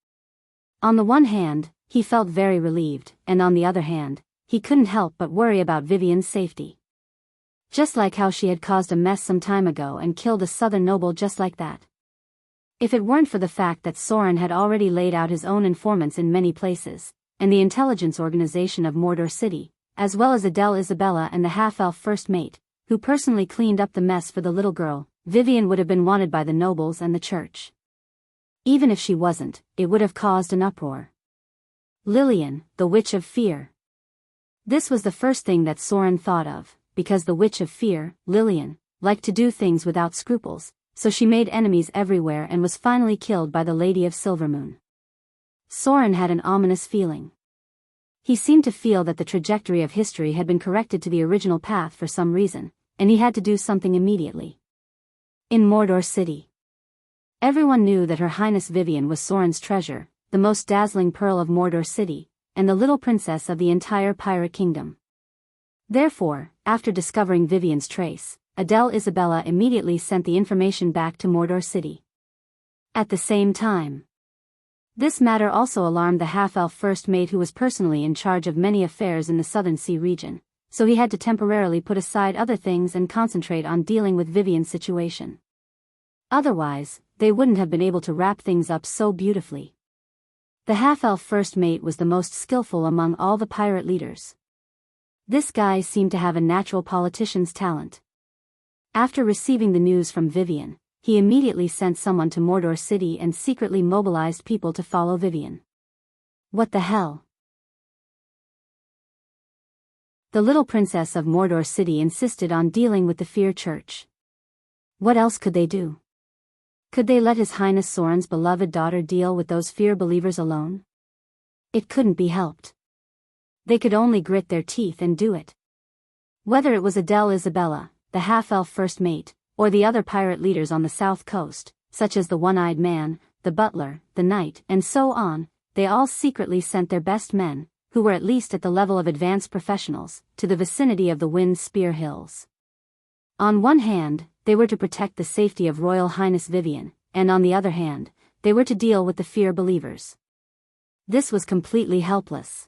On the one hand, he felt very relieved, and on the other hand, he couldn't help but worry about Vivian's safety. Just like how she had caused a mess some time ago and killed a southern noble just like that. If it weren't for the fact that Soren had already laid out his own informants in many places, and the intelligence organization of Mordor City, as well as Adele Isabella and the half-elf first mate, who personally cleaned up the mess for the little girl, Vivian would have been wanted by the nobles and the church. Even if she wasn't, it would have caused an uproar. Lillian, the Witch of Fear. This was the first thing that Soren thought of, because the Witch of Fear, Lillian, liked to do things without scruples, so she made enemies everywhere and was finally killed by the Lady of Silvermoon. Soren had an ominous feeling. He seemed to feel that the trajectory of history had been corrected to the original path for some reason, and he had to do something immediately. In Mordor City. Everyone knew that Her Highness Vivian was Soren's treasure, the most dazzling pearl of Mordor City, and the little princess of the entire pirate kingdom. Therefore, after discovering Vivian's trace, Adele Isabella immediately sent the information back to Mordor City. At the same time, this matter also alarmed the half-elf first mate who was personally in charge of many affairs in the Southern Sea region, so he had to temporarily put aside other things and concentrate on dealing with Vivian's situation. Otherwise, they wouldn't have been able to wrap things up so beautifully. The half-elf first mate was the most skillful among all the pirate leaders. This guy seemed to have a natural politician's talent. After receiving the news from Vivian, he immediately sent someone to Mordor City and secretly mobilized people to follow Vivian. What the hell? The little princess of Mordor City insisted on dealing with the Fear Church. What else could they do? Could they let His Highness Soren's beloved daughter deal with those fear believers alone? It couldn't be helped. They could only grit their teeth and do it. Whether it was Adele Isabella, the half-elf first mate, or the other pirate leaders on the south coast, such as the One-Eyed Man, the Butler, the Knight, and so on, they all secretly sent their best men, who were at least at the level of advanced professionals, to the vicinity of the Wind Spear Hills. On one hand, they were to protect the safety of Royal Highness Vivian, and on the other hand, they were to deal with the fear believers. This was completely helpless.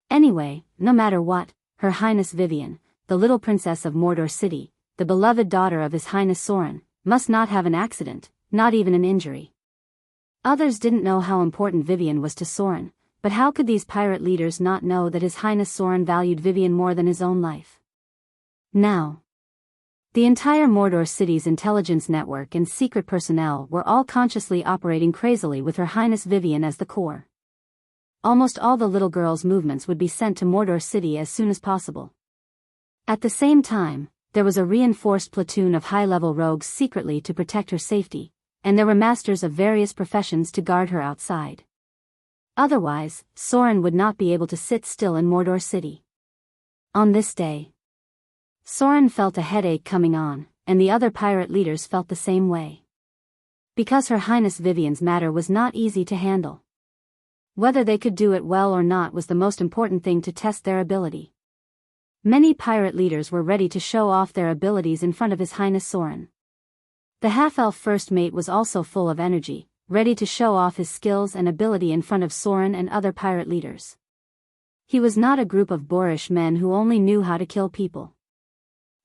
Anyway, no matter what, Her Highness Vivian, the little princess of Mordor City, the beloved daughter of His Highness Soren, must not have an accident, not even an injury. Others didn't know how important Vivian was to Soren, but how could these pirate leaders not know that His Highness Soren valued Vivian more than his own life? Now, the entire Mordor City's intelligence network and secret personnel were all consciously operating crazily with Her Highness Vivian as the core. Almost all the little girl's movements would be sent to Mordor City as soon as possible. At the same time, there was a reinforced platoon of high-level rogues secretly to protect her safety, and there were masters of various professions to guard her outside. Otherwise, Soren would not be able to sit still in Mordor City. On this day, Soren felt a headache coming on, and the other pirate leaders felt the same way. Because Her Highness Vivian's matter was not easy to handle. Whether they could do it well or not was the most important thing to test their ability. Many pirate leaders were ready to show off their abilities in front of His Highness Soren. The half-elf first mate was also full of energy, ready to show off his skills and ability in front of Soren and other pirate leaders. He was not a group of boorish men who only knew how to kill people.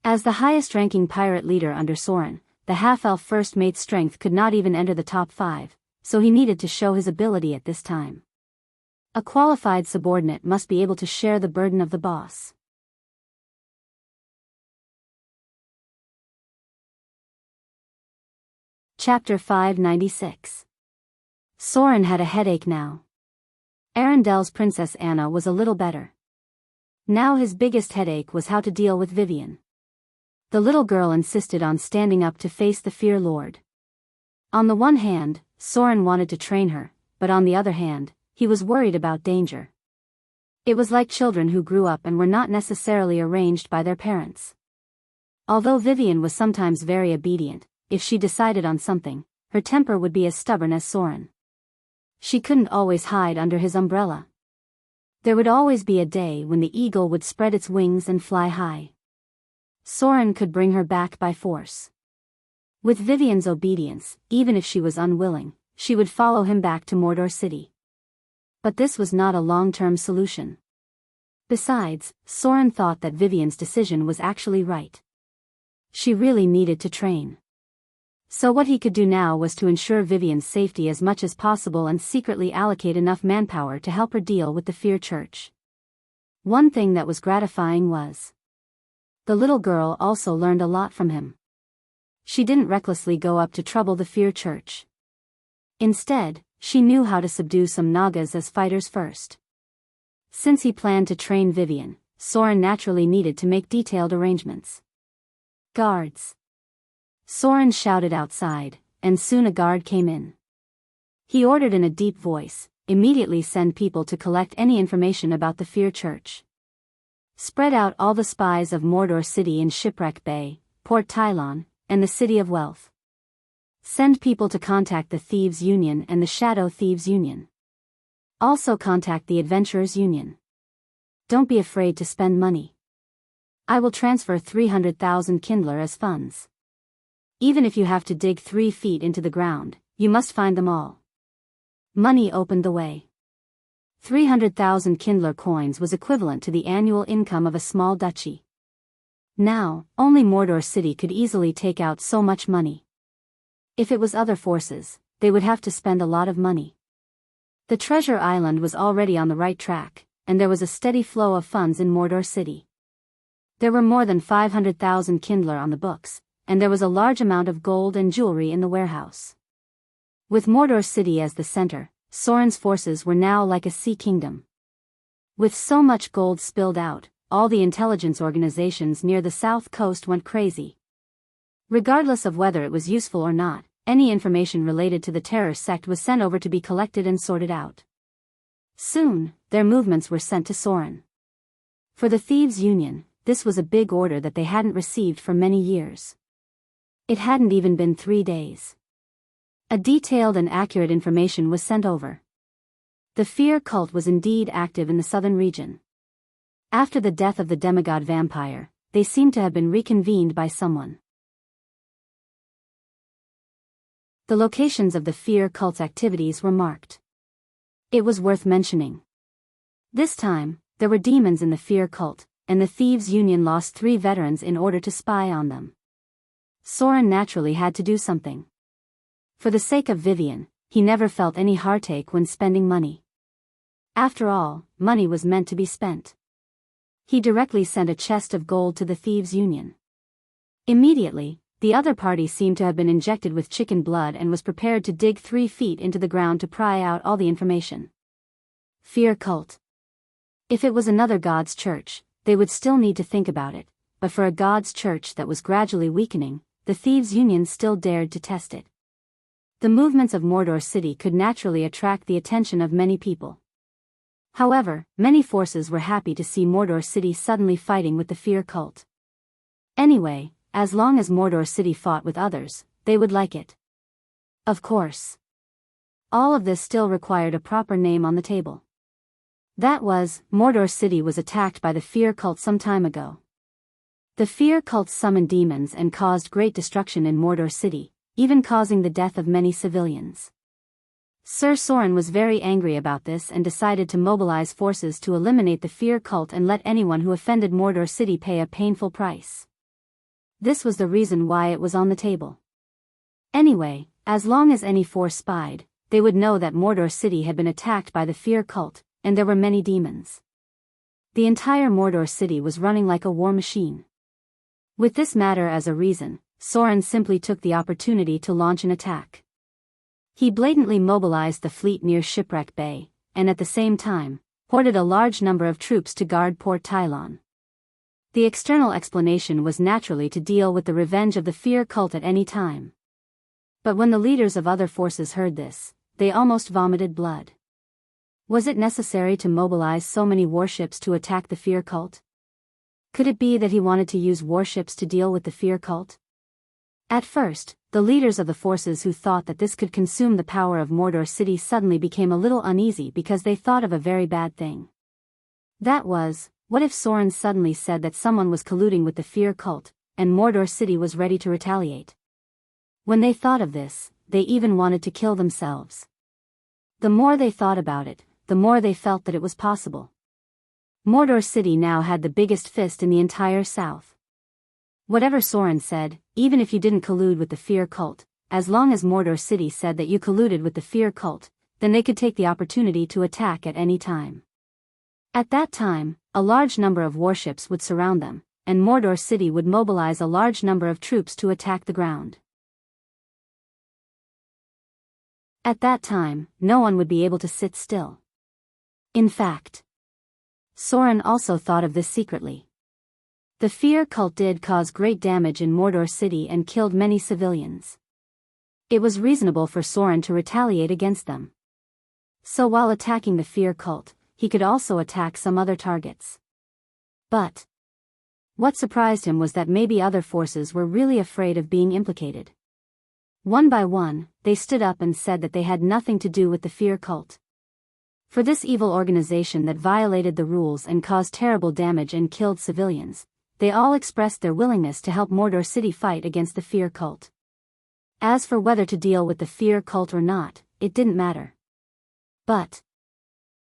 As the highest-ranking pirate leader under Soren, the half-elf first mate's strength could not even enter the top 5, so he needed to show his ability at this time. A qualified subordinate must be able to share the burden of the boss. Chapter 596. Soren had a headache now. Arendelle's Princess Anna was a little better. Now his biggest headache was how to deal with Vivian. The little girl insisted on standing up to face the Fear Lord. On the one hand, Soren wanted to train her, but on the other hand, he was worried about danger. It was like children who grew up and were not necessarily arranged by their parents. Although Vivian was sometimes very obedient, if she decided on something, her temper would be as stubborn as Soren. She couldn't always hide under his umbrella. There would always be a day when the eagle would spread its wings and fly high. Soren could bring her back by force. With Vivian's obedience, even if she was unwilling, she would follow him back to Mordor City. But this was not a long-term solution. Besides, Soren thought that Vivian's decision was actually right. She really needed to train. So what he could do now was to ensure Vivian's safety as much as possible and secretly allocate enough manpower to help her deal with the Fear Church. One thing that was gratifying was the little girl also learned a lot from him. She didn't recklessly go up to trouble the Fear Church. Instead, she knew how to subdue some Nagas as fighters first. Since he planned to train Vivian, Soren naturally needed to make detailed arrangements. Guards! Soren shouted outside, and soon a guard came in. He ordered in a deep voice, "Immediately send people to collect any information about the Fear Church. Spread out all the spies of Mordor City in Shipwreck Bay, Port Tylon, and the City of Wealth. Send people to contact the Thieves' Union and the Shadow Thieves' Union. Also contact the Adventurers' Union. Don't be afraid to spend money. I will transfer 300,000 Kindler as funds. Even if you have to dig 3 feet into the ground, you must find them all." Money opened the way. 300,000 Kindler coins was equivalent to the annual income of a small duchy. Now, only Mordor City could easily take out so much money. If it was other forces, they would have to spend a lot of money. The Treasure Island was already on the right track, and there was a steady flow of funds in Mordor City. There were more than 500,000 Kindler on the books, and there was a large amount of gold and jewelry in the warehouse. With Mordor City as the center, Soren's forces were now like a sea kingdom. With so much gold spilled out, all the intelligence organizations near the south coast went crazy. Regardless of whether it was useful or not, any information related to the terror sect was sent over to be collected and sorted out. Soon, their movements were sent to Soren. For the Thieves' Union, this was a big order that they hadn't received for many years. It hadn't even been 3 days. A detailed and accurate information was sent over. The Fear cult was indeed active in the southern region. After the death of the demigod vampire, they seemed to have been reconvened by someone. The locations of the Fear cult's activities were marked. It was worth mentioning. This time, there were demons in the Fear cult, and the Thieves' Union lost 3 veterans in order to spy on them. Soren naturally had to do something. For the sake of Vivian, he never felt any heartache when spending money. After all, money was meant to be spent. He directly sent a chest of gold to the Thieves' Union. Immediately, the other party seemed to have been injected with chicken blood and was prepared to dig 3 feet into the ground to pry out all the information. Fear cult. If it was another god's church, they would still need to think about it, but for a God's church that was gradually weakening, the Thieves' Union still dared to test it. The movements of Mordor City could naturally attract the attention of many people. However, many forces were happy to see Mordor City suddenly fighting with the fear cult. Anyway, as long as Mordor City fought with others, they would like it. Of course. All of this still required a proper name on the table. That was, Mordor City was attacked by the fear cult some time ago. The fear cult summoned demons and caused great destruction in Mordor City, even causing the death of many civilians. Sir Soren was very angry about this and decided to mobilize forces to eliminate the fear cult and let anyone who offended Mordor City pay a painful price. This was the reason why it was on the table. Anyway, as long as any force spied, they would know that Mordor City had been attacked by the fear cult, and there were many demons. The entire Mordor City was running like a war machine. With this matter as a reason, Soren simply took the opportunity to launch an attack. He blatantly mobilized the fleet near Shipwreck Bay, and at the same time, ordered a large number of troops to guard Port Tylon. The external explanation was naturally to deal with the revenge of the fear cult at any time. But when the leaders of other forces heard this, they almost vomited blood. Was it necessary to mobilize so many warships to attack the fear cult? Could it be that he wanted to use warships to deal with the fear cult? At first, the leaders of the forces who thought that this could consume the power of Mordor City suddenly became a little uneasy because they thought of a very bad thing. That was, what if Soren suddenly said that someone was colluding with the fear cult, and Mordor City was ready to retaliate? When they thought of this, they even wanted to kill themselves. The more they thought about it, the more they felt that it was possible. Mordor City now had the biggest fist in the entire south. Whatever Soren said, even if you didn't collude with the fear cult, as long as Mordor City said that you colluded with the fear cult, then they could take the opportunity to attack at any time. At that time, a large number of warships would surround them, and Mordor City would mobilize a large number of troops to attack the ground. At that time, no one would be able to sit still. In fact, Soren also thought of this secretly. The fear cult did cause great damage in Mordor City and killed many civilians. It was reasonable for Soren to retaliate against them. So while attacking the fear cult, he could also attack some other targets. But what surprised him was that maybe other forces were really afraid of being implicated. One by one, they stood up and said that they had nothing to do with the fear cult. For this evil organization that violated the rules and caused terrible damage and killed civilians, they all expressed their willingness to help Mordor City fight against the fear cult. As for whether to deal with the fear cult or not, it didn't matter. But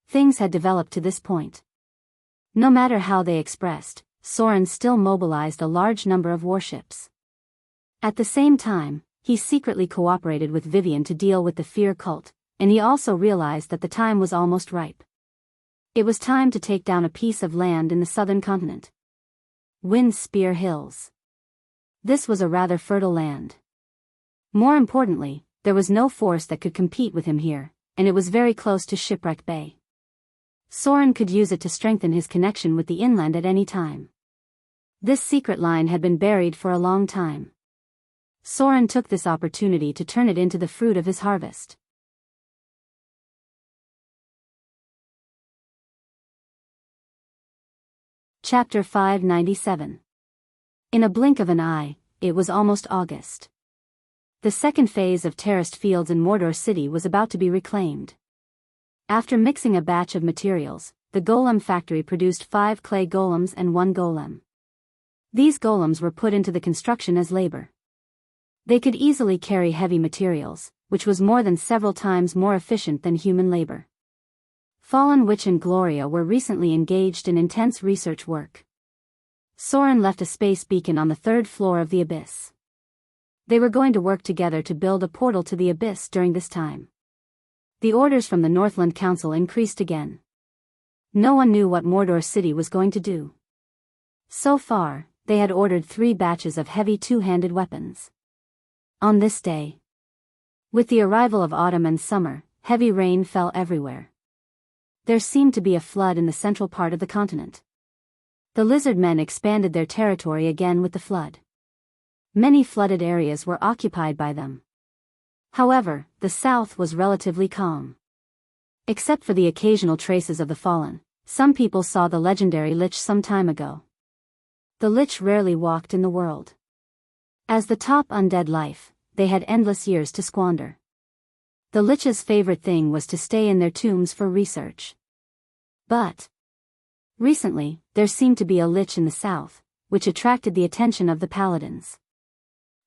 things had developed to this point. No matter how they expressed, Soren still mobilized a large number of warships. At the same time, he secretly cooperated with Vivian to deal with the fear cult, and he also realized that the time was almost ripe. It was time to take down a piece of land in the southern continent. Wind Spear Hills. This was a rather fertile land. More importantly, there was no force that could compete with him here, and it was very close to Shipwreck Bay. Soren could use it to strengthen his connection with the inland at any time. This secret line had been buried for a long time. Soren took this opportunity to turn it into the fruit of his harvest. Chapter 597. In a blink of an eye, it was almost August. The second phase of terraced fields in Mordor City was about to be reclaimed. After mixing a batch of materials, the golem factory produced 5 clay golems and 1 golem. These golems were put into the construction as labor. They could easily carry heavy materials, which was more than several times more efficient than human labor. Fallen Witch and Gloria were recently engaged in intense research work. Soren left a space beacon on the 3rd floor of the Abyss. They were going to work together to build a portal to the Abyss during this time. The orders from the Northland Council increased again. No one knew what Mordor City was going to do. So far, they had ordered 3 batches of heavy 2-handed weapons. On this day, with the arrival of autumn and summer, heavy rain fell everywhere. There seemed to be a flood in the central part of the continent. The lizard men expanded their territory again with the flood. Many flooded areas were occupied by them. However, the south was relatively calm. Except for the occasional traces of the fallen, some people saw the legendary lich some time ago. The lich rarely walked in the world. As the top undead life, they had endless years to squander. The lich's favorite thing was to stay in their tombs for research. But recently, there seemed to be a lich in the south, which attracted the attention of the paladins.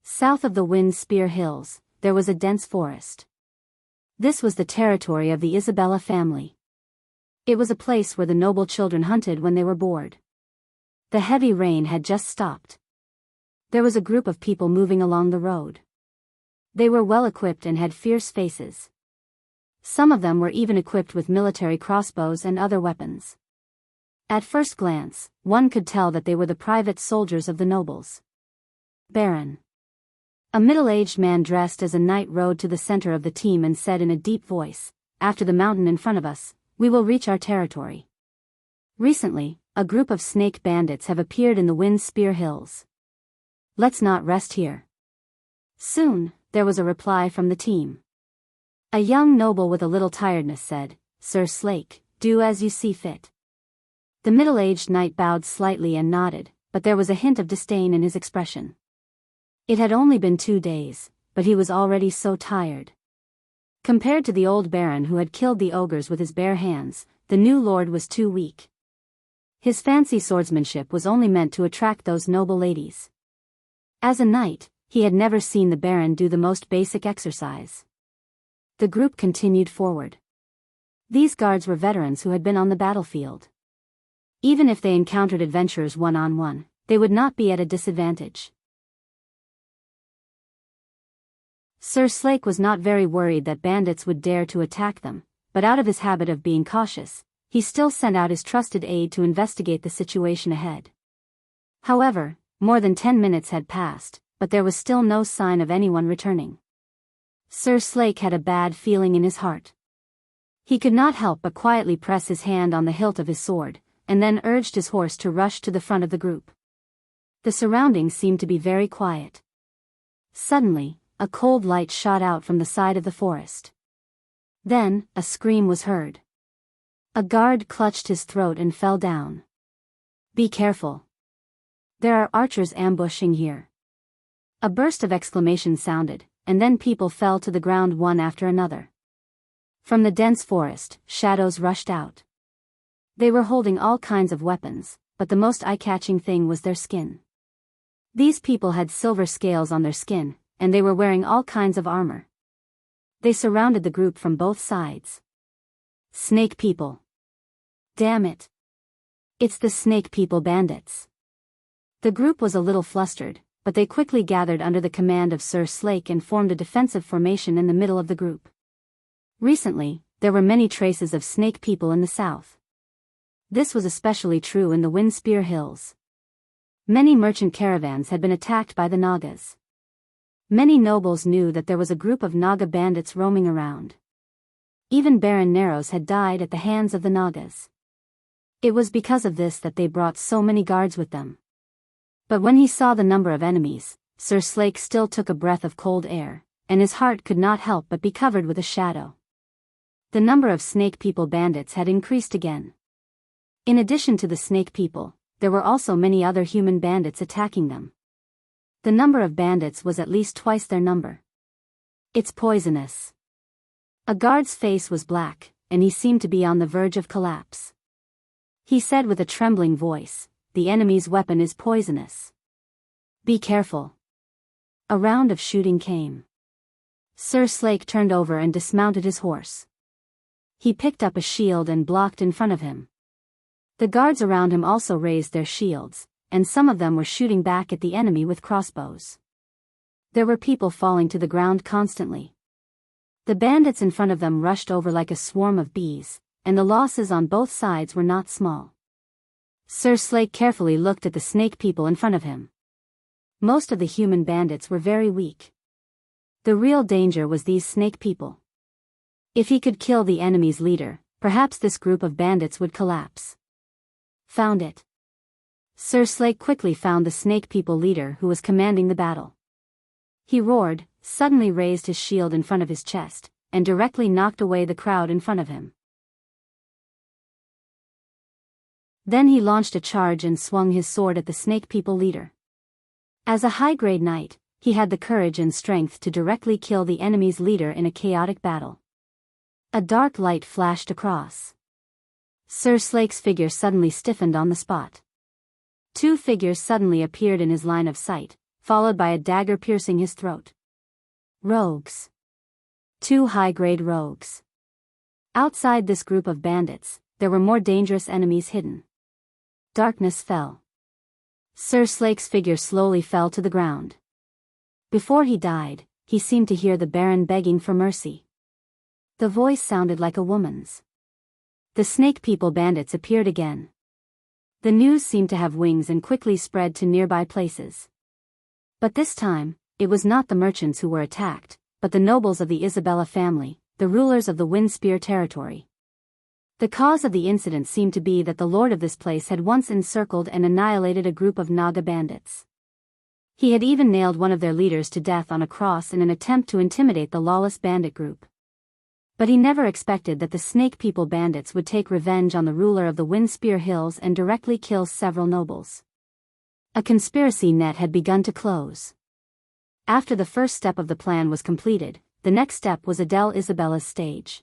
South of the Wind Spear Hills, there was a dense forest. This was the territory of the Isabella family. It was a place where the noble children hunted when they were bored. The heavy rain had just stopped. There was a group of people moving along the road. They were well equipped and had fierce faces. Some of them were even equipped with military crossbows and other weapons. At first glance, one could tell that they were the private soldiers of the nobles. Baron. A middle-aged man dressed as a knight rode to the center of the team and said in a deep voice, "After the mountain in front of us, we will reach our territory. Recently, a group of snake bandits have appeared in the Wind Spear Hills. Let's not rest here." Soon, there was a reply from the team. A young noble with a little tiredness said, "Sir Slake, do as you see fit." The middle-aged knight bowed slightly and nodded, but there was a hint of disdain in his expression. It had only been 2 days, but he was already so tired. Compared to the old baron who had killed the ogres with his bare hands, the new lord was too weak. His fancy swordsmanship was only meant to attract those noble ladies. As a knight, he had never seen the baron do the most basic exercise. The group continued forward. These guards were veterans who had been on the battlefield. Even if they encountered adventurers one-on-one, they would not be at a disadvantage. Sir Slake was not very worried that bandits would dare to attack them, but out of his habit of being cautious, he still sent out his trusted aide to investigate the situation ahead. However, more than 10 minutes had passed, but there was still no sign of anyone returning. Sir Slake had a bad feeling in his heart. He could not help but quietly press his hand on the hilt of his sword, and then urged his horse to rush to the front of the group. The surroundings seemed to be very quiet. Suddenly, a cold light shot out from the side of the forest. Then, a scream was heard. A guard clutched his throat and fell down. "Be careful. There are archers ambushing here." A burst of exclamations sounded, and then people fell to the ground one after another. From the dense forest, shadows rushed out. They were holding all kinds of weapons, but the most eye-catching thing was their skin. These people had silver scales on their skin, and they were wearing all kinds of armor. They surrounded the group from both sides. "Snake people. Damn it. It's the snake people bandits." The group was a little flustered, but they quickly gathered under the command of Sir Slake and formed a defensive formation in the middle of the group. Recently, there were many traces of snake people in the south. This was especially true in the Wind Spear Hills. Many merchant caravans had been attacked by the Nagas. Many nobles knew that there was a group of Naga bandits roaming around. Even Baron Narrows had died at the hands of the Nagas. It was because of this that they brought so many guards with them. But when he saw the number of enemies, Sir Slake still took a breath of cold air, and his heart could not help but be covered with a shadow. The number of snake people bandits had increased again. In addition to the snake people, there were also many other human bandits attacking them. The number of bandits was at least twice their number. "It's poisonous." A guard's face was black, and he seemed to be on the verge of collapse. He said with a trembling voice, "The enemy's weapon is poisonous. Be careful." A round of shooting came. Sir Slake turned over and dismounted his horse. He picked up a shield and blocked in front of him. The guards around him also raised their shields, and some of them were shooting back at the enemy with crossbows. There were people falling to the ground constantly. The bandits in front of them rushed over like a swarm of bees, and the losses on both sides were not small. Sir Slake carefully looked at the snake people in front of him. Most of the human bandits were very weak. The real danger was these snake people. If he could kill the enemy's leader, perhaps this group of bandits would collapse. Found it. Sir Slake quickly found the snake people leader who was commanding the battle. He roared, suddenly raised his shield in front of his chest, and directly knocked away the crowd in front of him. Then he launched a charge and swung his sword at the snake people leader. As a high-grade knight, he had the courage and strength to directly kill the enemy's leader in a chaotic battle. A dark light flashed across. Sir Slake's figure suddenly stiffened on the spot. Two figures suddenly appeared in his line of sight, followed by a dagger piercing his throat. Rogues. Two high-grade rogues. Outside this group of bandits, there were more dangerous enemies hidden. Darkness fell. Sir Slake's figure slowly fell to the ground. Before he died, he seemed to hear the Baron begging for mercy. The voice sounded like a woman's. The snake people bandits appeared again. The news seemed to have wings and quickly spread to nearby places. But this time, it was not the merchants who were attacked, but the nobles of the Isabella family, the rulers of the Windspear territory. The cause of the incident seemed to be that the lord of this place had once encircled and annihilated a group of Naga bandits. He had even nailed one of their leaders to death on a cross in an attempt to intimidate the lawless bandit group. But he never expected that the Snake People bandits would take revenge on the ruler of the Windspear Hills and directly kill several nobles. A conspiracy net had begun to close. After the first step of the plan was completed, the next step was Adele Isabella's stage.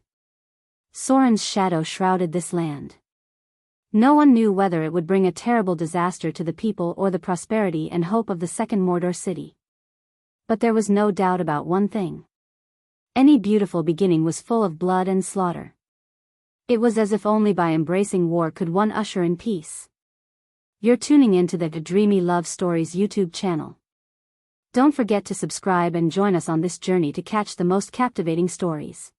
Soren's shadow shrouded this land. No one knew whether it would bring a terrible disaster to the people or the prosperity and hope of the second Mordor city. But there was no doubt about one thing. Any beautiful beginning was full of blood and slaughter. It was as if only by embracing war could one usher in peace. You're tuning into the Dreamy Love Stories YouTube channel. Don't forget to subscribe and join us on this journey to catch the most captivating stories.